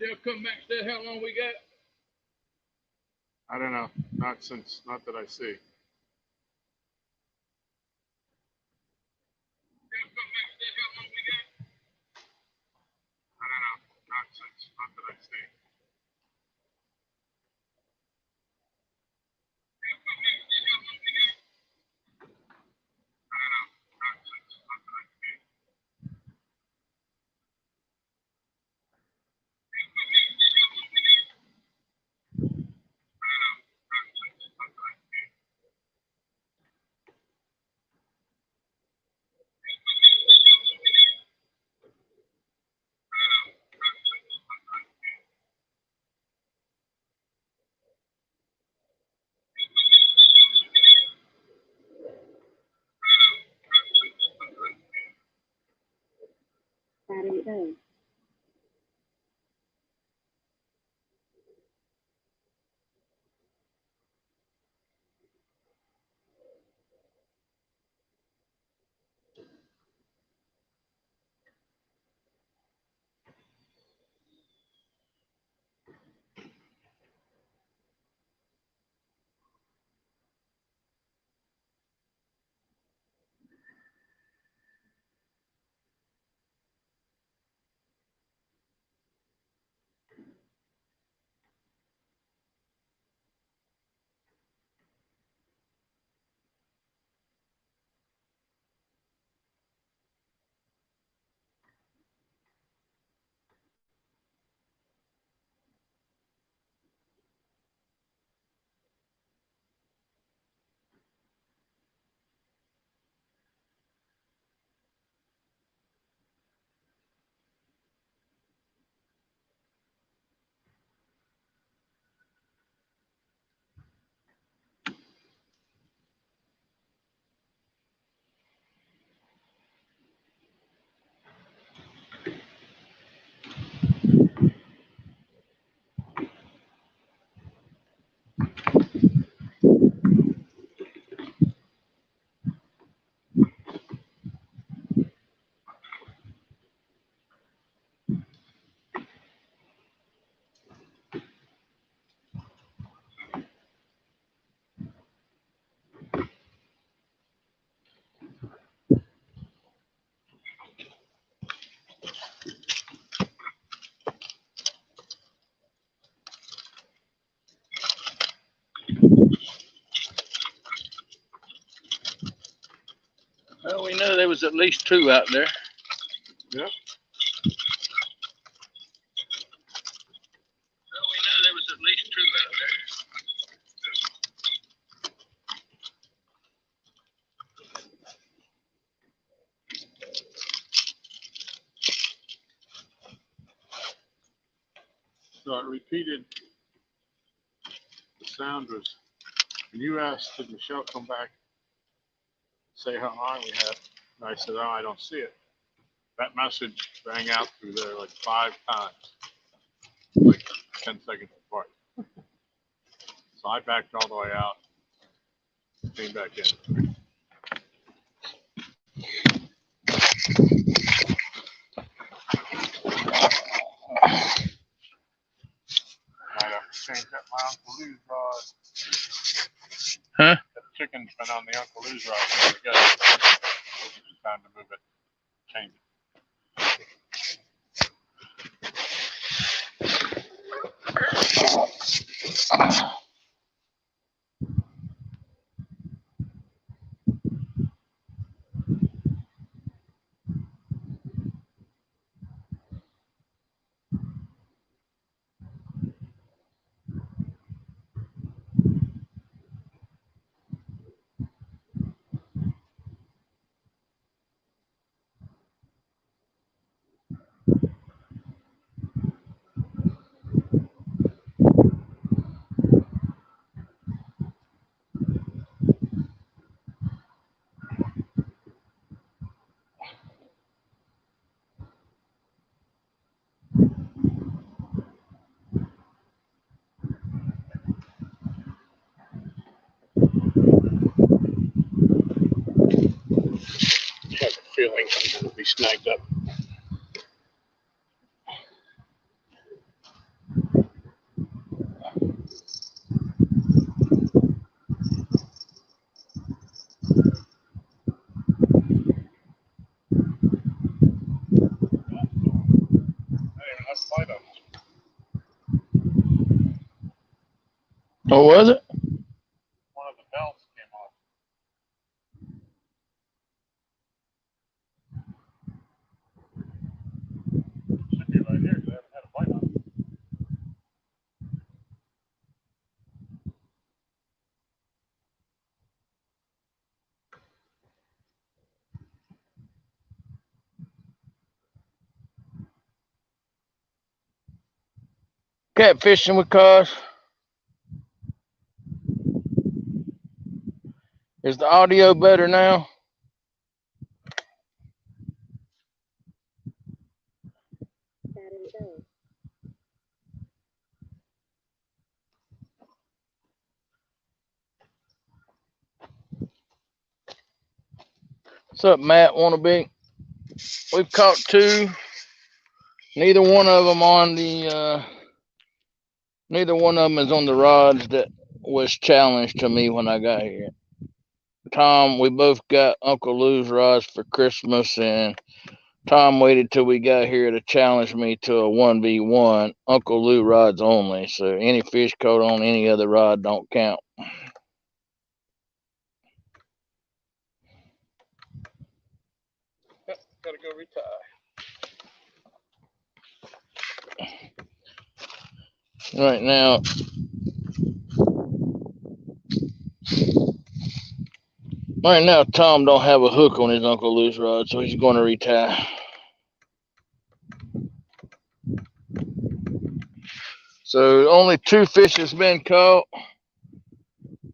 Jeff, come back. Said how long we got? I don't know. Not that I see. Not that I see. Battery low. Well, we knew there was at least two out there. Yep. Well, we knew there was at least two out there. So it repeated. The sound was, when you asked, did Michelle come back, say how long we had? And I said, oh, I don't see it. That message rang out through there like 5 times, like 10 seconds apart. So I backed all the way out, came back in. Might have to change that my Uncle Lou's rod. Huh? That chicken's been on the Uncle Lou's rod since we got it. It's time to move it, change it. I have a feeling I'm going to be snagged up. Oh, was it? One of the belts came off. Should be right here because I haven't had a bite on it. Catfishing with cars. Is the audio better now? Battery low. What's up, Matt? Wannabe? We've caught two. Neither one of them on the. Neither one of them is on the rods that was challenged to me when I got here. Tom, we both got Uncle Lou's rods for Christmas, and Tom waited till we got here to challenge me to a 1v1. Uncle Lou rods only, so any fish caught on any other rod don't count. Gotta go retie. Right now, Tom don't have a hook on his Uncle Lou's rod, so he's going to retie. So only two fish has been caught.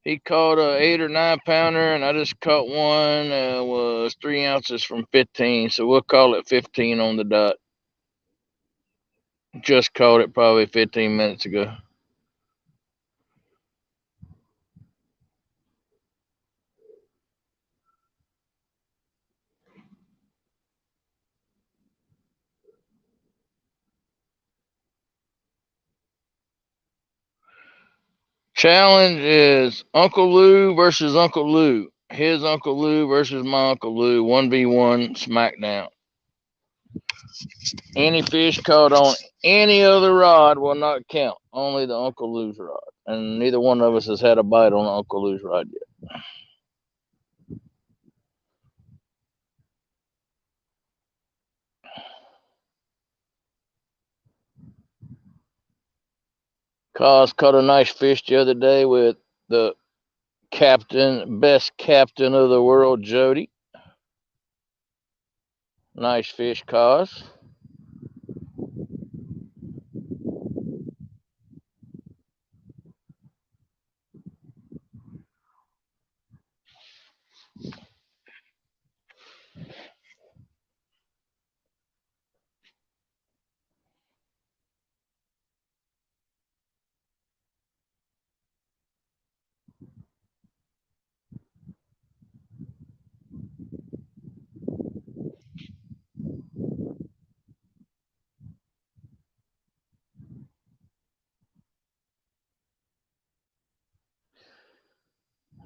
He caught a 8 or 9 pounder, and I just caught one. Was 3 ounces from 15, so we'll call it 15 on the dot. Just caught it probably 15 minutes ago. Challenge is Uncle Lou versus Uncle Lou. His Uncle Lou versus my Uncle Lou. 1v1 smackdown. Any fish caught on any other rod will not count. Only the Uncle Lou's rod. And neither one of us has had a bite on Uncle Lou's rod yet. Cos caught a nice fish the other day with the best captain of the world, Jody. Nice fish, Cos.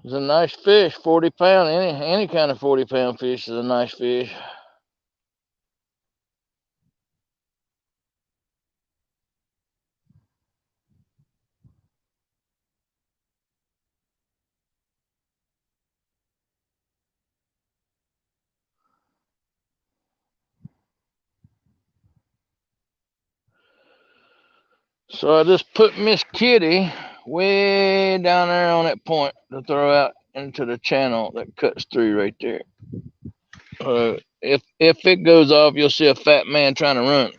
It's a nice fish, 40 pound. Any kind of 40-pound fish is a nice fish. So I just put Miss Kitty way down there on that point to throw out into the channel that cuts through right there. If it goes off, you'll see a fat man trying to run.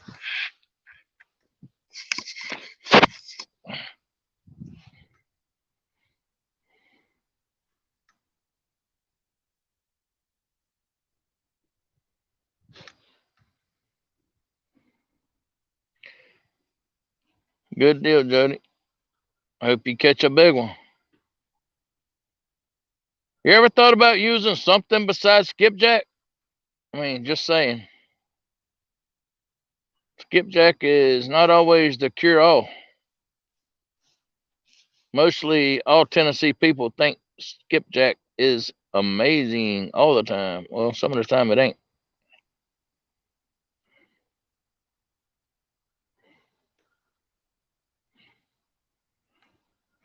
Good deal, Jody. I hope you catch a big one. You ever thought about using something besides skipjack? I mean, just saying. Skipjack is not always the cure-all. Mostly all Tennessee people think skipjack is amazing all the time. Well, some of the time it ain't.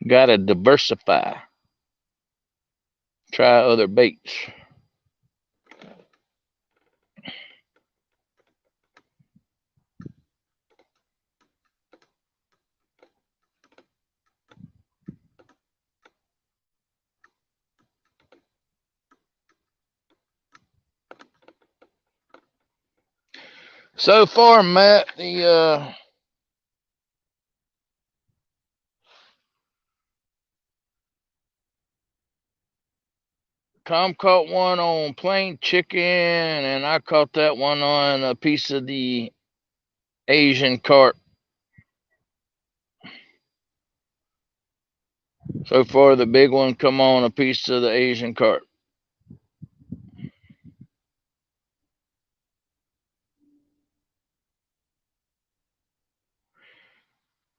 Gotta diversify. Try other baits. So far, Matt, the Tom caught one on plain chicken, and I caught that one on a piece of the Asian carp. So far, the big one come on a piece of the Asian carp.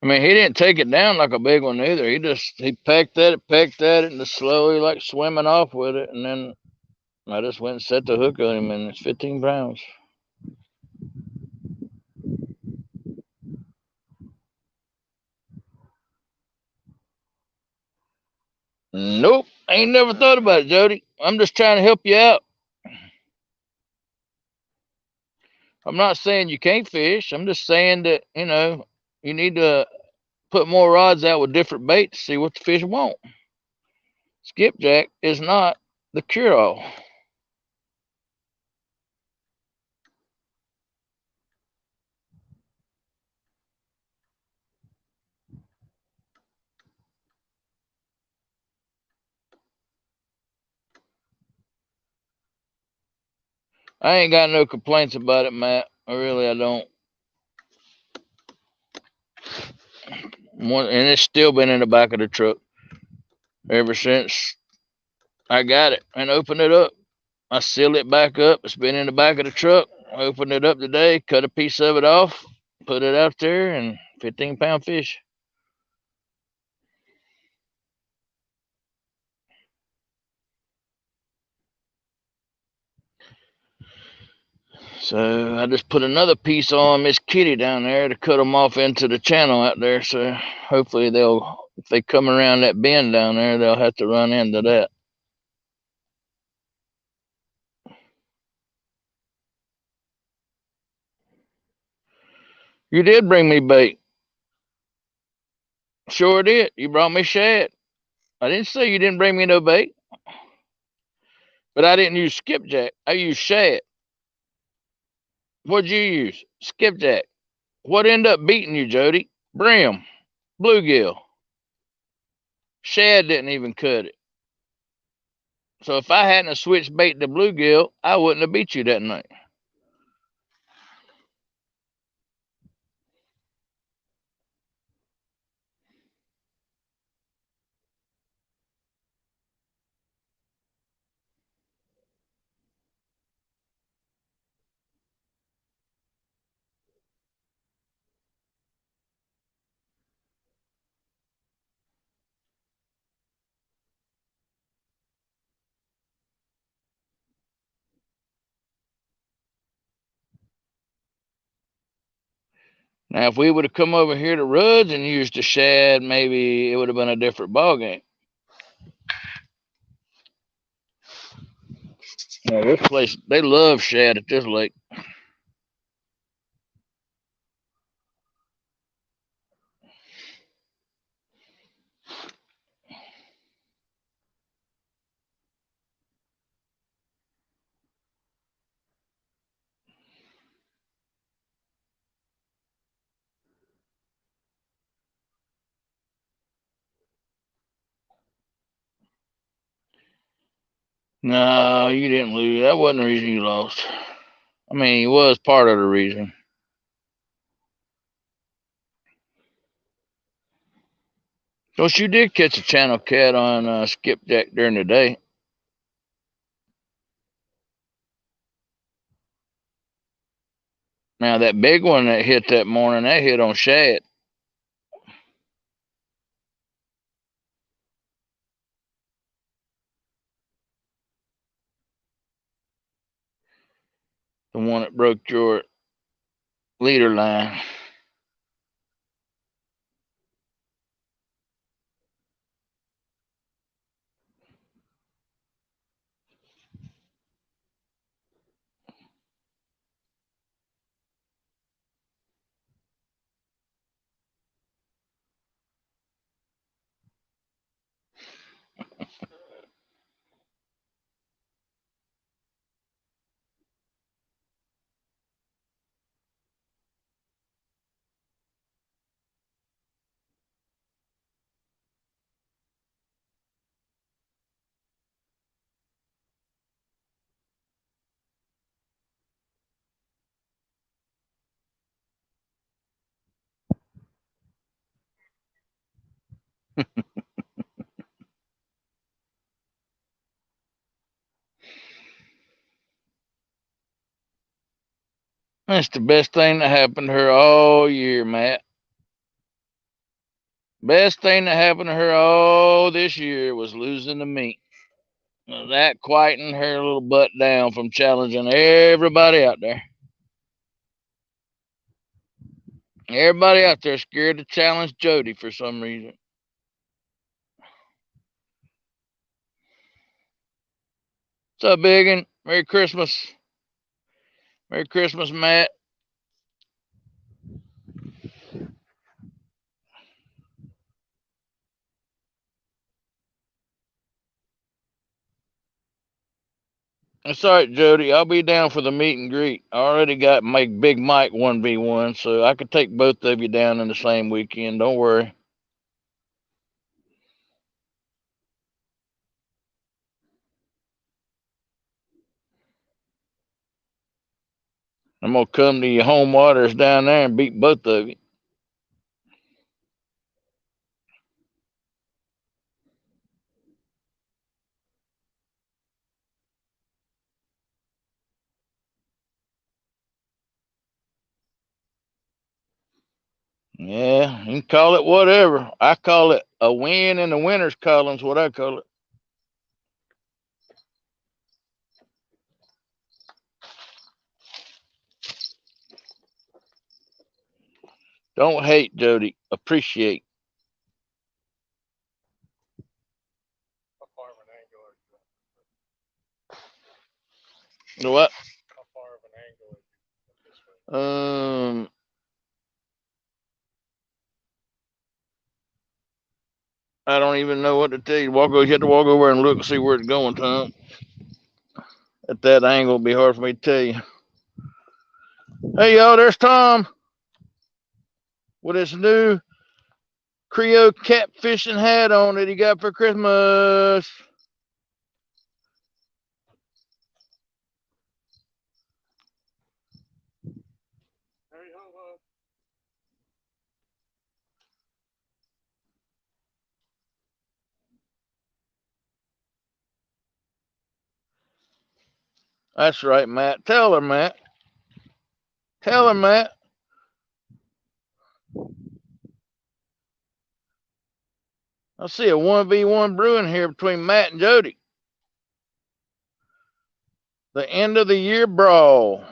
I mean, he didn't take it down like a big one either. He pecked at it, and just slowly like swimming off with it, and then I just went and set the hook on him, and it's 15 pounds. Nope, ain't never thought about it, Jody. I'm just trying to help you out. I'm not saying you can't fish. I'm just saying that, you need to put more rods out with different baits to see what the fish want. Skipjack is not the cure-all. I ain't got no complaints about it, Matt. I don't. And it's still been in the back of the truck ever since I got it and opened it up. I sealed it back up. It's been in the back of the truck. I opened it up today, cut a piece of it off, put it out there, and 15-pound fish. So I just put another piece on Miss Kitty down there to cut them off into the channel out there. So hopefully if they come around that bend down there, they'll have to run into that. You did bring me bait. Sure did. You brought me shad. I didn't say you didn't bring me no bait. But I didn't use skipjack. I used shad. What'd you use? Skipjack. What ended up beating you, Jody? Brim. Bluegill. Shad didn't even cut it. So if I hadn't have switched bait to bluegill, I wouldn't have beat you that night. Now, if we would have come over here to Rudd's and used a shad, maybe it would have been a different ballgame. Now, this place, they love shad at this lake. No, you didn't lose. That wasn't the reason you lost. I mean, it was part of the reason. Of course, you did catch a channel cat on skipjack during the day. Now, that big one that hit that morning, that hit on shad. The one that broke your leader line. That's the best thing that happened to her all year, Matt. Best thing that happened to her all this year was losing the meet. That quieting her little butt down from challenging everybody out there. Everybody out there scared to challenge Jody for some reason. What's up, Biggin? Merry Christmas. Merry Christmas, Matt. That's all right, Jody. I'll be down for the meet and greet. I already got my Big Mike 1v1, so I could take both of you down in the same weekend. Don't worry. I'm going to come to your home waters down there and beat both of you. Yeah, you can call it whatever. I call it a win in the winner's column's what I call it. Don't hate, Jody. Appreciate. How far of an angle are you? You know what? How far of an angle are you this way? I don't even know what to tell you. You have to walk over and look and see where it's going, Tom. At that angle, it'd be hard for me to tell you. Hey, y'all, there's Tom with his new Creo catfishing hat on that he got for Christmas. Hey, ho, That's right, Matt. Tell her, Matt. Tell her, Matt. I see a 1v1 brewing here between Matt and Jody. The end of the year brawl.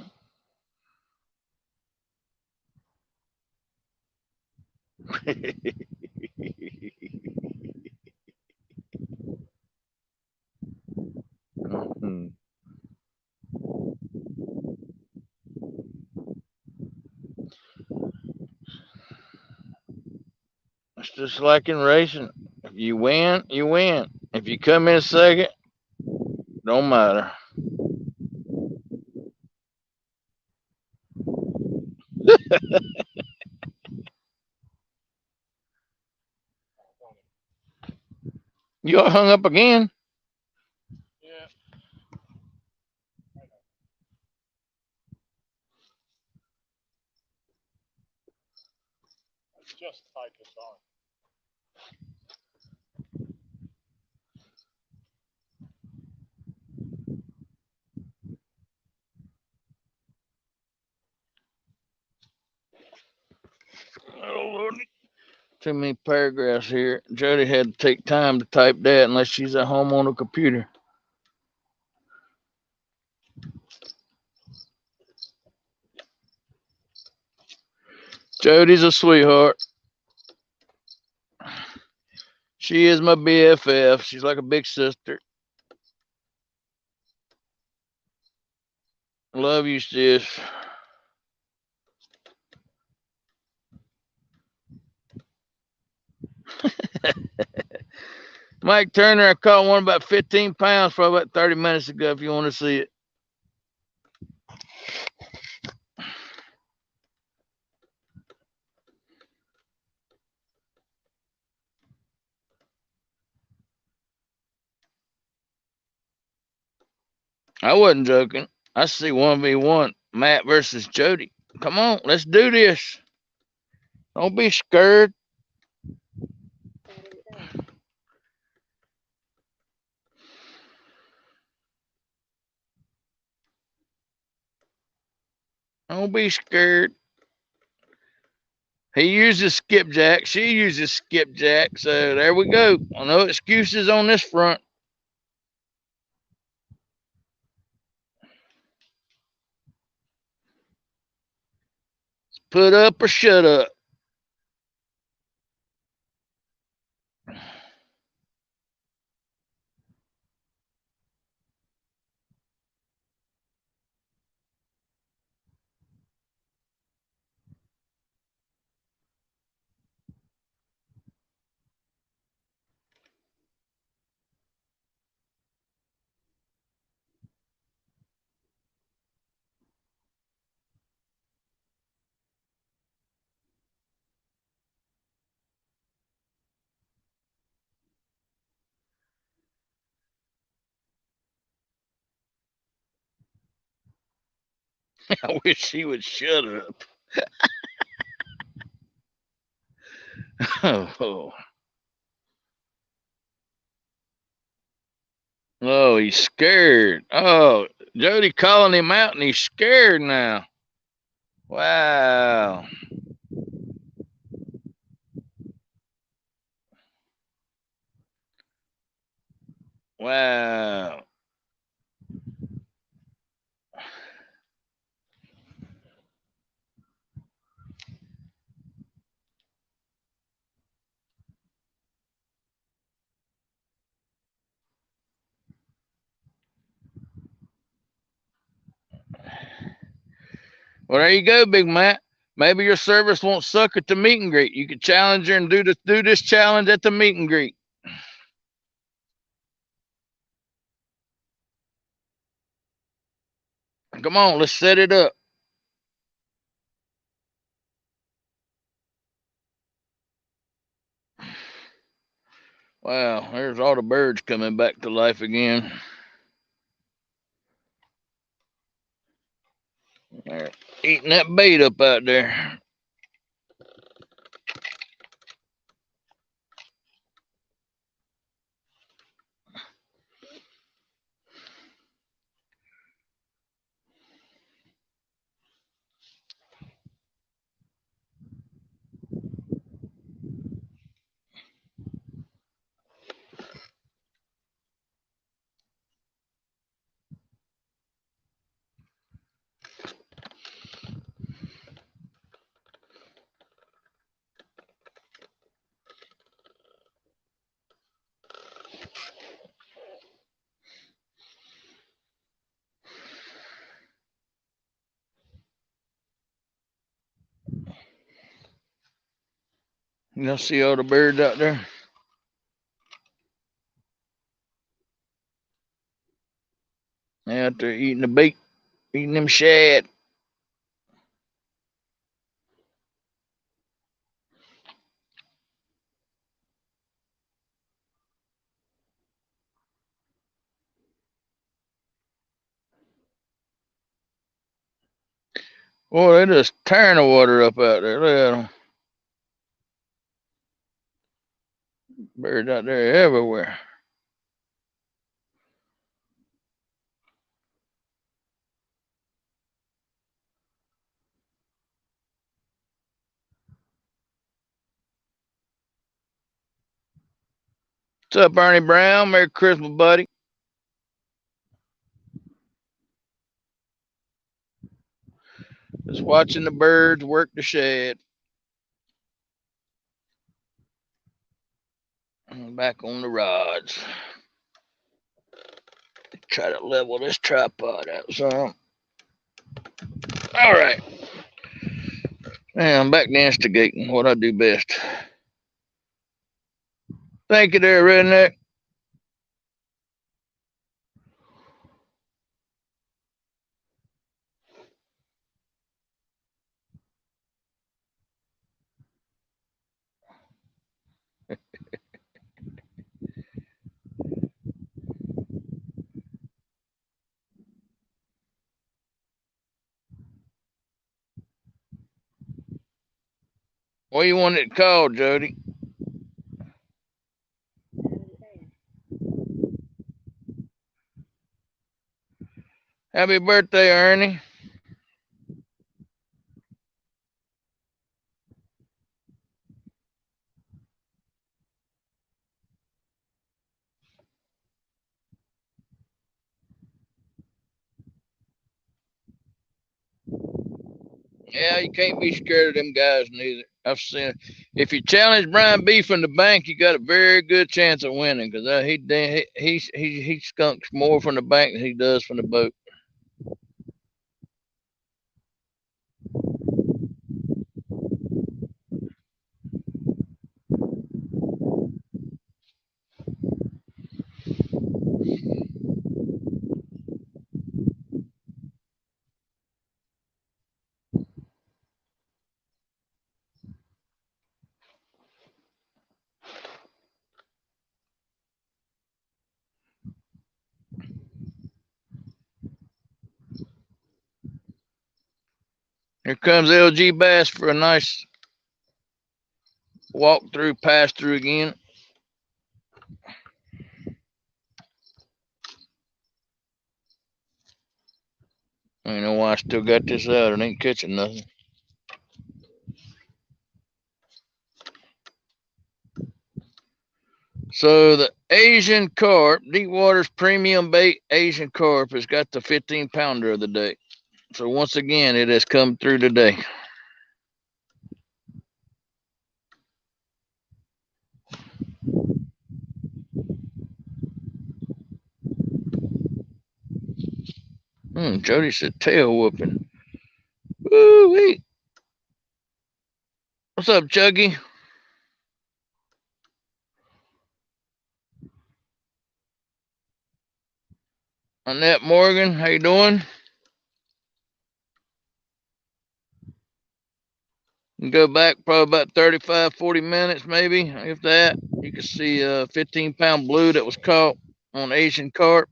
It's just like in racing. If you win, you win. If you come in second, don't matter. You all hung up again? Yeah. I just tied this on. Oh, Lord. Too many paragraphs here. Jody had to take time to type that unless she's at home on a computer. Jody's a sweetheart. She is my BFF. She's like a big sister. Love you, sis. Mike Turner, I caught one about 15 pounds for about 30 minutes ago if you want to see it. I wasn't joking. I see 1v1 Matt versus Jody. Come on, let's do this. Don't be scared. Don't be scared. He uses skipjack. She uses skipjack. So there we go. No excuses on this front. Put up or shut up. I wish she would shut up. Oh, oh, he's scared. Oh, Jody calling him out and he's scared now. Wow. Wow. Well, there you go, Big Matt. Maybe your service won't suck at the meet and greet. You could challenge her and do this challenge at the meet and greet. Come on, let's set it up. Wow, there's all the birds coming back to life again. They're eating that bait up out there. You see all the birds out there? They're out there eating the bait, eating them shad. Boy, they're just tearing the water up out there. Look at them. Birds out there everywhere. What's up, Ernie Brown? Merry Christmas, buddy. Just watching the birds work the shed. I'm back on the rods. Try to level this tripod out some. All right. I'm back to instigating what I do best. Thank you there, Redneck. What do you want it called, Jody? Happy birthday, Ernie. Yeah, you can't be scared of them guys neither. I've seen. If you challenge Brian B from the bank, you got a very good chance of winning because he skunks more from the bank than he does from the boat. Here comes LG Bass for a nice walk through, pass through again. I don't know why I still got this out. It ain't catching nothing. So the Asian carp, Deepwater's premium bait Asian carp, has got the 15-pounder of the day. So once again, it has come through today. Jody said tail whooping. Woo-wee. What's up, Chuggy? Annette Morgan, how you doing? You go back probably about 35, 40 minutes, maybe, if that. You can see a 15-pound blue that was caught on Asian carp.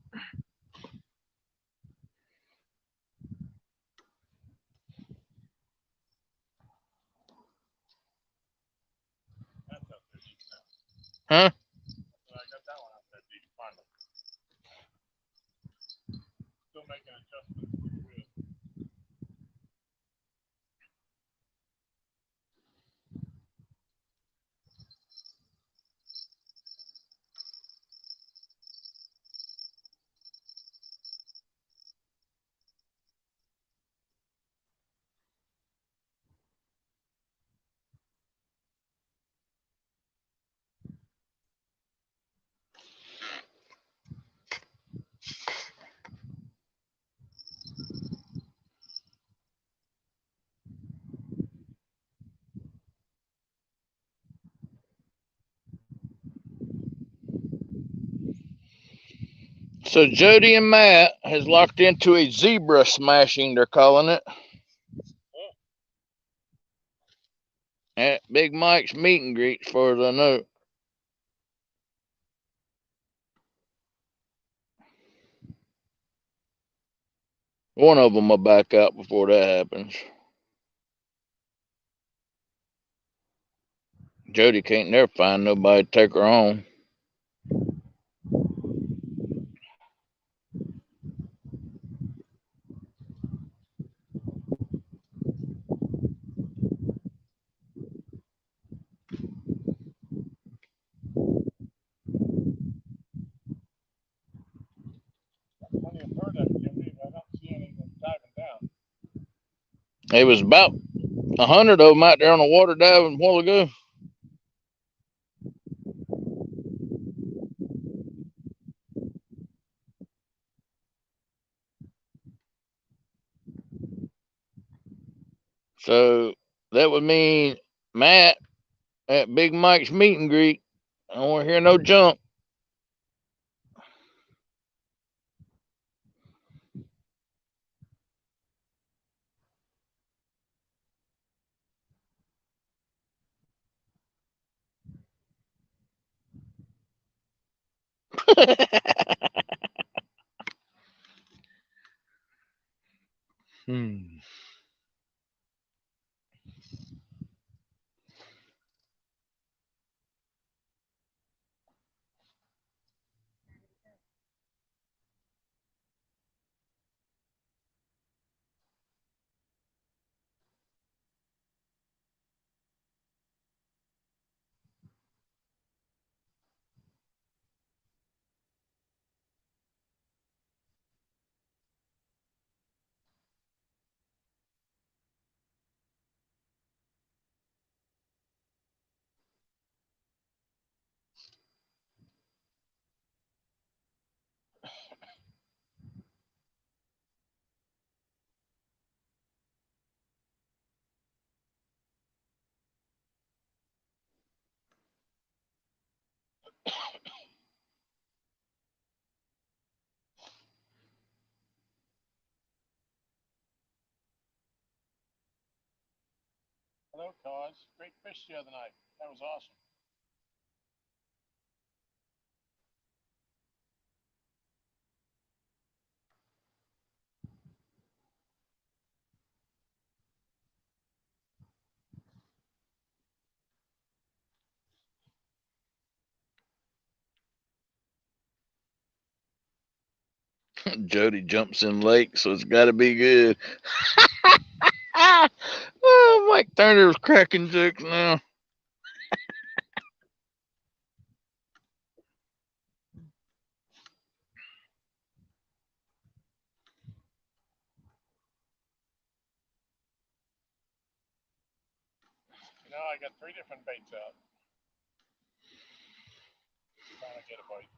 Huh? I got that one out there deep finally. Still making adjustments to the reel. So Jody and Matt has locked into a zebra smashing, they're calling it, at Big Mike's meet and greet, as far as I know. One of them will back out before that happens. Jody can't never find nobody to take her home. Plenty of bird activity, but I don't see anything diving down. It was about 100 of them out there on the water diving a while ago. So that would mean Matt at Big Mike's meet and greet. I don't want to hear no jump. Hmm. Hello, Cause. Great fish the other night. That was awesome. Jody jumps in lake, so it's got to be good. Oh, Mike Turner's cracking jokes now. You know, I got 3 different baits out. Trying to get a bite.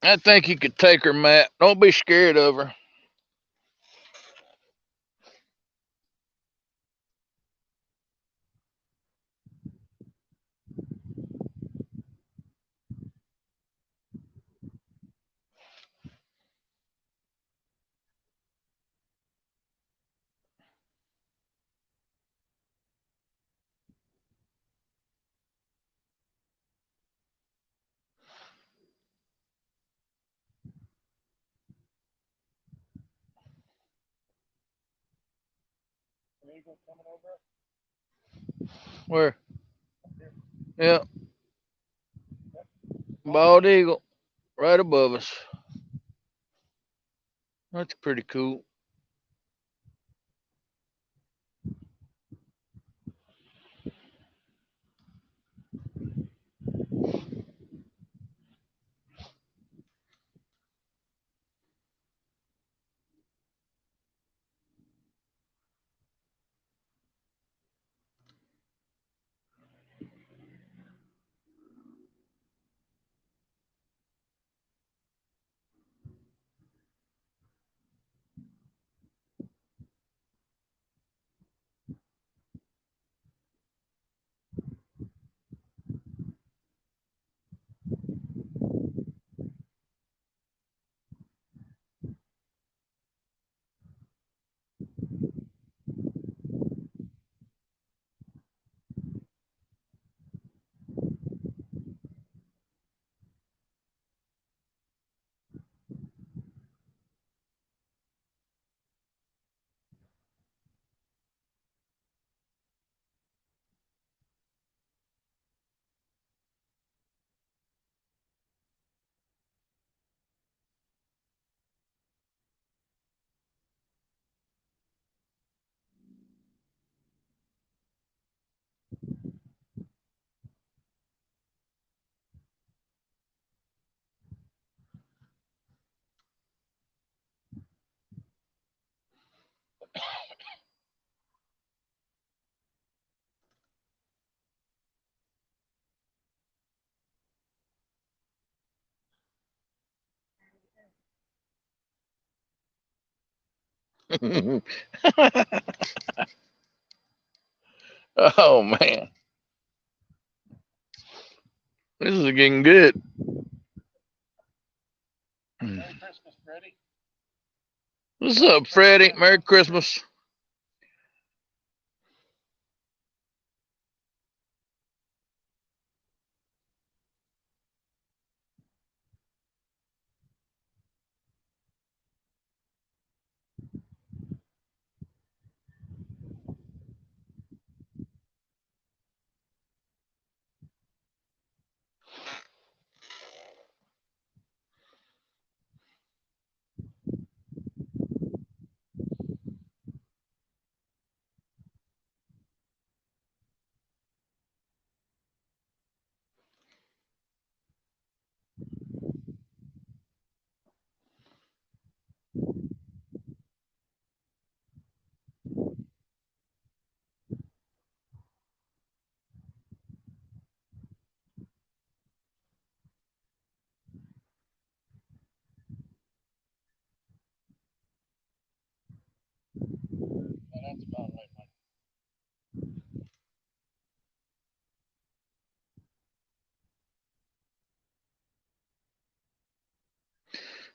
I think you could take her, Matt. Don't be scared of her. An eagle coming over. Where? Yeah. Bald eagle right above us. That's pretty cool. Oh man, this is getting good. Merry Christmas, Freddie. What's up, Freddie? Merry Christmas.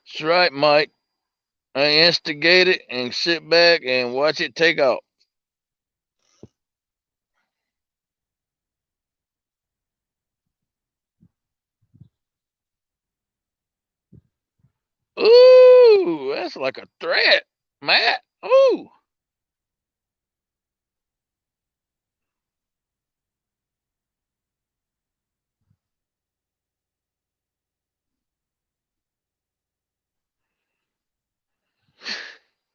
That's right, Mike. I instigate it and sit back and watch it take off. Ooh, that's like a threat, Matt. Ooh.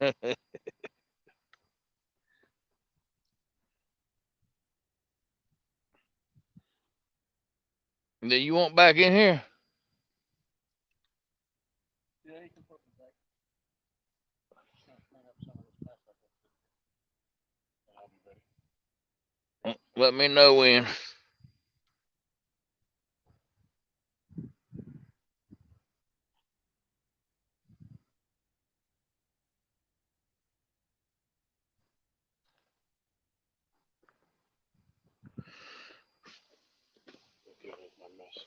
Do you want back in here? Let me know when. Okay, here's my mess.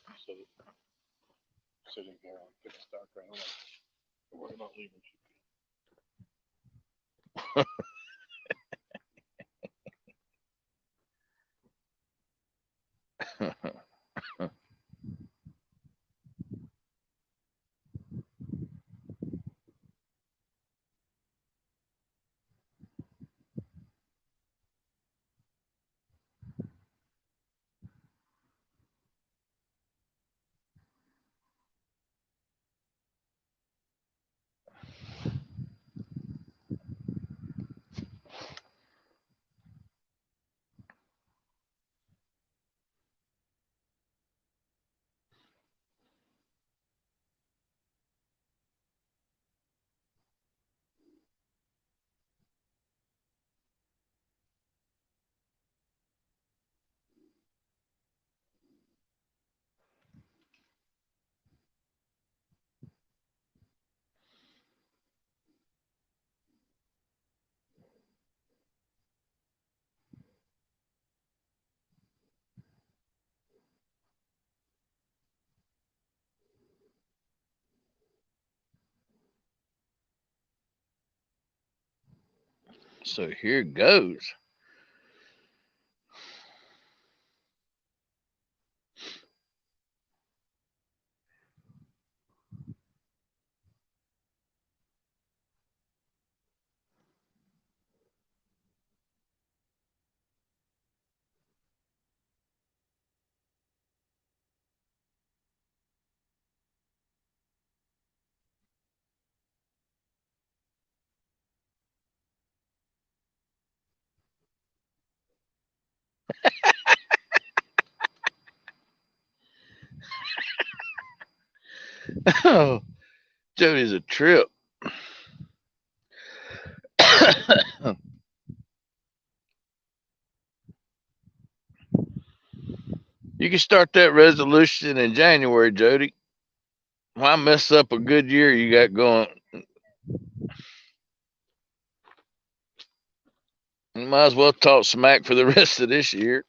Sitting here on good stock right now. We're not leaving. So here goes. Oh, Jody's a trip. You can start that resolution in January, Jody. Why mess up a good year you got going? You might as well talk smack for the rest of this year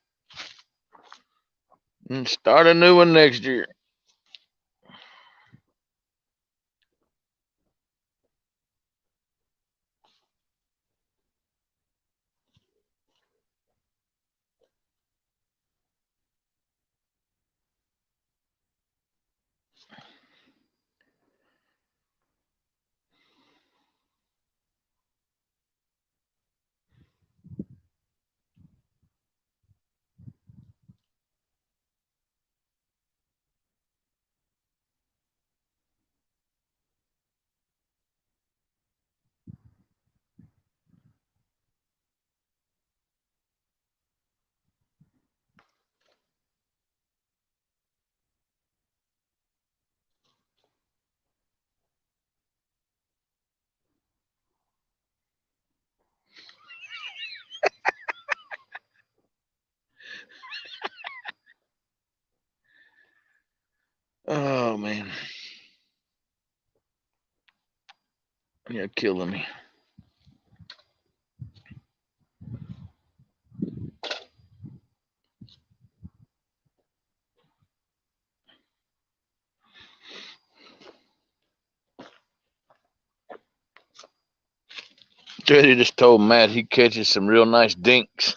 and start a new one next year. Oh man, you're killing me. Jody just told Matt he catches some real nice dinks.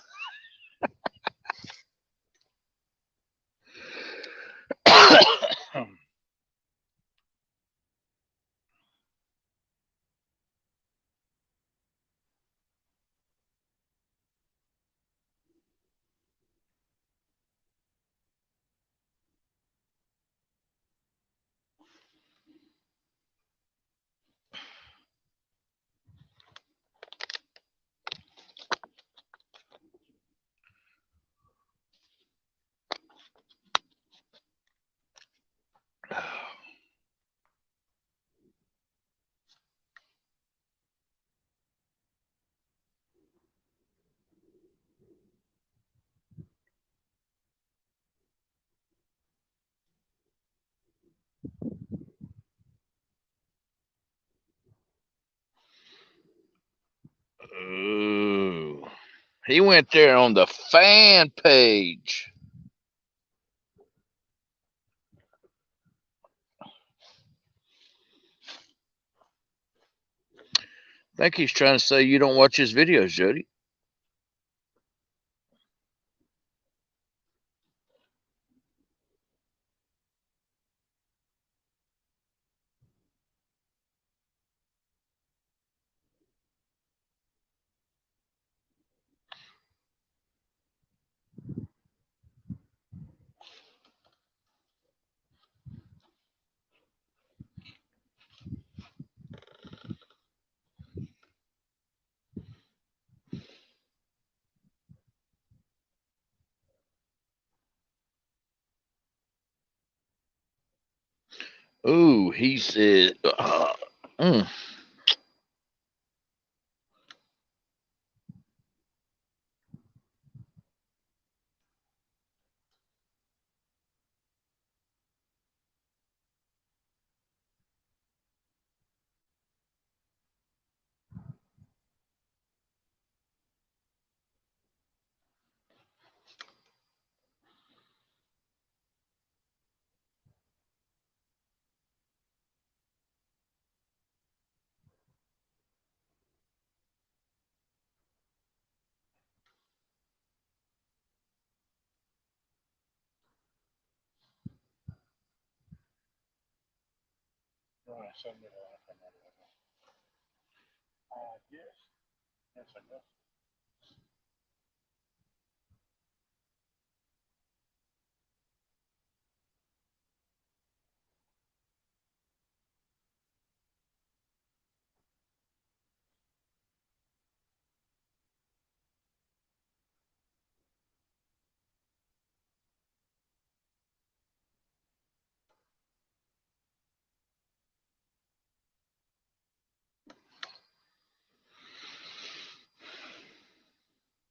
Ooh. He went there on the fan page. I think he's trying to say you don't watch his videos, Jody. Ooh, he said, mm.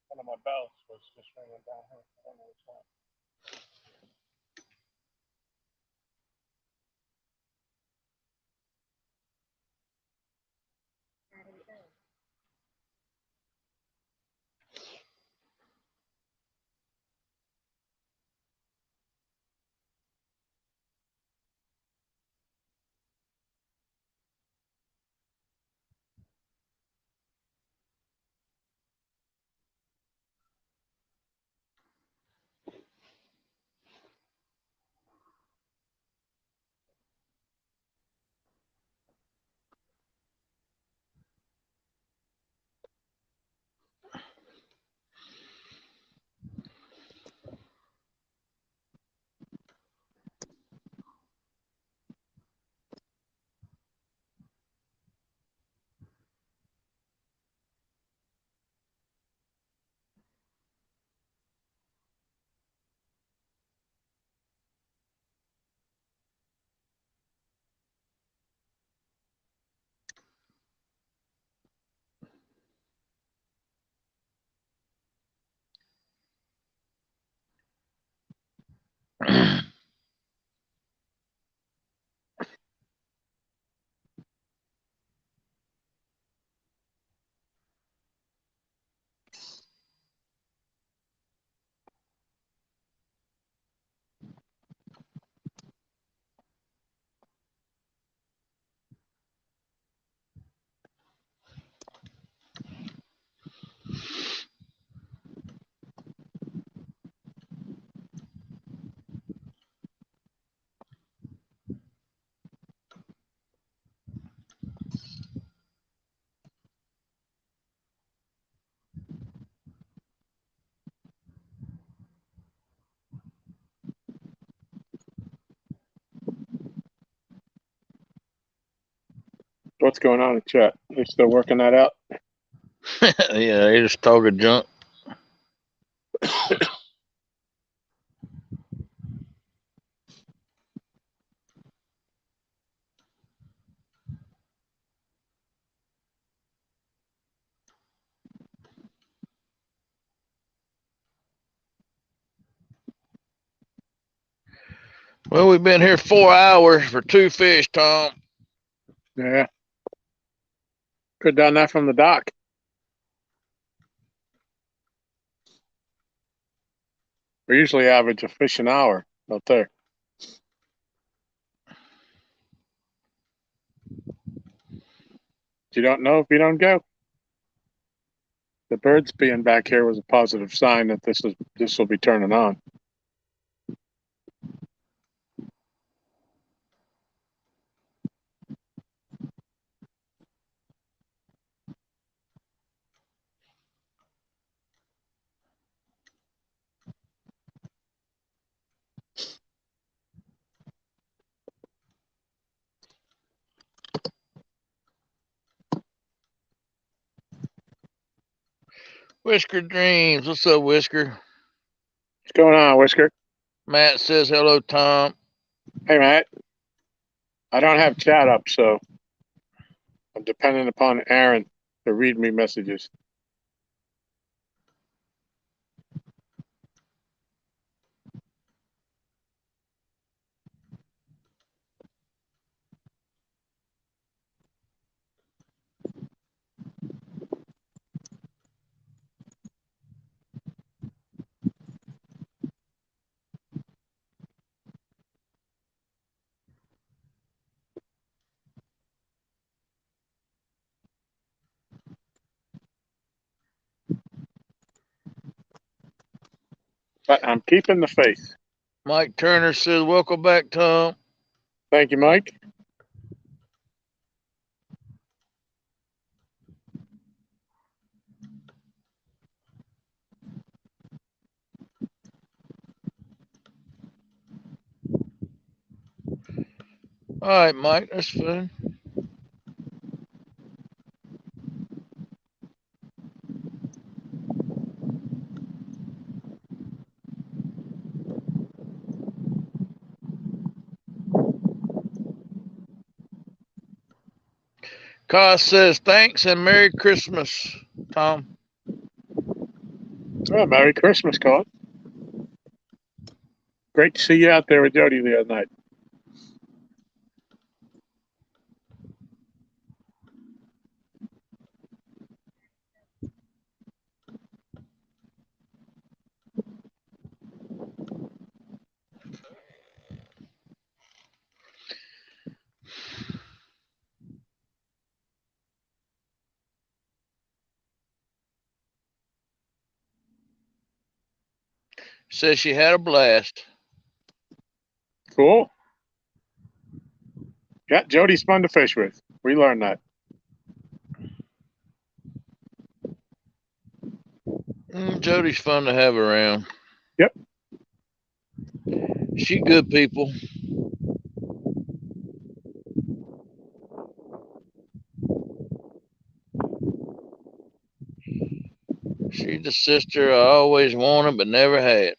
One of my bells was just ringing down here. I don't know what's that. Adam O. What's going on in chat? They still working that out? Yeah, they just talking junk. Well, we've been here 4 hours for 2 fish, Tom. Yeah. Could have done that from the dock. We usually average a fish an hour out there. You don't know if you don't go. The birds being back here was a positive sign that this will be turning on. Whisker Dreams. What's up, Whisker? What's going on, Whisker? Matt says hello, Tom. Hey, Matt. I don't have chat up, so I'm dependent upon Aaron to read me messages. But I'm keeping the faith. Mike Turner says, welcome back, Tom. Thank you, Mike. All right, Mike, that's fine. Cos says, thanks and Merry Christmas, Tom. Oh, Merry Christmas, Colin. Great to see you out there with Jody the other night. Says she had a blast. Cool. Yeah, Jody's fun to fish with. We learned that. Jody's fun to have around. Yep. She good people. She's the sister I always wanted but never had.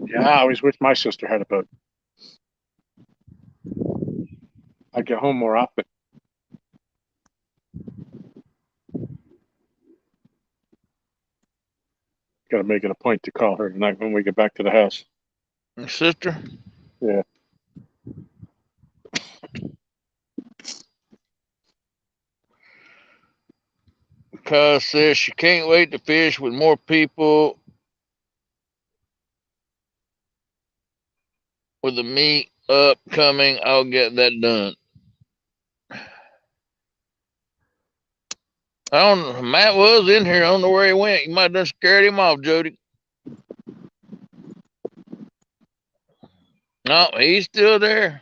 Yeah, I always wish my sister had a boat. I'd get home more often. Got to make it a point to call her tonight when we get back to the house. Your sister? Yeah. Cuz says she can't wait to fish with more people with the meet upcoming. I'll get that done. I don't know. Matt was in here. I don't know where he went. You might have done scared him off, Jody. No, he's still there.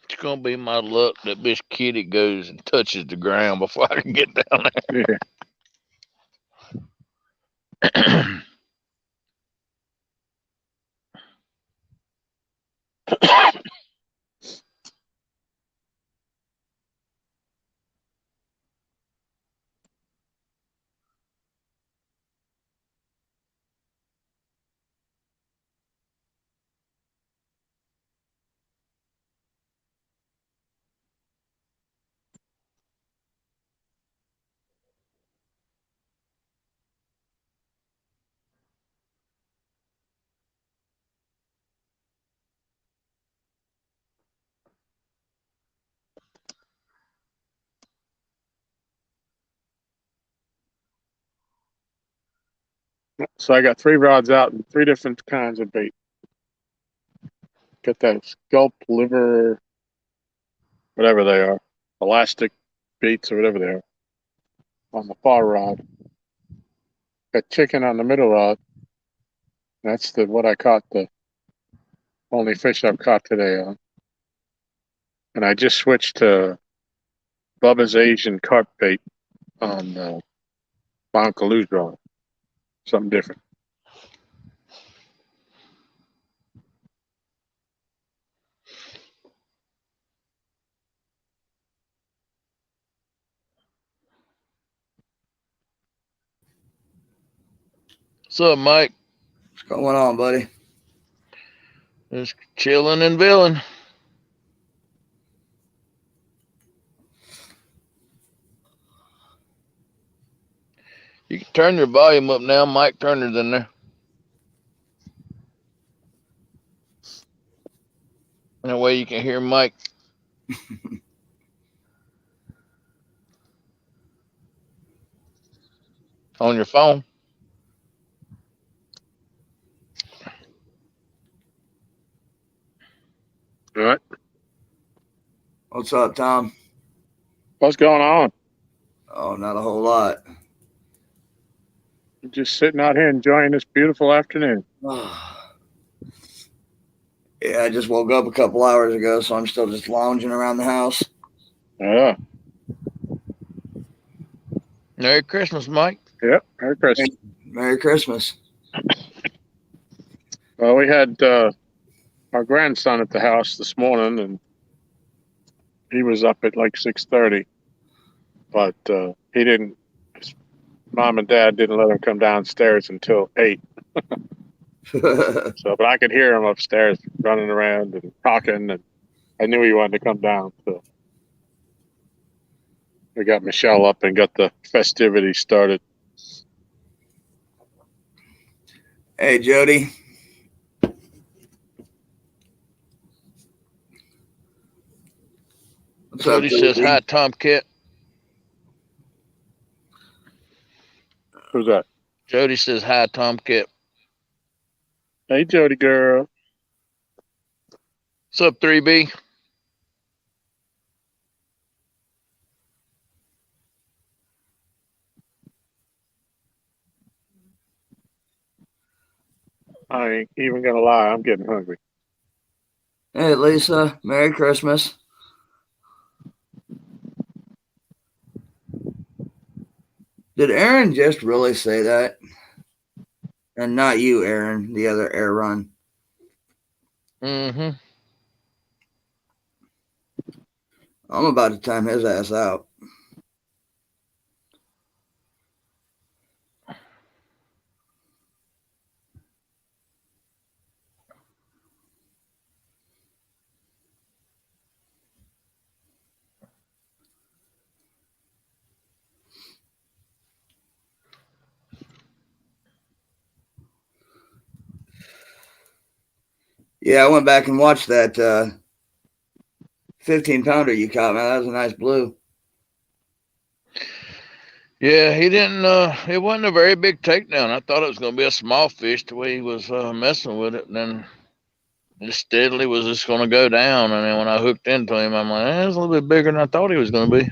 It's gonna be my luck that this kitty goes and touches the ground before I can get down Yeah. there. So I got 3 rods out and 3 different kinds of bait. Got that scalp, liver, whatever they are, elastic baits or whatever they are on the far rod. Got chicken on the middle rod. That's the what I caught, the only fish I've caught today on. And I just switched to Bubba's Asian carp bait on my Uncle Lou's rod. Something different. What's up, Mike? What's going on, buddy? Just chilling and billing. You can turn your volume up now. Mike Turner's in there. That way you can hear Mike. On your phone. All right. What's up, Tom? What's going on? Oh, not a whole lot. Just sitting out here enjoying this beautiful afternoon. Yeah, I just woke up a couple hours ago, so I'm still just lounging around the house. Yeah. Merry Christmas, Mike. Yep. Merry Christmas. Merry Christmas. Well, we had our grandson at the house this morning, and he was up at like 6:30, but he didn't. His mom and dad didn't let him come downstairs until 8. So, but I could hear him upstairs running around and talking, and I knew he wanted to come down. So we got Michelle up and got the festivities started. Hey, Jody. What's Jody up, says hi, Tomcat. Who's that? Jody says hi, Tomcat. Hey, Jody girl. What's up, 3B? I ain't even gonna lie, I'm getting hungry. Hey, Lisa. Merry Christmas. Did Aaron just really say that? And not you, Aaron, the other air run. Mm-hmm. I'm about to time his ass out. Yeah, I went back and watched that 15 pounder you caught, man. That was a nice blue. Yeah, he didn't. It wasn't a very big takedown. I thought it was going to be a small fish the way he was messing with it, and then just steadily was just going to go down. And then when I hooked into him, I'm like, it's a little bit bigger than I thought he was going to be.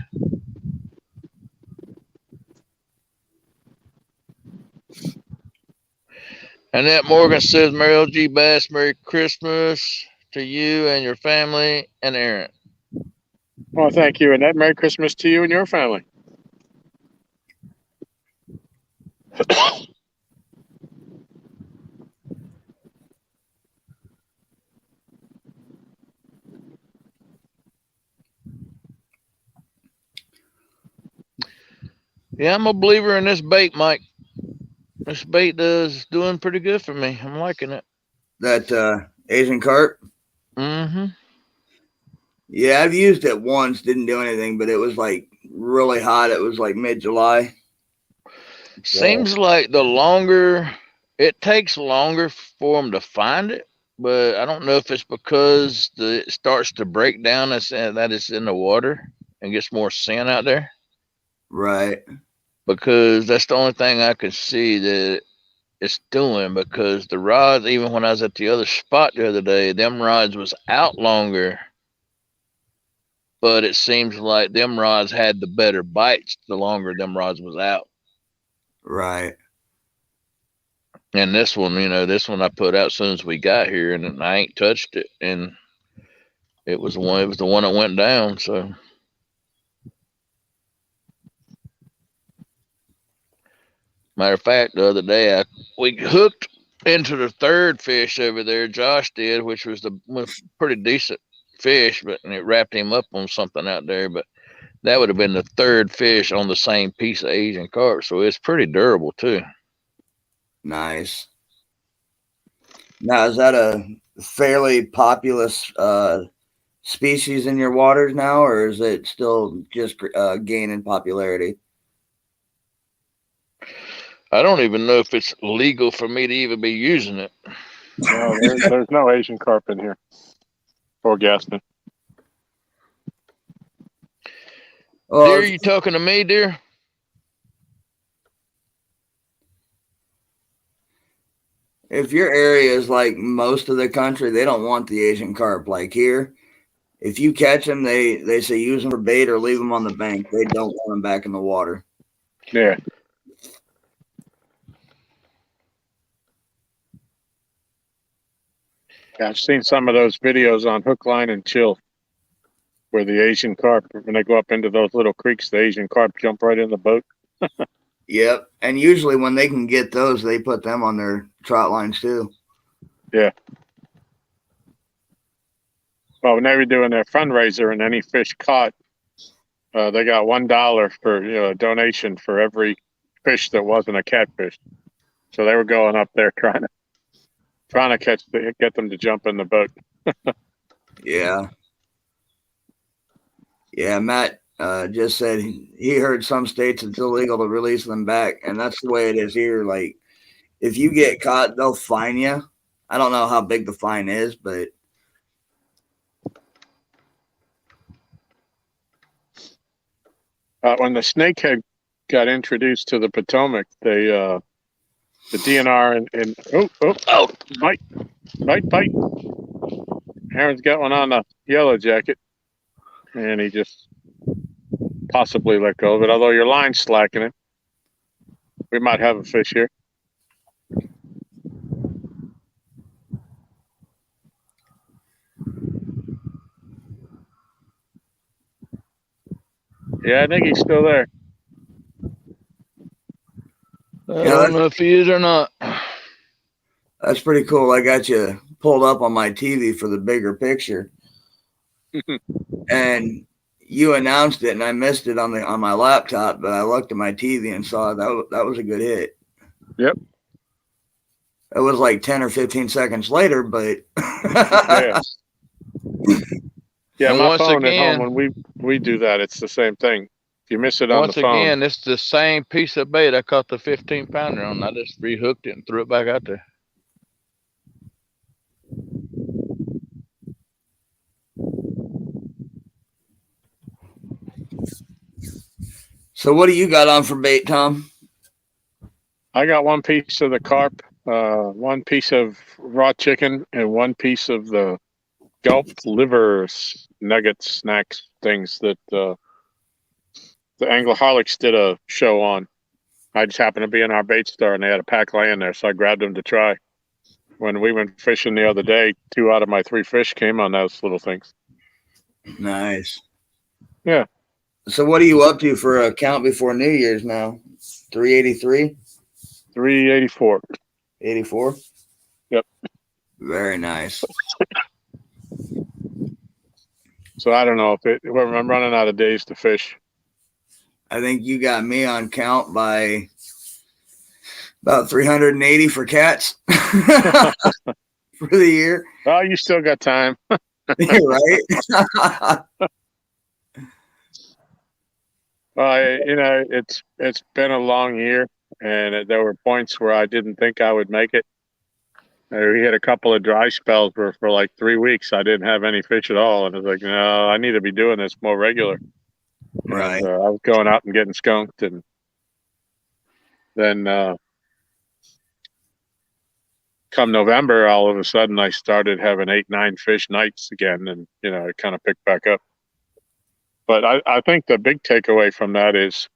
Annette Morgan says, Mary L.G. Bass, Merry Christmas to you and your family and Aaron. Well, thank you, Annette. Merry Christmas to you and your family. Yeah, I'm a believer in this bait, Mike. This bait is doing pretty good for me. I'm liking it. That Asian carp. Mm-hmm. Yeah, I've used it once, didn't do anything, but it was like really hot. It was like mid-July. Seems like the longer it takes longer for them to find it, but I don't know if it's because it starts to break down that it's in the water and gets more scent out there. Right. Because that's the only thing I can see that it's doing. Because the rods, even when I was at the other spot the other day, them rods was out longer. But it seems like them rods had the better bites the longer them rods was out. Right. And this one, this one I put out as soon as we got here, and I ain't touched it. And it was the one that went down. So, matter of fact, the other day we hooked into the third fish over there. Josh did, which was pretty decent fish, but it wrapped him up on something out there. But that would have been the third fish on the same piece of Asian carp, so it's pretty durable too. Nice. Now, is that a fairly populous species in your waters now, or is it still just gaining popularity? I don't even know if it's legal for me to even be using it. No, there's no Asian carp in here. Or Gaston. Well, Dear, you talking to me, dear? if your area is like most of the country, they don't want the Asian carp. Like here, if you catch them, they say use them for bait or leave them on the bank. They don't want them back in the water. Yeah. I've seen some of those videos on Hook, Line, and Chill where the Asian carp, when they go up into those little creeks, the Asian carp jump right in the boat. Yep. And usually when they can get those, they put them on their trout lines too. Yeah. Well, when they were doing their fundraiser and any fish caught, they got $1 for a donation for every fish that wasn't a catfish. So they were going up there trying to get them to jump in the boat. Yeah. Yeah, Matt just said he heard some states it's illegal to release them back, and that's the way it is here. Like, if you get caught, they'll fine you. I don't know how big the fine is, but When the snakehead got introduced to the Potomac, the DNR and bite. Aaron's got one on the yellow jacket, and he just possibly let go of it. Although your line's slackening, we might have a fish here. Yeah, I think he's still there. I don't know if he is or not. that's pretty cool. I got you pulled up on my TV for the bigger picture. And you announced it, and I missed it on my laptop, but I looked at my TV and saw that was a good hit. Yep. It was like 10 or 15 seconds later, but Yeah. Yeah, And my once phone again- at home, when we do that, it's the same thing. If you miss it on Once the phone, again, it's the same piece of bait I caught the 15 pounder on. I just rehooked it and threw it back out there. So what do you got on for bait, Tom? I got one piece of the carp, one piece of raw chicken, and one piece of the Gulp liver nuggets, snacks, things that the Anglaholics did a show on. I just happened to be in our bait store and they had a pack laying there, so I grabbed them to try. When we went fishing the other day, 2 out of my 3 fish came on those little things. Nice. Yeah. So what are you up to for a count before New Year's now? 383? 384. 84? Yep. Very nice. So I don't know if I'm running out of days to fish. I think you got me on count by about 380 for cats for the year. Oh, you still got time. Right? It's been a long year, and there were points where I didn't think I would make it. We had a couple of dry spells where for like 3 weeks I didn't have any fish at all, and I was like, no, I need to be doing this more regular. Right. And, I was going out and getting skunked, and then come November, all of a sudden I started having 8-9 fish nights again, and it kind of picked back up. But I think the big takeaway from that is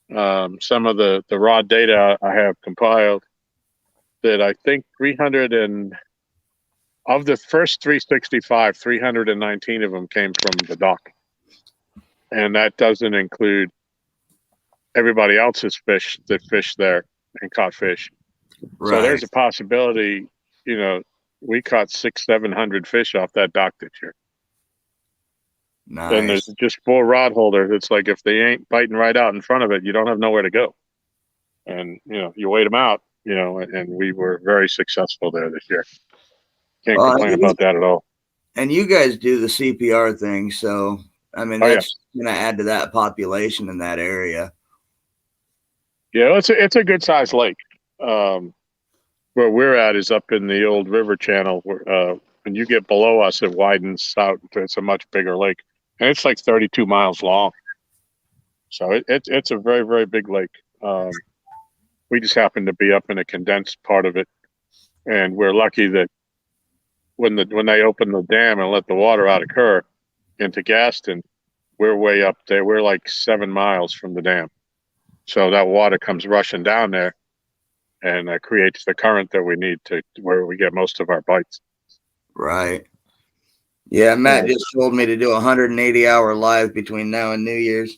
some of the raw data I have compiled, that I think 300 and of the first 365, 319 of them came from the dock. And that doesn't include everybody else's fish that fished there and caught fish. Right. So there's a possibility, we caught 600-700 fish off that dock this year. Nice. And there's just 4 rod holders. It's like if they ain't biting right out in front of it, you don't have nowhere to go. And, you wait them out, and we were very successful there this year. Can't complain about that at all. And you guys do the CPR thing, so I mean that's going to add to that population in that area. Yeah, it's a good sized lake. Where we're at is up in the old river channel. Where when you get below us, it widens out. It's a much bigger lake, and it's like 32 miles long. So it's a very, very big lake. We just happen to be up in a condensed part of it, and we're lucky that when they open the dam and let the water out of Kerr into Gaston, we're way up there. We're like 7 miles from the dam, so that water comes rushing down there, and creates the current that we need to where we get most of our bites. Right. Yeah, Matt just told me to do 180-hour live between now and New Year's.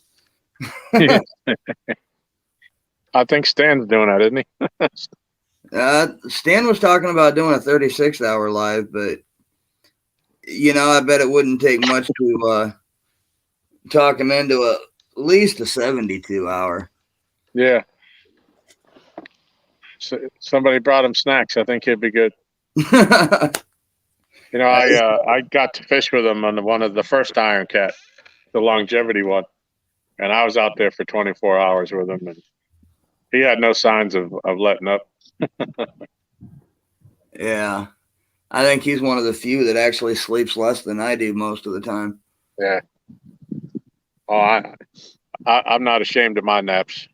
I think Stan's doing that, isn't he? Stan was talking about doing a 36-hour live, but I bet it wouldn't take much to talk him into at least a 72-hour. Yeah. So somebody brought him snacks. I think he'd be good. I got to fish with him on one of the first Iron Cat, the longevity one, and I was out there for 24 hours with him, and he had no signs of letting up. Yeah. I think he's one of the few that actually sleeps less than I do most of the time. Yeah. Oh, I'm not ashamed of my naps.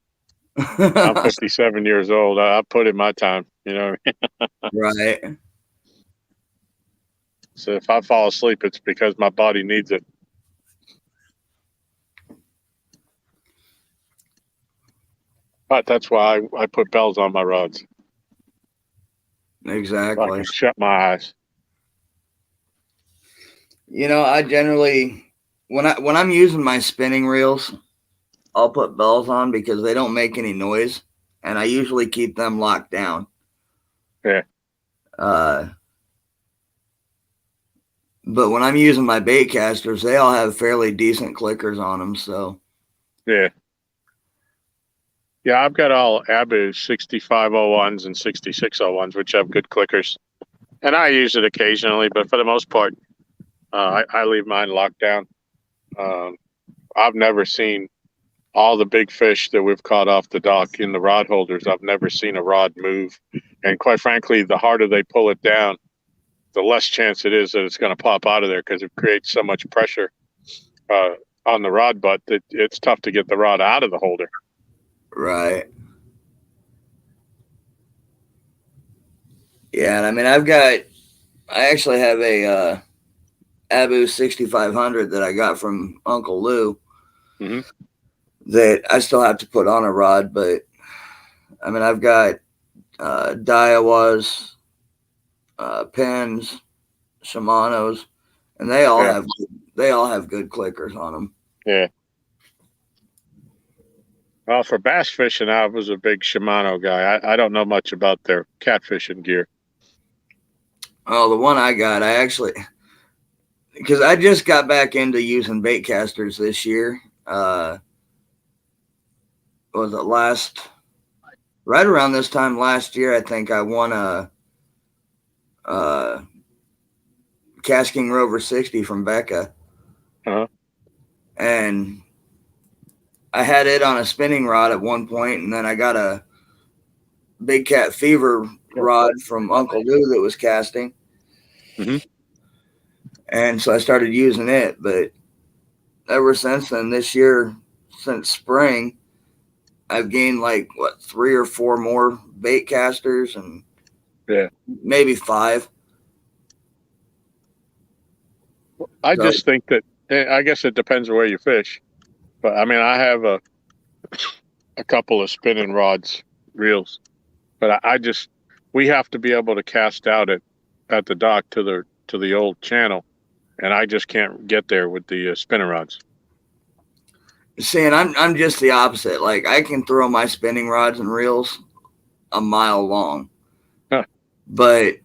I'm 57 years old. I put in my time, Right. So if I fall asleep, it's because my body needs it. But that's why I put bells on my rods. Exactly. I can shut my eyes. I generally, when I'm using my spinning reels, I'll put bells on because they don't make any noise, and I usually keep them locked down. Yeah. But when I'm using my bait casters, they all have fairly decent clickers on them. So. Yeah. Yeah, I've got all Abu 6501s and 6601s, which have good clickers. And I use it occasionally, but for the most part, I leave mine locked down. I've never seen all the big fish that we've caught off the dock in the rod holders. I've never seen a rod move. And quite frankly, the harder they pull it down, the less chance it is that it's going to pop out of there because it creates so much pressure on the rod butt that it's tough to get the rod out of the holder. Right. Yeah, and I mean, I actually have a Abu 6500 that I got from Uncle Lou Mhm. that I still have to put on a rod, but I mean, I've got Daiwas, Penns, Shimano's, and they all have good clickers on them. Yeah. Well, for bass fishing, I was a big Shimano guy. I don't know much about their catfishing gear. Oh, the one I got, because I just got back into using bait casters this year. Was it right around this time last year? I think I won a Cash King Rover 60 from Becca. Uh-huh. And I had it on a spinning rod at one point, and then I got a Big Cat Fever rod from Uncle Lou that was casting. Mhm. And so I started using it, but ever since then, this year, since spring, I've gained like 3 or 4 more bait casters, and maybe 5. I just think that I guess it depends on where you fish, but I mean I have a couple of spinning rods, reels, but we have to be able to cast out at the dock to the old channel, and I just can't get there with the spinning rods. See, and I'm just the opposite. Like, I can throw my spinning rods and reels a mile long, but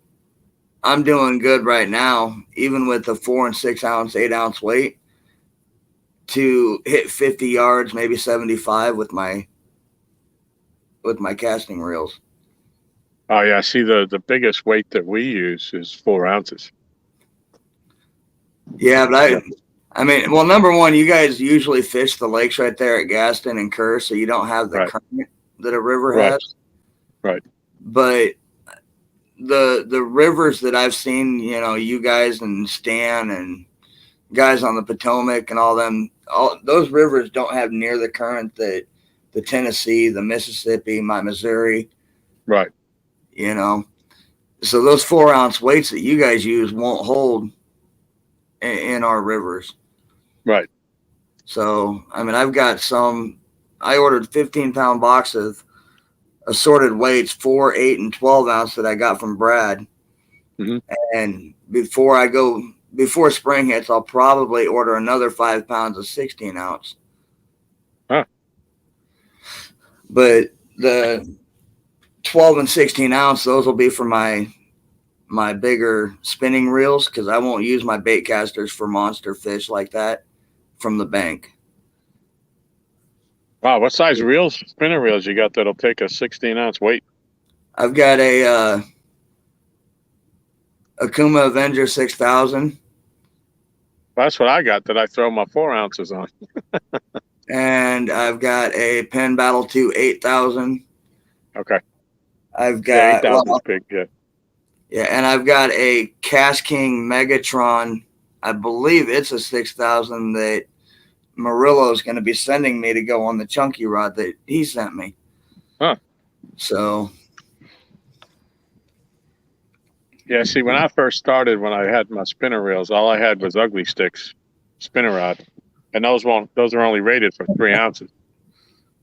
I'm doing good right now, even with the 4 and 6 ounce, 8 ounce weight, to hit 50 yards, maybe 75 with my casting reels. Oh yeah, see the biggest weight that we use is 4 ounces. Yeah, but I mean, well, number one, you guys usually fish the lakes right there at Gaston and Kerr, so you don't have the current that a river has. Right. But the rivers that I've seen, you guys and Stan and guys on the Potomac and all those rivers don't have near the current that the Tennessee, the Mississippi, my Missouri. Right. So those 4 ounce weights that you guys use won't hold in our rivers. Right. So, I mean, I've got I ordered 15-pound box of assorted weights, 4, 8, and 12 ounce that I got from Brad. Mm-hmm. And before spring hits, I'll probably order another 5 pounds of 16 ounce. Huh. But the 12 and 16 ounce, those will be for my bigger spinning reels, because I won't use my bait casters for monster fish like that from the bank. Wow, what size spinner reels you got that'll take a 16 ounce weight? I've got a Akuma Avenger 6000. That's what I got that I throw my 4 ounces on. And I've got a Penn Battle 2 8000. Okay. I've got 8,000 is big, yeah. Yeah, and I've got a Cash King Megatron. I believe it's a 6000 that Murillo is going to be sending me to go on the chunky rod that he sent me. Huh. So. Yeah, see, when I first started, when I had my spinner reels, all I had was Ugly Sticks spinner rod, and those are only rated for 3 ounces.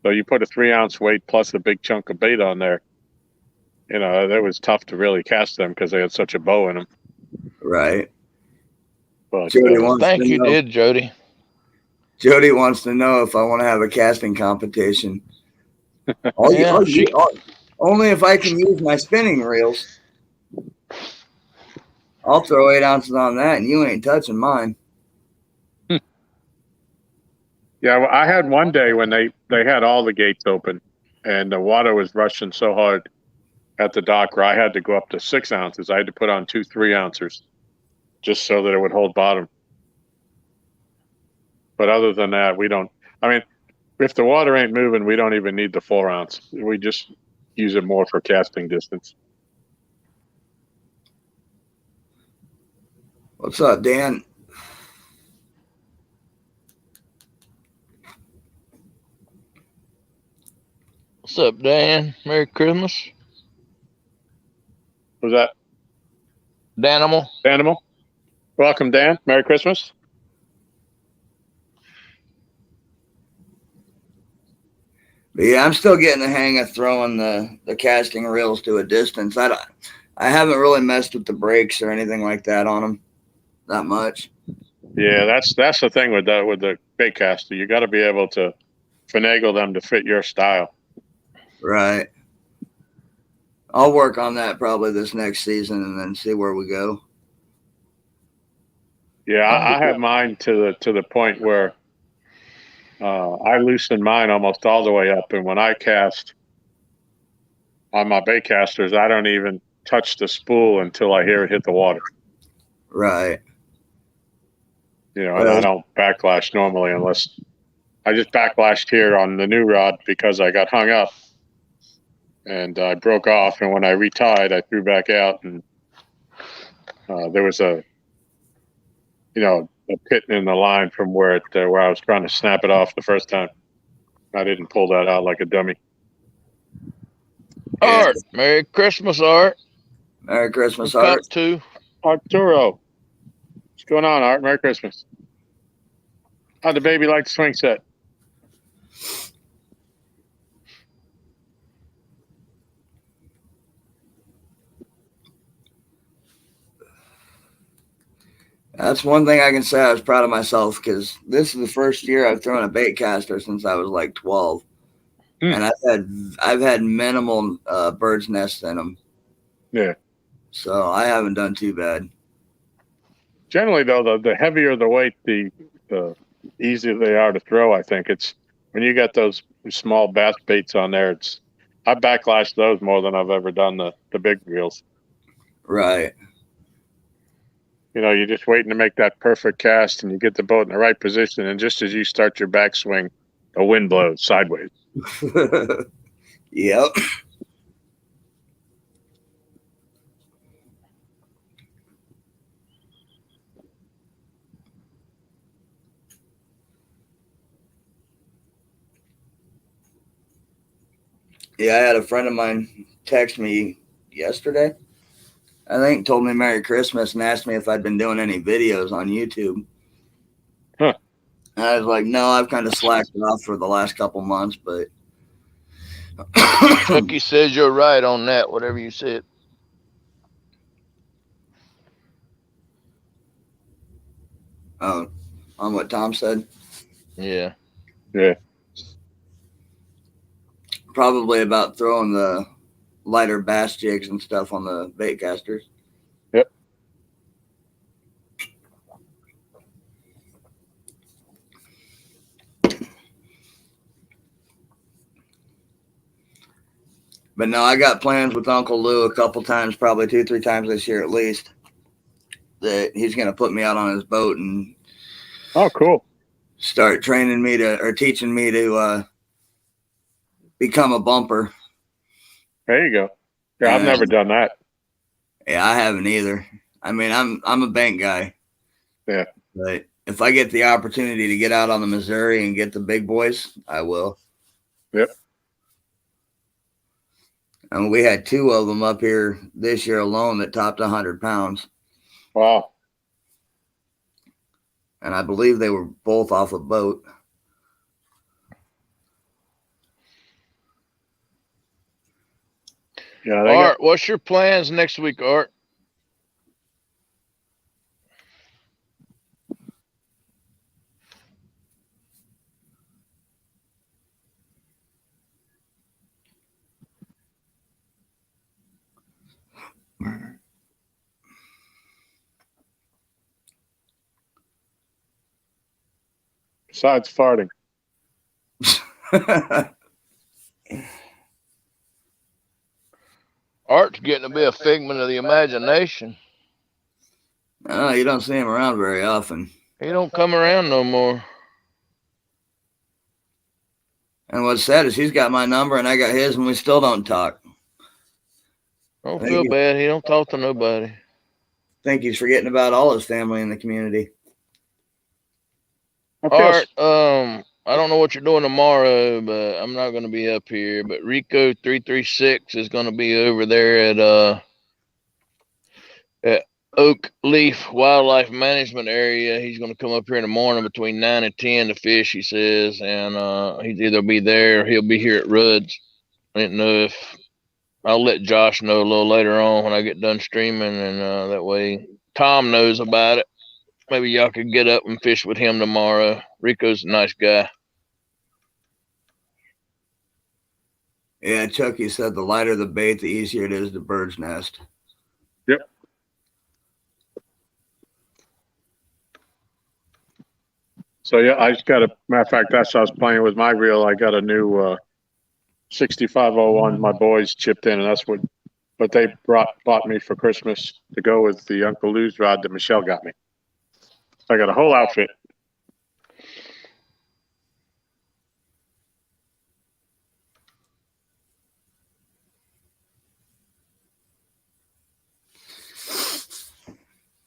So you put a 3 ounce weight plus a big chunk of bait on there. That was tough to really cast them because they had such a bow in them. Right. But, Thank you, did Jody. Jody wants to know if I want to have a casting competition. Only if I can use my spinning reels. I'll throw 8 ounces on that, and you ain't touching mine. Yeah, well, I had one day when they had all the gates open, and the water was rushing so hard at the dock where I had to go up to 6 ounces. I had to put on 2 3 ounces just so that it would hold bottom. But other than that, we don't. I mean, if the water ain't moving, we don't even need the 4 ounce. We just use it more for casting distance. What's up, Dan? up, Dan? Merry Christmas. Was that Danimal. Animal? Welcome, Dan. Merry Christmas. But yeah, I'm still getting the hang of throwing the casting reels to a distance. I haven't really messed with the brakes or anything like that on them that much. Yeah, that's the thing with the bait caster. You got to be able to finagle them to fit your style. Right. I'll work on that probably this next season and then see where we go. Yeah, I have mine to the point where I loosen mine almost all the way up, and when I cast on my bait casters, I don't even touch the spool until I hear it hit the water. Right. You know, and I don't backlash normally unless I just backlashed here on the new rod because I got hung up and I broke off. And when I retied, I threw back out, and there was a pit in the line from where I was trying to snap it off the first time. I didn't pull that out like a dummy. Art. Merry Christmas, Art. Merry Christmas, Cup Art. 2. Arturo, what's going on, Art? Merry Christmas. How'd the baby like the swing set? That's one thing I can say I was proud of myself, because this is the first year I've thrown a bait caster since I was like 12. And I've had minimal bird's nests in them. Yeah. So I haven't done too bad. Generally, though, the heavier the weight, the easier they are to throw. I think it's when you got those small bass baits on there. I backlashed those more than I've ever done the big reels. Right. You know, you're just waiting to make that perfect cast, and you get the boat in the right position, and just as you start your backswing, a wind blows sideways. Yep. Yeah, I had a friend of mine text me yesterday, I think, told me Merry Christmas and asked me if I'd been doing any videos on YouTube. Huh. And I was like, no, I've kind of slacked it off for the last couple months, but Chucky says you're right on that, whatever you said. on what Tom said, Yeah. Yeah. probably about throwing the lighter bass jigs and stuff on the bait casters. Yep. But no, I got plans with Uncle Lou a couple times, probably 2-3 times this year at least, that he's going to put me out on his boat and Oh, cool. start training me teaching me to become a bumper. There you go. Yeah, I've never done that. Yeah, I haven't either. I mean, I'm a bank guy. Yeah. But if I get the opportunity to get out on the Missouri and get the big boys, I will. Yep. And we had 2 of them up here this year alone that topped 100 pounds. Wow. And I believe they were both off a boat. Yeah. Art, what's your plans next week, Art? Besides farting. Art's getting to be a figment of the imagination. No, you don't see him around very often. He don't come around no more. And what's sad is he's got my number and I got his, and we still don't talk. Don't feel bad. He don't talk to nobody. I think he's forgetting about all his family in the community. Art, I don't know what you're doing tomorrow, but I'm not going to be up here. But Rico 336 is going to be over there at Oak Leaf Wildlife Management Area. He's going to come up here in the morning between 9 and 10 to fish, he says, and he's either be there or he'll be here at Rudd's. I didn't know if I'll let Josh know a little later on when I get done streaming, and that way Tom knows about it. Maybe y'all could get up and fish with him tomorrow. Rico's a nice guy. Yeah, Chucky said the lighter the bait, the easier it is to bird's nest. Yep. So yeah, I just got a matter of fact. That's I was playing with my reel. I got a new 6501. My boys chipped in, and that's what they bought me for Christmas to go with the Uncle Lou's rod that Michelle got me. So I got a whole outfit.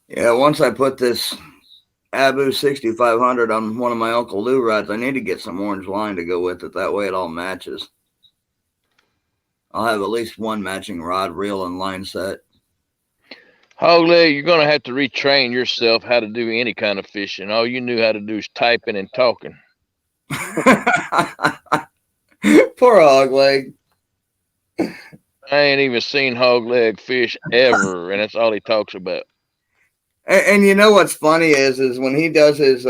Yeah, once I put this Abu 6500 on one of my Uncle Lou rods, I need to get some orange line to go with it. That way it all matches. I'll have at least one matching rod, reel, and line set. Hogleg, you're going to have to retrain yourself how to do any kind of fishing. All you knew how to do is typing and talking. Poor Hogleg. I ain't even seen Hogleg fish ever, and that's all he talks about. And you know what's funny is when he does his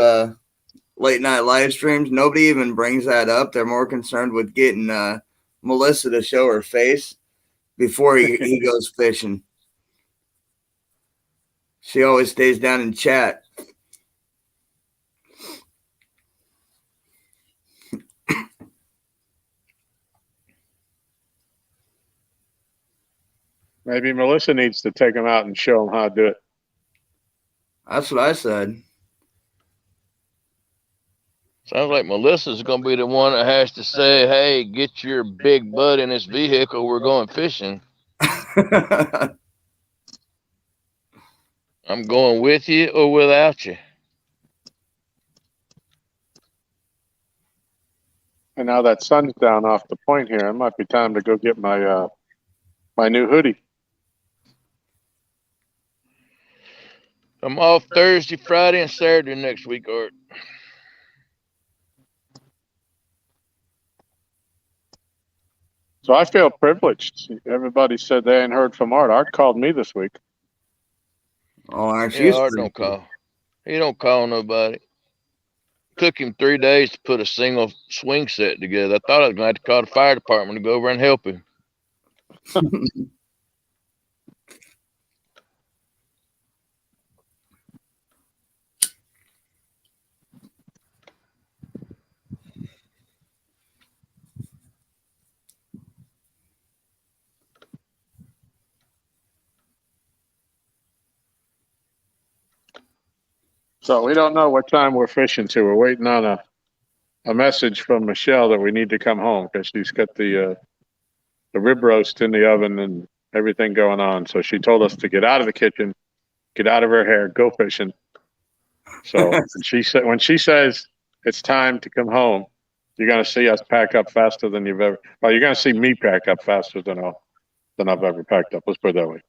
late night live streams, nobody even brings that up. They're more concerned with getting Melissa to show her face before he goes fishing. She always stays down in chat. Maybe Melissa needs to take him out and show him how to do it. That's what I said. Sounds like Melissa's going to be the one that has to say, hey, get your big butt in this vehicle. We're going fishing. I'm going with you or without you. And now that sun's down off the point here, it might be time to go get my my new hoodie. I'm off Thursday, Friday, and Saturday next week, Art. So I feel privileged. Everybody said they ain't heard from Art. Art called me this week. Oh, aren't Yeah, you? Art don't call. He don't call nobody. Took him 3 days to put a single swing set together. I thought I was going to have to call the fire department to go over and help him. So we don't know what time we're fishing to. We're waiting on a message from Michelle that we need to come home because she's got the rib roast in the oven and everything going on. So she told us to get out of the kitchen, get out of her hair, go fishing. So when she says it's time to come home, you're going to see us pack up faster than you've ever. Well, you're going to see me pack up faster than I've ever packed up. Let's put it that way.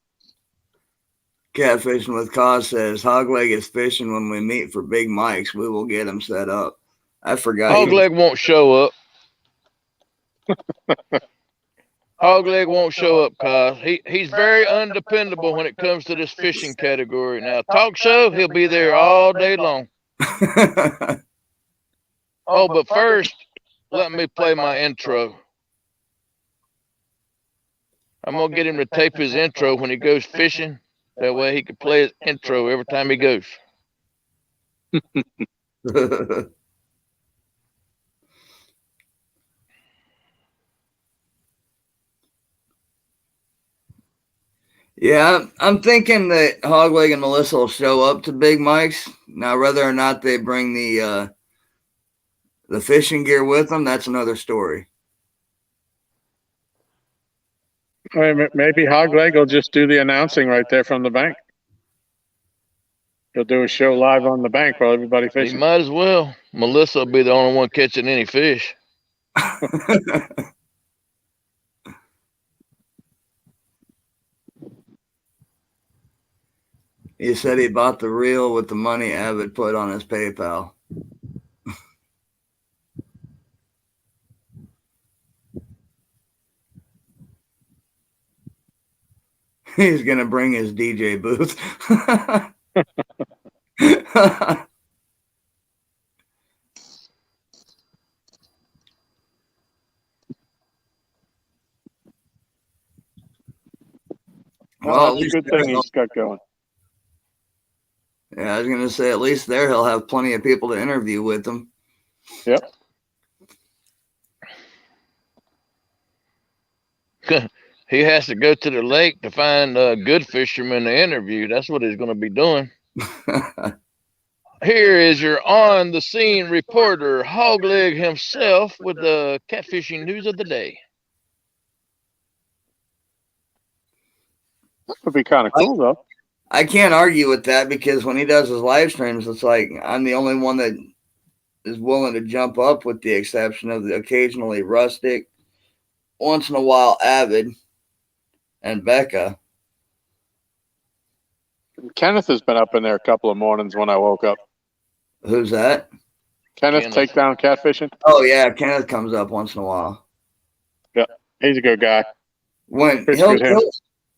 Catfishing with Cause says Hogleg is fishing when we meet for Big Mike's. We will get him set up. I forgot. Hogleg won't show up. Hogleg won't show up, cause he's very undependable when it comes to this fishing category. Now, talk show, he'll be there all day long. Oh, but first, let me play my intro. I'm going to get him to tape his intro when he goes fishing. That way he can play his intro every time he goes. Yeah, I'm thinking that Hogleg and Melissa will show up to Big Mike's. Now, whether or not they bring the fishing gear with them, that's another story. I mean, maybe Hogleg will just do the announcing right there from the bank. He'll do a show live on the bank while everybody He fishing. might as well. Melissa will be the only one catching any fish. He said he bought the reel with the money Avid put on his PayPal. He's going to bring his DJ booth. Well, that's a good thing he's got going. Yeah, I was going to say, at least there he'll have plenty of people to interview with him. Yep. He has to go to the lake to find good fishermen to interview. That's what he's going to be doing. Here is your on-the-scene reporter, Hogleg himself, with the catfishing news of the day. That would be kind of cool, though. I can't argue with that because when he does his live streams, it's like I'm the only one that is willing to jump up, with the exception of the occasionally Rustic, once in a while Avid, and Becca. Kenneth has been up in there a couple of mornings when I woke up. Who's that? Kenneth Kenneth. Takedown Catfishing. Oh yeah, Kenneth comes up once in a while. He's a good guy. When Pretty he'll, good him.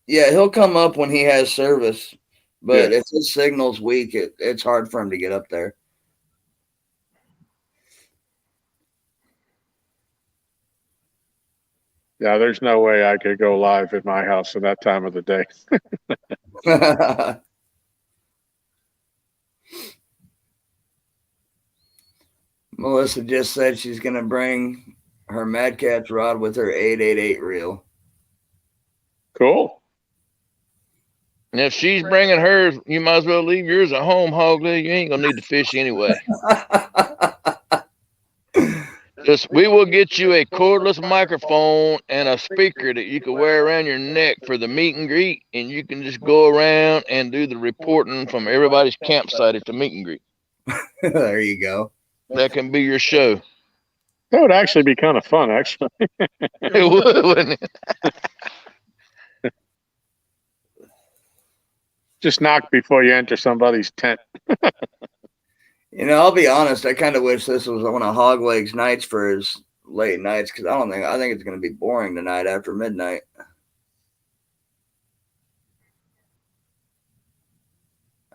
he'll come up when he has service, but Yeah. if his signal's weak, it's hard for him to get up there. Yeah, there's no way I could go live at my house at that time of the day. Melissa just said she's going to bring her Mad Catz rod with her 888 reel. Cool. And if she's bringing hers, you might as well leave yours at home, Hogleg. You ain't going to need to fish anyway. We will get you a cordless microphone and a speaker that you can wear around your neck for the meet and greet, and you can just go around and do the reporting from everybody's campsite at the meet and greet. There you go. That can be your show. That would actually be kind of fun, actually. It would, wouldn't it? Just knock before you enter somebody's tent. You know, I'll be honest. I kind of wish this was one of Hogleg's nights for his late nights, because I think it's going to be boring tonight after midnight.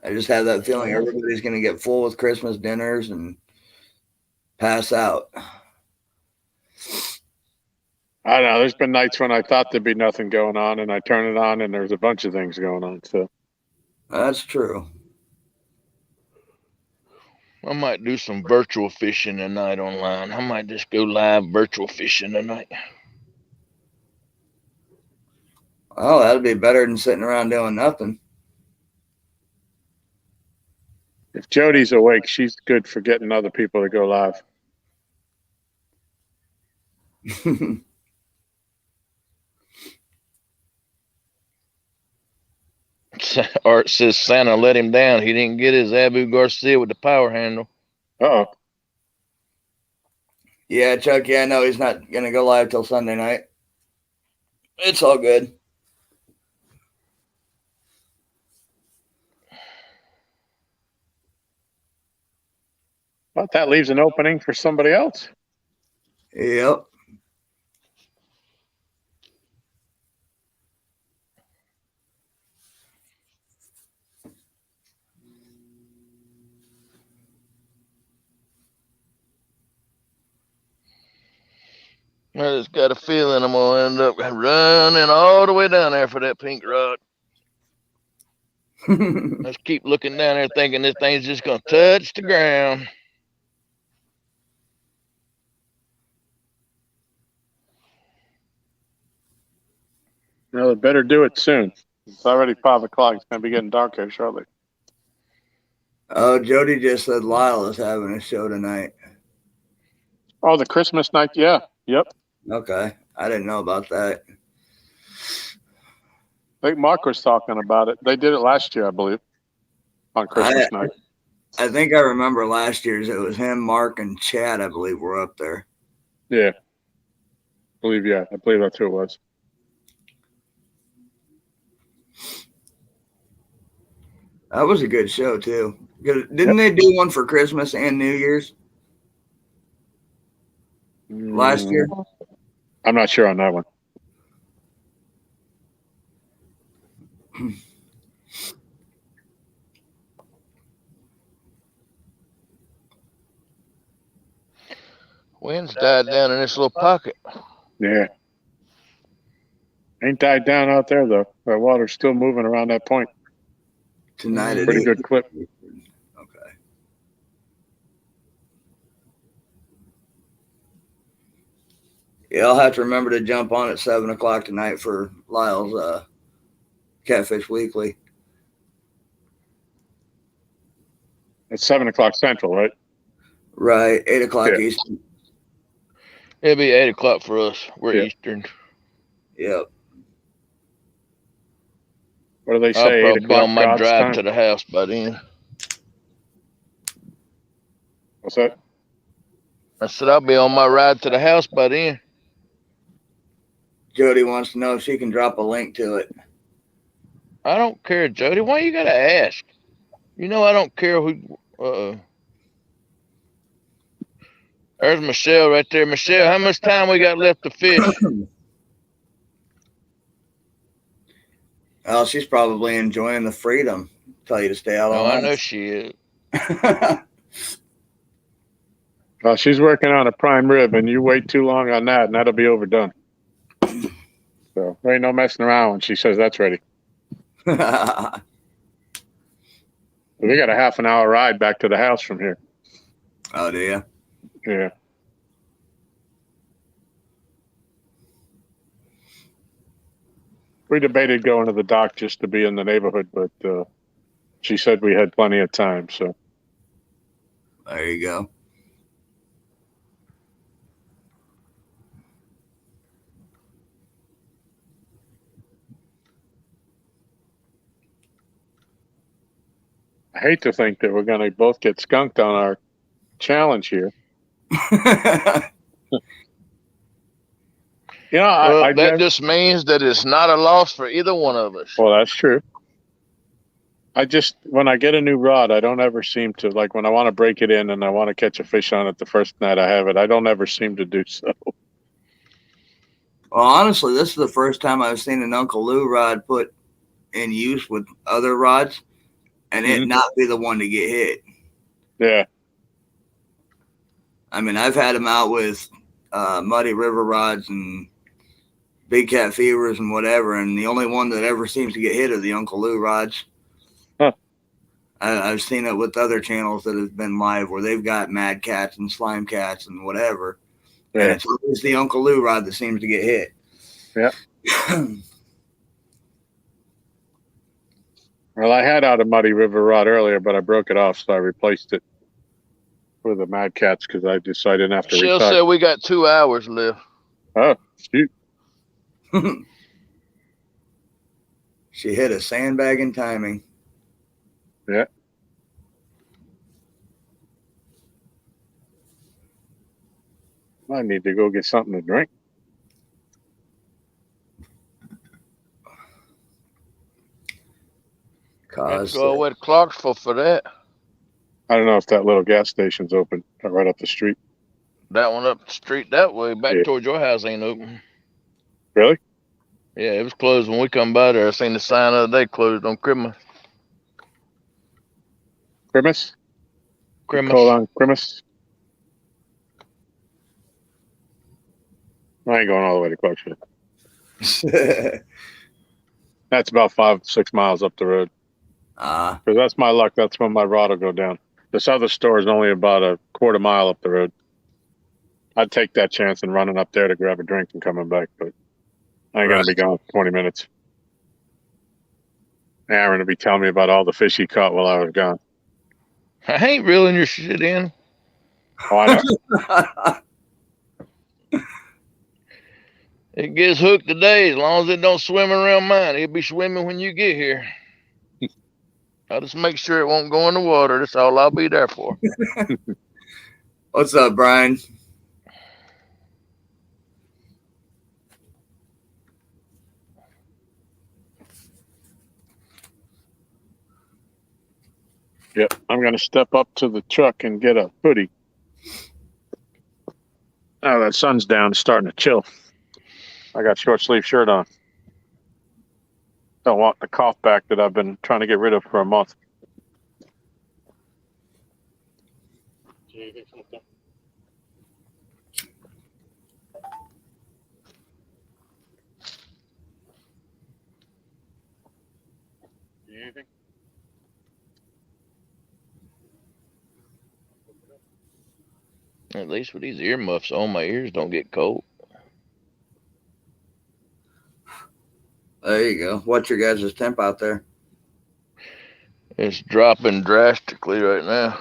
I just have that feeling everybody's going to get full with Christmas dinners and pass out. I don't know. There's been nights when I thought there'd be nothing going on, and I turn it on, and there's a bunch of things going on. So That's true. I might do some virtual fishing tonight online. I might just go live virtual fishing tonight. Oh, that'd be better than sitting around doing nothing. if Jody's awake, she's good for getting other people to go live. Art says Santa let him down. He didn't get his Abu Garcia with the power handle. Uh-oh. Yeah, Chuck, yeah, no, he's not going to go live till Sunday night. It's all good. Well, that leaves an opening for somebody else. Yep. I just got a feeling I'm going to end up running all the way down there for that pink rod. Let's keep looking down there thinking this thing's just going to touch the ground. No, they better do it soon. It's already 5 o'clock. It's going to be getting dark here shortly. Oh, Jody just said Lyle is having a show tonight. Oh, the Christmas night? Yeah. Yep. Okay. I didn't know about that. I think Mark was talking about it. They did it last year, I believe. on Christmas night. I think I remember last year's. It was him, Mark, and Chad. I believe were up there. Yeah. I believe that's who it was. That was a good show too. Didn't they do one for Christmas and New Year's last year? I'm not sure on that one. Wind's died down in this little pocket. Yeah. Ain't died down out there though. That water's still moving around that point. Tonight at Pretty 8. good clip. Okay. Yeah, I'll have to remember to jump on at 7:00 tonight for Lyle's Catfish Weekly. It's 7:00 Central, right? Right, 8:00 Yeah. Eastern. It'll be 8 o'clock for us. We're Yeah. Eastern. Yep. What do they I'll say? 8 probably be on o'clock my God's drive time? to the house by then. What's that? I said I'll be on my ride to the house by then. Jody wants to know if she can drop a link to it. I don't care, Jody. Why you gotta ask? You know I don't care who. There's Michelle right there. Michelle, how much time we got left to fish? Oh, she's probably enjoying the freedom. Tell you to stay out all Oh, I night. know she is. Well, she's working on a prime rib, and you wait too long on that, and that'll be overdone. So there ain't no messing around when she says that's ready. We got a half an hour ride back to the house from here. Oh, do you? Yeah. We debated going to the dock just to be in the neighborhood, but she said we had plenty of time. So There you go. I hate to think that we're going to both get skunked on our challenge here. You know, Well, I that never, just means that it's not a loss for either one of us. well, that's true. When I get a new rod, I don't ever seem to, like when I want to break it in and I want to catch a fish on it the first night I have it, I don't ever seem to do so. Well, honestly, this is the first time I've seen an Uncle Lou rod put in use with other rods and it Mhm. not be the one to get hit. Yeah. I mean, I've had them out with Muddy River rods and Big Cat Fevers and whatever, and the only one that ever seems to get hit are the Uncle Lou rods. Huh. I've seen it with other channels that have been live where they've got Mad Cats and Slime Cats and whatever. And Yeah. it's always the Uncle Lou rod that seems to get hit. Yeah. Well, I had out a Muddy River rod earlier, but I broke it off, so I replaced it with a Mad Cats because I decided not to Michelle retire. said we got 2 hours left. Oh, shoot. She hit a sandbag in timing. Yeah. I need to go get something to drink. Let's Cause go all the way to Clarksville for that. I don't know if that little gas station's open right up the street. That one up the street that way, back Yeah. towards your house ain't open. Really? Yeah, it was closed when we come by there. I seen the sign the other day closed on Christmas. Grimace? Christmas. Call on Grimace? I ain't going all the way to Clarksville. That's about 5-6 miles up the road. Because that's my luck. That's when my rod will go down. This other store is only about a quarter mile up the road. I'd take that chance and running up there to grab a drink and coming back, but I ain't gonna be gone 20 minutes. Aaron will be telling me about all the fish he caught while I was gone. I ain't reeling your shit in. Oh, I know. It gets hooked today as long as it don't swim around mine. It'll be swimming when you get here. I'll just make sure it won't go in the water. That's all I'll be there for. What's up, Brian? Yep, I'm gonna step up to the truck and get a hoodie. Oh, that sun's down. It's starting to chill. I got short sleeve shirt on. Don't want the cough back that I've been trying to get rid of for a month. Anything? At least with these earmuffs on, my ears don't get cold. There you go. What's your guys' temp out there? It's dropping drastically right now.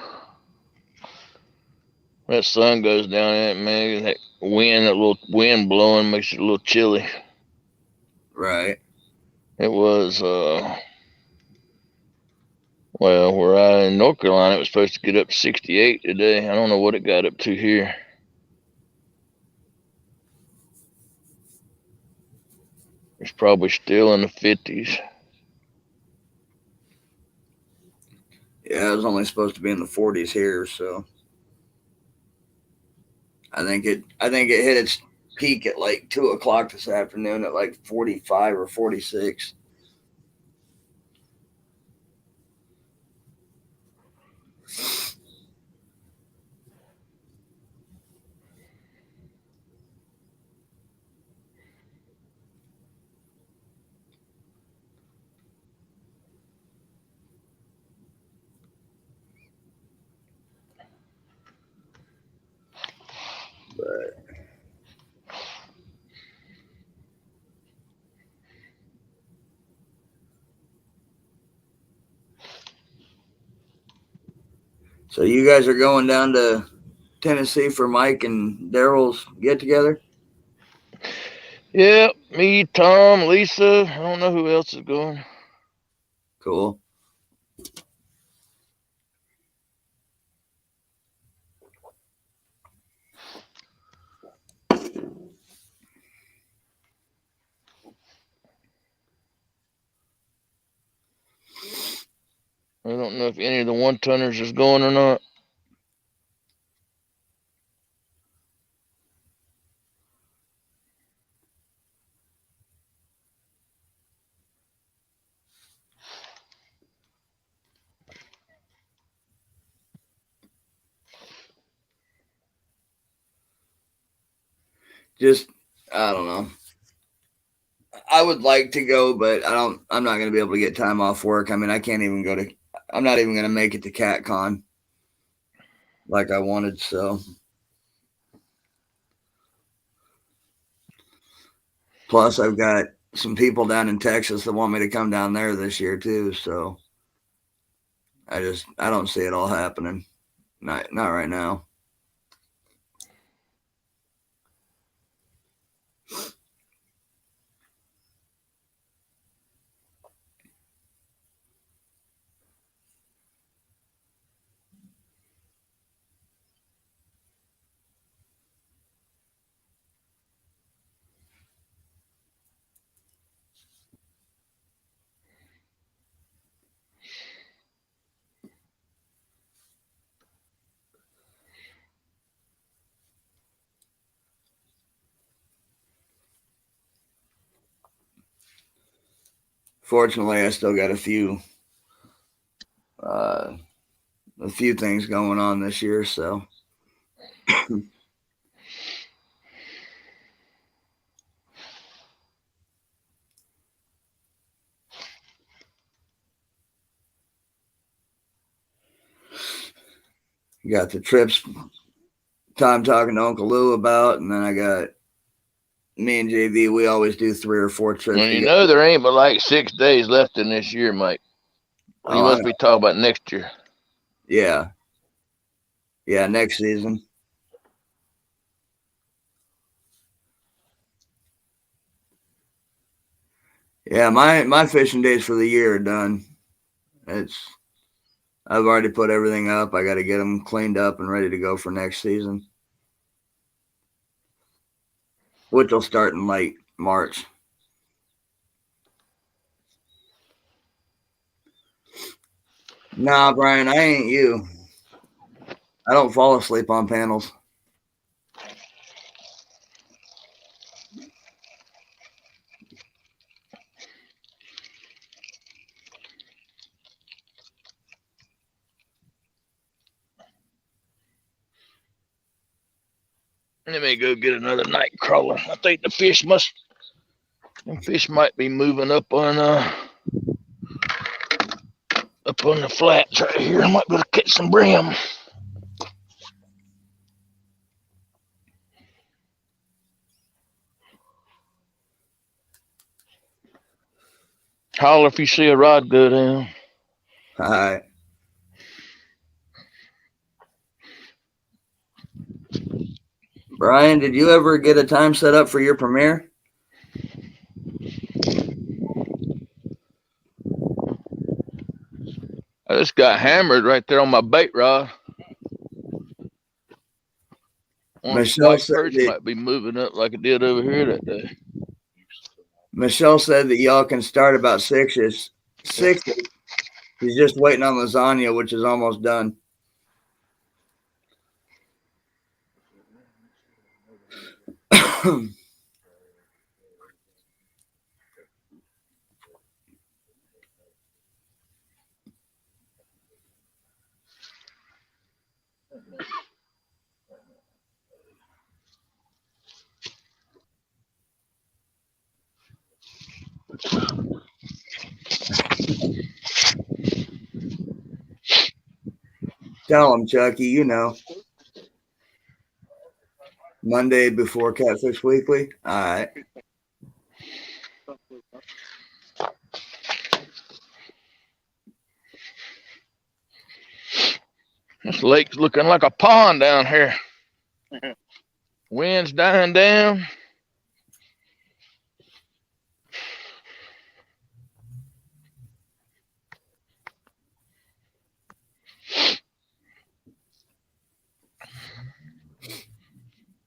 That sun goes down in it, man. That little wind blowing makes it a little chilly. Right. It was, well, where I in North Carolina, it was supposed to get up to 68 today. I don't know what it got up to here. It's probably still in the 50s. Yeah, it was only supposed to be in the 40s here, so I think it hit its peak at like 2 o'clock this afternoon at like 45 or 46. So you guys are going down to Tennessee for Mike and Daryl's get together? Yep, me, Tom, Lisa. I don't know who else is going. Cool. I don't know if any of the one-tonners is going or not. Just, I don't know. I would like to go, but I'm not going to be able to get time off work. I mean, I can't even go to, I'm not even going to make it to CatCon like I wanted. So plus I've got some people down in Texas that want me to come down there this year too. So I don't see it all happening. Not right now. Fortunately, I still got a few things going on this year. So got the trips Tom talking to Uncle Lou about, and then I got me and JV. We always do 3 or 4 trips. And you know there ain't but like 6 days left in this year, Mike. You must be talking about next year. Yeah, next season. Yeah, my fishing days for the year are done. I've already put everything up. I got to get them cleaned up and ready to go for next season, which will start in late March. Nah, Brian, I ain't you. I don't fall asleep on panels. Let me go get another night crawler. I think the fish might be moving up on the flats right here. I might be able to catch some brim. Holler if you see a rod go down. All right. Brian, did you ever get a time set up for your premiere? I just got hammered right there on my bait rod. Michelle White said perch that- might be moving up like it did over here that day. Michelle said that y'all can start about 6-ish. 6. She's just waiting on lasagna, which is almost done. Tell him, Chucky, you know. Monday before Catfish Weekly. All right. This lake's looking like a pond down here. Wind's dying down.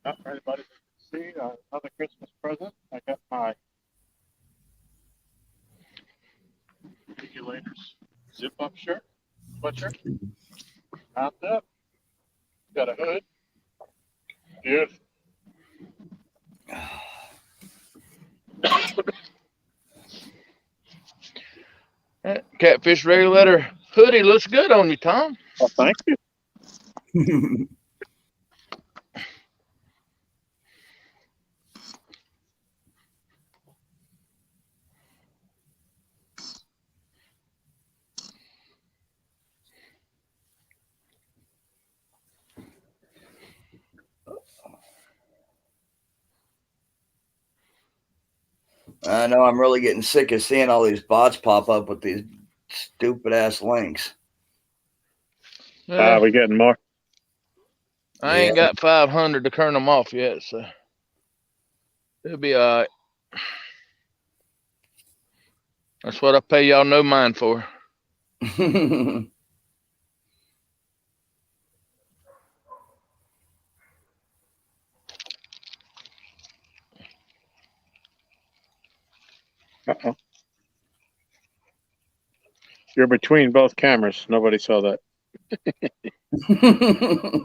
All right, buddy. See, another Christmas present. I got my regulators zip up shirt, sweatshirt. Mounted up. Got a hood. Beautiful. That Catfish regulator hoodie looks good on you, Tom. Well, thank you. I know I'm really getting sick of seeing all these bots pop up with these stupid ass links. Yeah, We getting more. I ain't got 500 to turn them off yet, so it'll be all right. That's what I pay y'all no mind for. Uh-oh. You're between both cameras. Nobody saw that.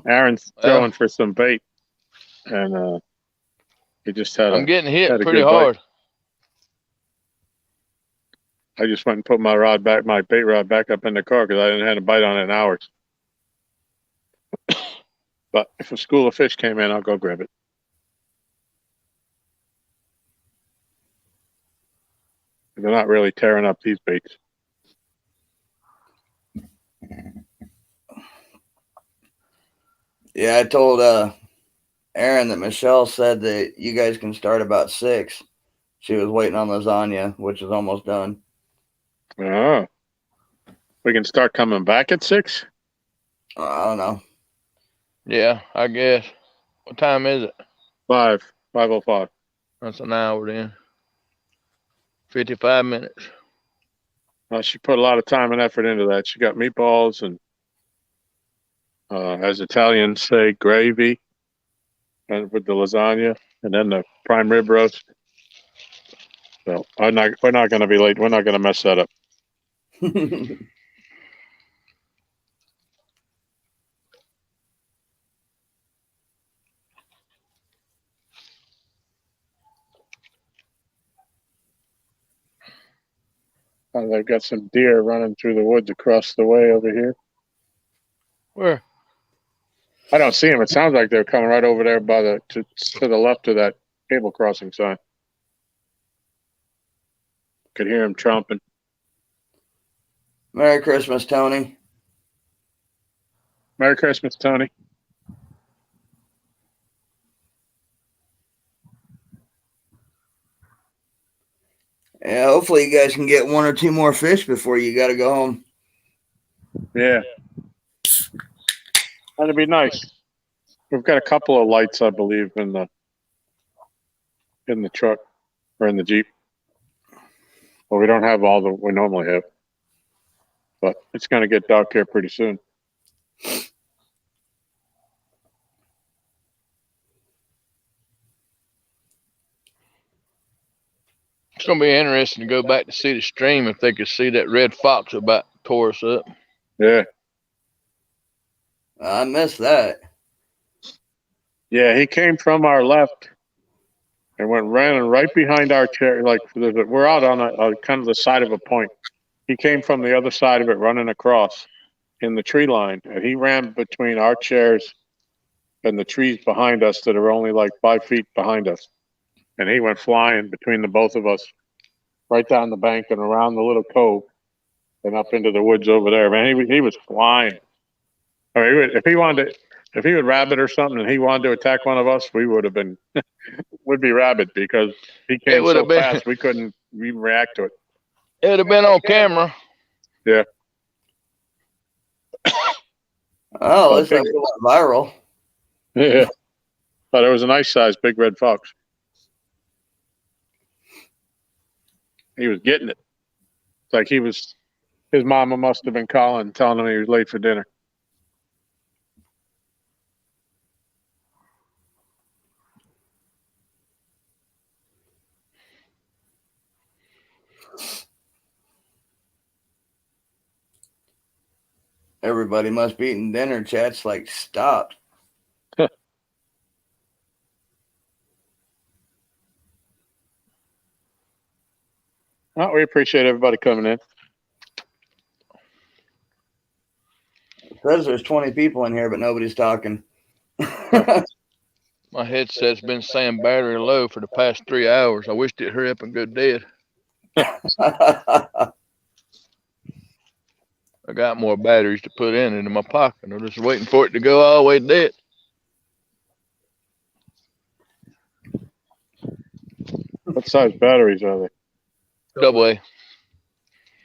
Aaron's throwing for some bait, and he just had I'm getting hit had a pretty good bite. hard. I just went and put my bait rod back up in the car because I didn't have a bite on it in hours. But if a school of fish came in, I'll go grab it. They're not really tearing up these baits. Yeah, I told Aaron that Michelle said that you guys can start about 6. She was waiting on lasagna, which is almost done. Oh, we can start coming back at 6. I don't know. Yeah, I guess. What time is it? 5:05. That's an hour then. 55 minutes. She put a lot of time and effort into that. She got meatballs and, as Italians say, gravy, and with the lasagna, and then the prime rib roast. So we're not going to be late. We're not going to mess that up. They've got some deer running through the woods across the way over here. Where? I don't see them. It sounds like they're coming right over there by to the left of that cable crossing sign. Could hear them tromping. Merry Christmas, Tony. Merry Christmas, Tony. Yeah, hopefully you guys can get 1 or 2 more fish before you got to go home. Yeah. That'd be nice. We've got a couple of lights, I believe, in the truck or in the Jeep. Well, we don't have all that we normally have, but it's going to get dark here pretty soon. It's gonna be interesting to go back to see the stream if they could see that red fox about tore us up. Yeah. I missed that. Yeah, he came from our left and ran right behind our chair. Like we're out on a kind of the side of a point. He came from the other side of it, running across in the tree line, and he ran between our chairs and the trees behind us that are only like 5 feet behind us. And he went flying between the both of us, right down the bank and around the little cove, and up into the woods over there. Man, he was flying. I mean, if he would rabbit or something, and he wanted to attack one of us, we would have been would be rabid because he came so fast we couldn't even react to it. It would have been on camera. Yeah. Oh, looks like it went viral. Yeah. But it was a nice size big red fox. He was getting it. It's like his mama must have been calling, telling him he was late for dinner. Everybody must be eating dinner. Chat's like, stop. Well, we appreciate everybody coming in. It says there's 20 people in here, but nobody's talking. My headset's been saying battery low for the past 3 hours. I wished it'd hurry up and go dead. I got more batteries to put into my pocket. I'm just waiting for it to go all the way dead. What size batteries are they? Double A.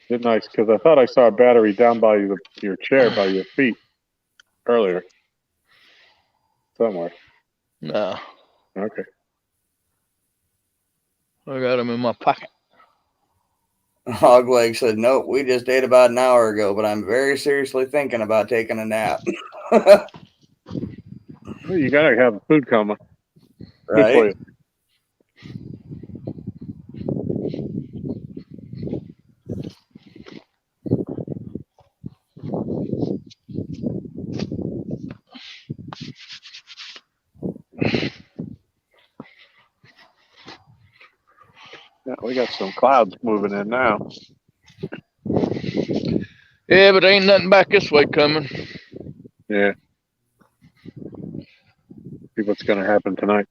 Good, nice, because I thought I saw a battery down by your chair, by your feet, earlier. Somewhere. No, Okay. I got them in my pocket. Hogleg said, nope, we just ate about an hour ago, but I'm very seriously thinking about taking a nap. Well, you got to have a food coma. Right? Good for you. Yeah, we got some clouds moving in now. Yeah, but ain't nothing back this way coming. Yeah. See what's going to happen tonight.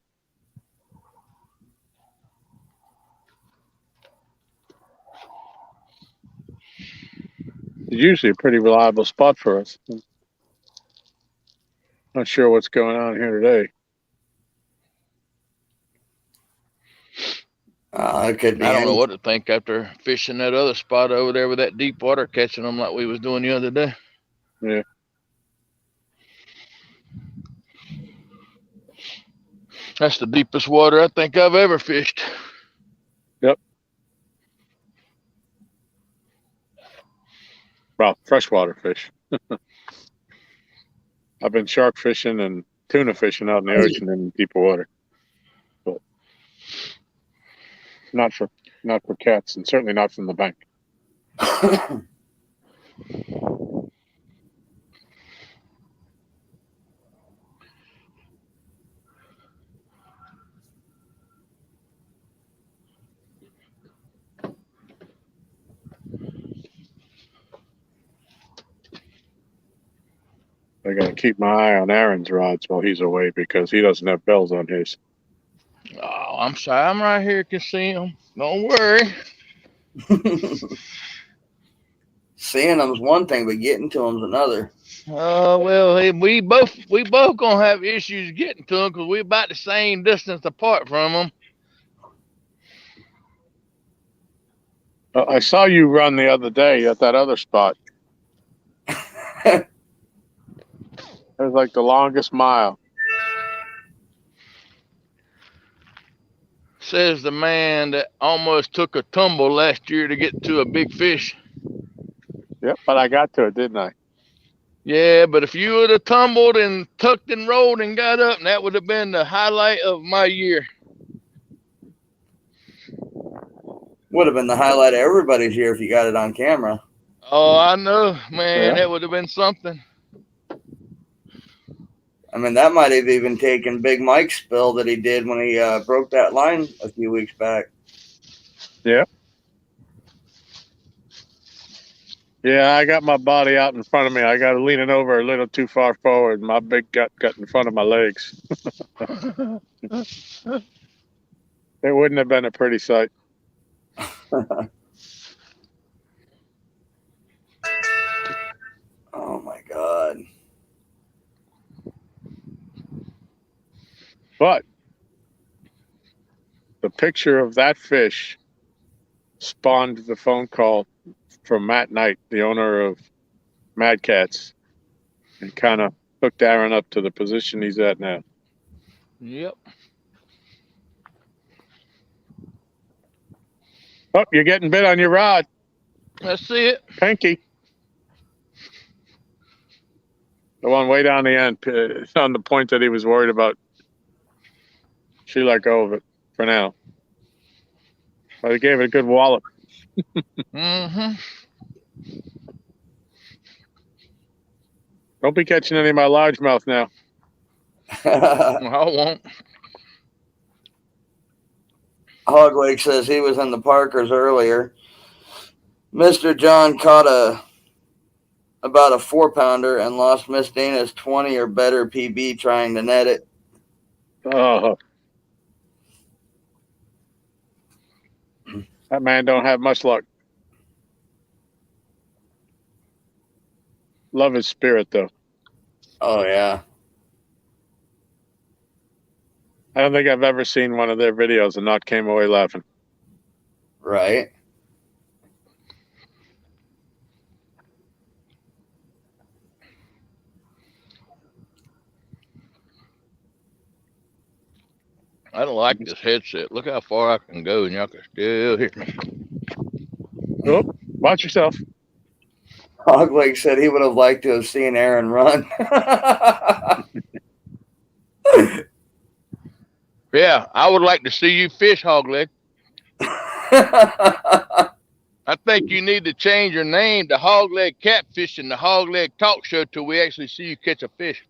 It's usually a pretty reliable spot for us. Not sure what's going on here today. It could be. I don't know what to think after fishing that other spot over there with that deep water, catching them like we was doing the other day. Yeah. That's the deepest water I think I've ever fished. Yep. Well, freshwater fish. I've been shark fishing and tuna fishing out in the ocean in deeper water, but not for cats, and certainly not from the bank. I gotta keep my eye on Aaron's rods while he's away because he doesn't have bells on his. Oh, I'm sorry. I'm right here. Can see them. Don't worry. Seeing them's one thing, but getting to them's another. Well, hey, we both gonna have issues getting to them because we're about the same distance apart from them. I saw you run the other day at that other spot. It was like the longest mile. Says the man that almost took a tumble last year to get to a big fish. Yep, but I got to it, didn't I? Yeah, but if you would have tumbled and tucked and rolled and got up, that would have been the highlight of my year. Would have been the highlight of everybody's year if you got it on camera. Oh, I know, man. Yeah. That would have been something. I mean, that might have even taken Big Mike's spill that he did when he broke that line a few weeks back. Yeah. Yeah, I got my body out in front of me. I got leaning over a little too far forward. My big gut got in front of my legs. It wouldn't have been a pretty sight. Oh my God. But the picture of that fish spawned the phone call from Matt Knight, the owner of Mad Cats, and kind of hooked Aaron up to the position he's at now. Yep. Oh, you're getting bit on your rod. Let's see it. Pinky. The one way down the end, on the point that he was worried about. She let go of it for now. But he gave it a good wallop. Mm-hmm. Don't be catching any of my largemouth now. I won't. Hog Lake says he was in the Parkers earlier. Mr. John caught about a 4-pounder and lost Miss Dana's 20 or better PB trying to net it. Oh. That man don't have much luck. Love his spirit, though. Oh, yeah. I don't think I've ever seen one of their videos and not came away laughing. Right. I don't like this headset. Look how far I can go and y'all can still hear me. Oh, watch yourself. Hog Lake said he would have liked to have seen Aaron run. Yeah, I would like to see you fish, Hog Leg. I think you need to change your name to Hog Leg Catfish and the Hog Leg Talk Show till we actually see you catch a fish.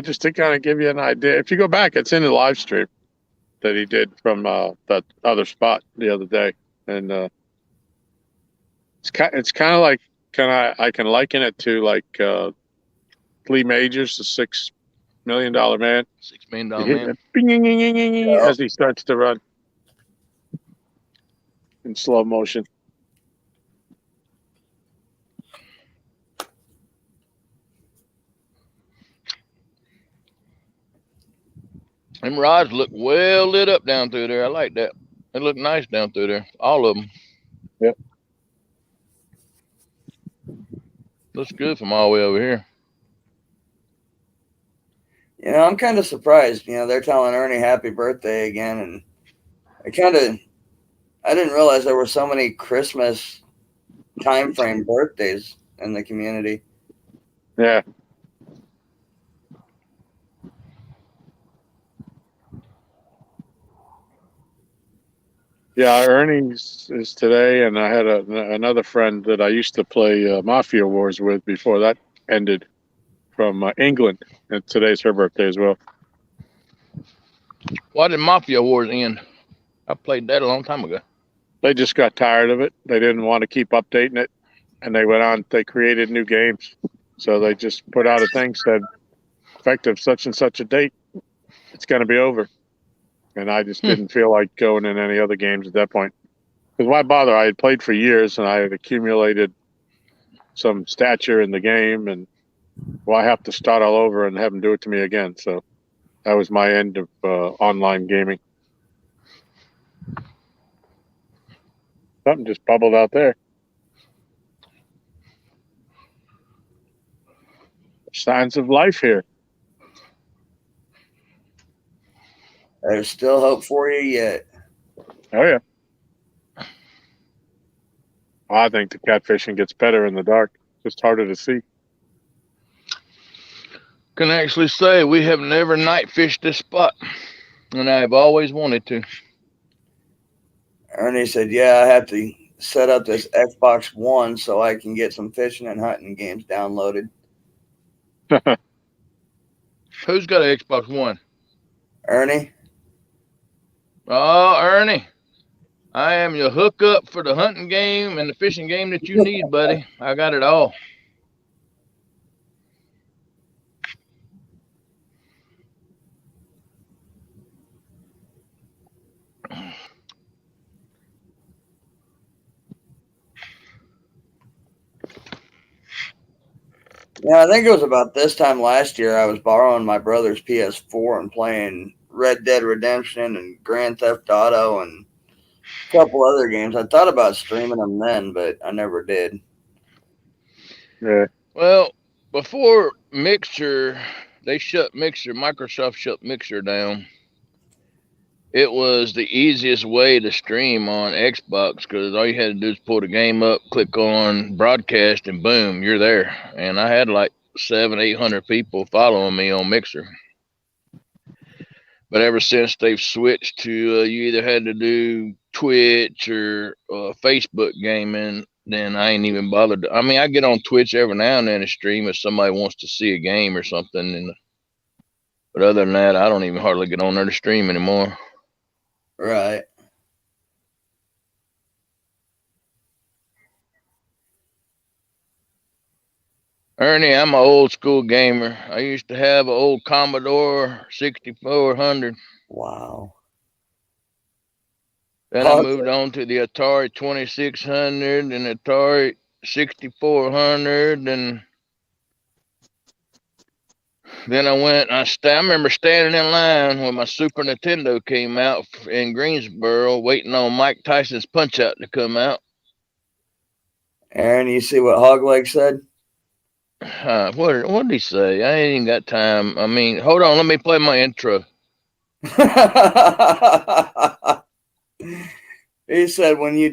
Just to kind of give you an idea. If you go back, it's in the live stream that he did from that other spot the other day, and it's kind of like I can liken it to like Lee Majors, the $6 million man. $6 million man. As he starts to run in slow motion. Them rods look well lit up down through there. I like that. They look nice down through there. All of them. Yep. Looks good from all the way over here. I'm kind of surprised. They're telling Ernie happy birthday again, and I didn't realize there were so many Christmas time frame birthdays in the community. Yeah. Yeah, Ernie's is today, and I had another friend that I used to play Mafia Wars with before that ended from England, and today's her birthday as well. Why did Mafia Wars end? I played that a long time ago. They just got tired of it. They didn't want to keep updating it, and they created new games. So they just put out a thing said, effective such and such a date, it's going to be over. And I just didn't feel like going in any other games at that point. Because why bother? I had played for years, and I had accumulated some stature in the game, and why have to start all over and have them do it to me again? So that was my end of online gaming. Something just bubbled out there. Signs of life here. There's still hope for you yet. Oh, yeah. I think the catfishing gets better in the dark. Just harder to see. Can actually say we have never night fished this spot, and I've always wanted to. Ernie said, yeah, I have to set up this Xbox One so I can get some fishing and hunting games downloaded. Who's got an Xbox One? Ernie? Oh, Ernie. I am your hookup for the hunting game and the fishing game that you need, buddy. I got it all. Yeah, I think it was about this time last year I was borrowing my brother's PS4 and playing Red Dead Redemption and Grand Theft Auto and a couple other games. I thought about streaming them then, but I never did. Yeah. Well, before Mixer, Microsoft shut Mixer down. It was the easiest way to stream on Xbox because all you had to do is pull the game up, click on broadcast, and boom, you're there. And I had like 700-800 people following me on Mixer. But ever since they've switched to you either had to do Twitch or Facebook gaming, then I ain't even bothered. I mean, I get on Twitch every now and then and stream if somebody wants to see a game or something. But other than that, I don't even hardly get on there to stream anymore. Right. Ernie, I'm an old school gamer. I used to have an old Commodore 6400. Wow. Then I moved on to the Atari 2600 and Atari 6400, and then I remember standing in line when my Super Nintendo came out in Greensboro, waiting on Mike Tyson's Punch Out to come out. Aaron, you see what Hogleg said? What did he say? I ain't even got time. I mean, hold on, let me play my intro. He said when he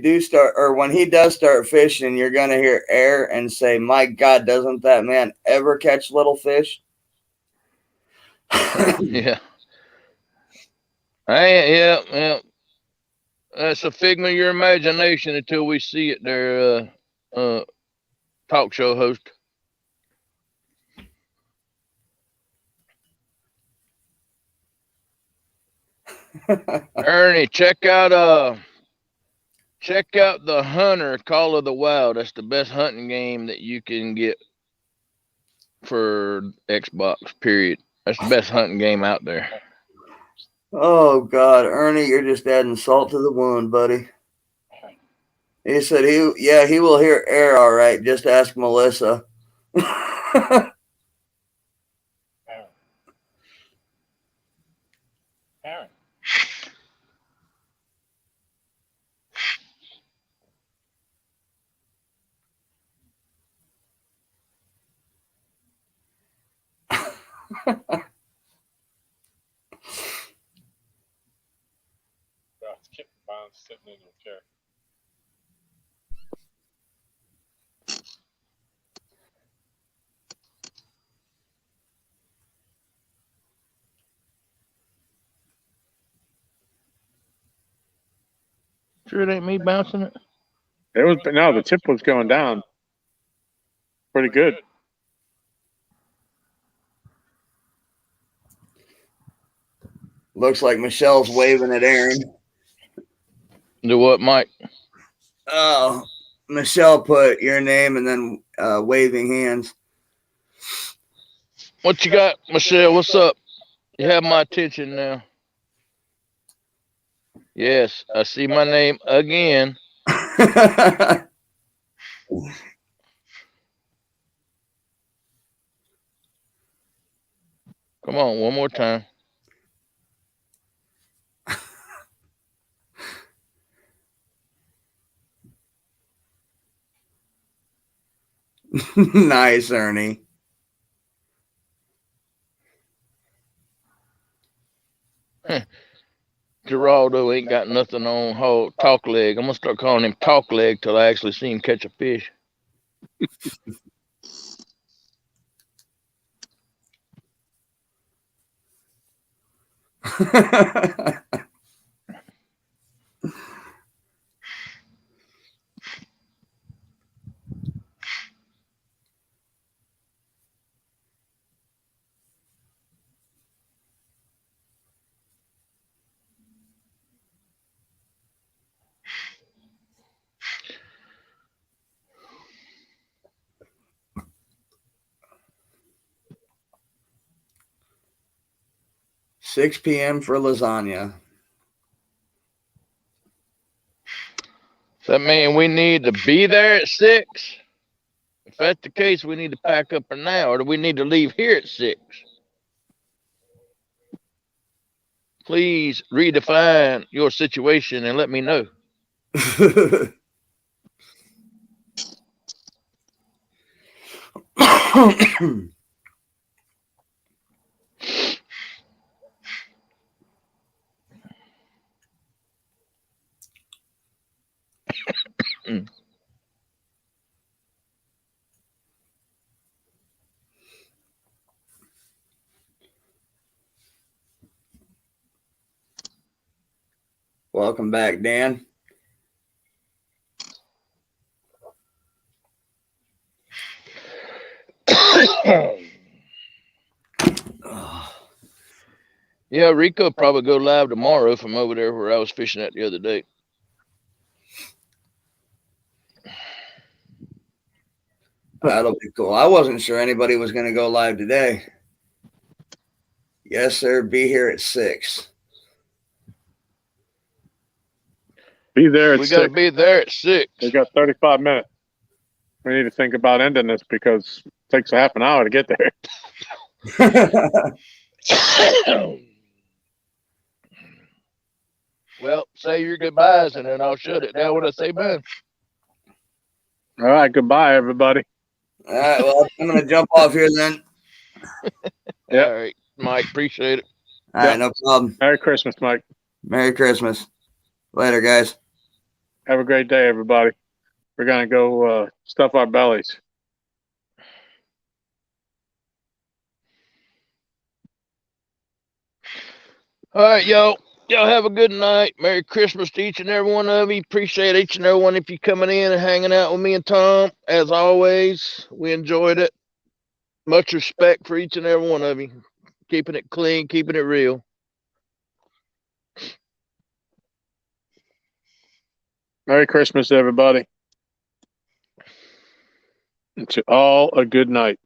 does start fishing, you're gonna hear air and say, "My God, doesn't that man ever catch little fish?" Yeah. Yeah. That's a figment of your imagination until we see it there, talk show host. Ernie, check out the Hunter Call of the Wild. That's the best hunting game that you can get for Xbox, period. That's the best hunting game out there. Oh God, Ernie, you're just adding salt to the wound, buddy. He said he will hear air all right. Just ask Melissa. Aaron. Found sitting in your chair. Sure it ain't me bouncing it? It was no, the tip was going down pretty good. Looks like Michelle's waving at Aaron. Do what, Mike? Oh, Michelle put your name and then waving hands. What you got, Michelle? What's up? You have my attention now. Yes, I see my name again. Come on, one more time. Nice, Ernie. Geraldo ain't got nothing on talk leg. I'm gonna start calling him talk leg till I actually see him catch a fish. $6 p.m. for lasagna. Does that mean we need to be there at 6? If that's the case, we need to pack up for now, or do we need to leave here at 6? Please redefine your situation and let me know. Welcome back, Dan. Yeah, Rico probably go live tomorrow from over there where I was fishing at the other day. That'll be cool. I wasn't sure anybody was going to go live today. Yes, sir. Be here at 6. Be there at We got to 6. be there at 6. We got 35 minutes. We need to think about ending this because it takes a half an hour to get there. Well, say your goodbyes and then I'll shut it down when I say bye. All right, goodbye, everybody. All right. Well, I'm going to jump off here then. Yep. All right, Mike, appreciate it. All right. No problem. Merry Christmas, Mike. Merry Christmas. Later, guys. Have a great day, everybody. We're going to go stuff our bellies. All right, y'all. Y'all have a good night. Merry Christmas to each and every one of you. Appreciate each and every one of you coming in and hanging out with me and Tom. As always, we enjoyed it. Much respect for each and every one of you. Keeping it clean, keeping it real. Merry Christmas, everybody. And to all a good night.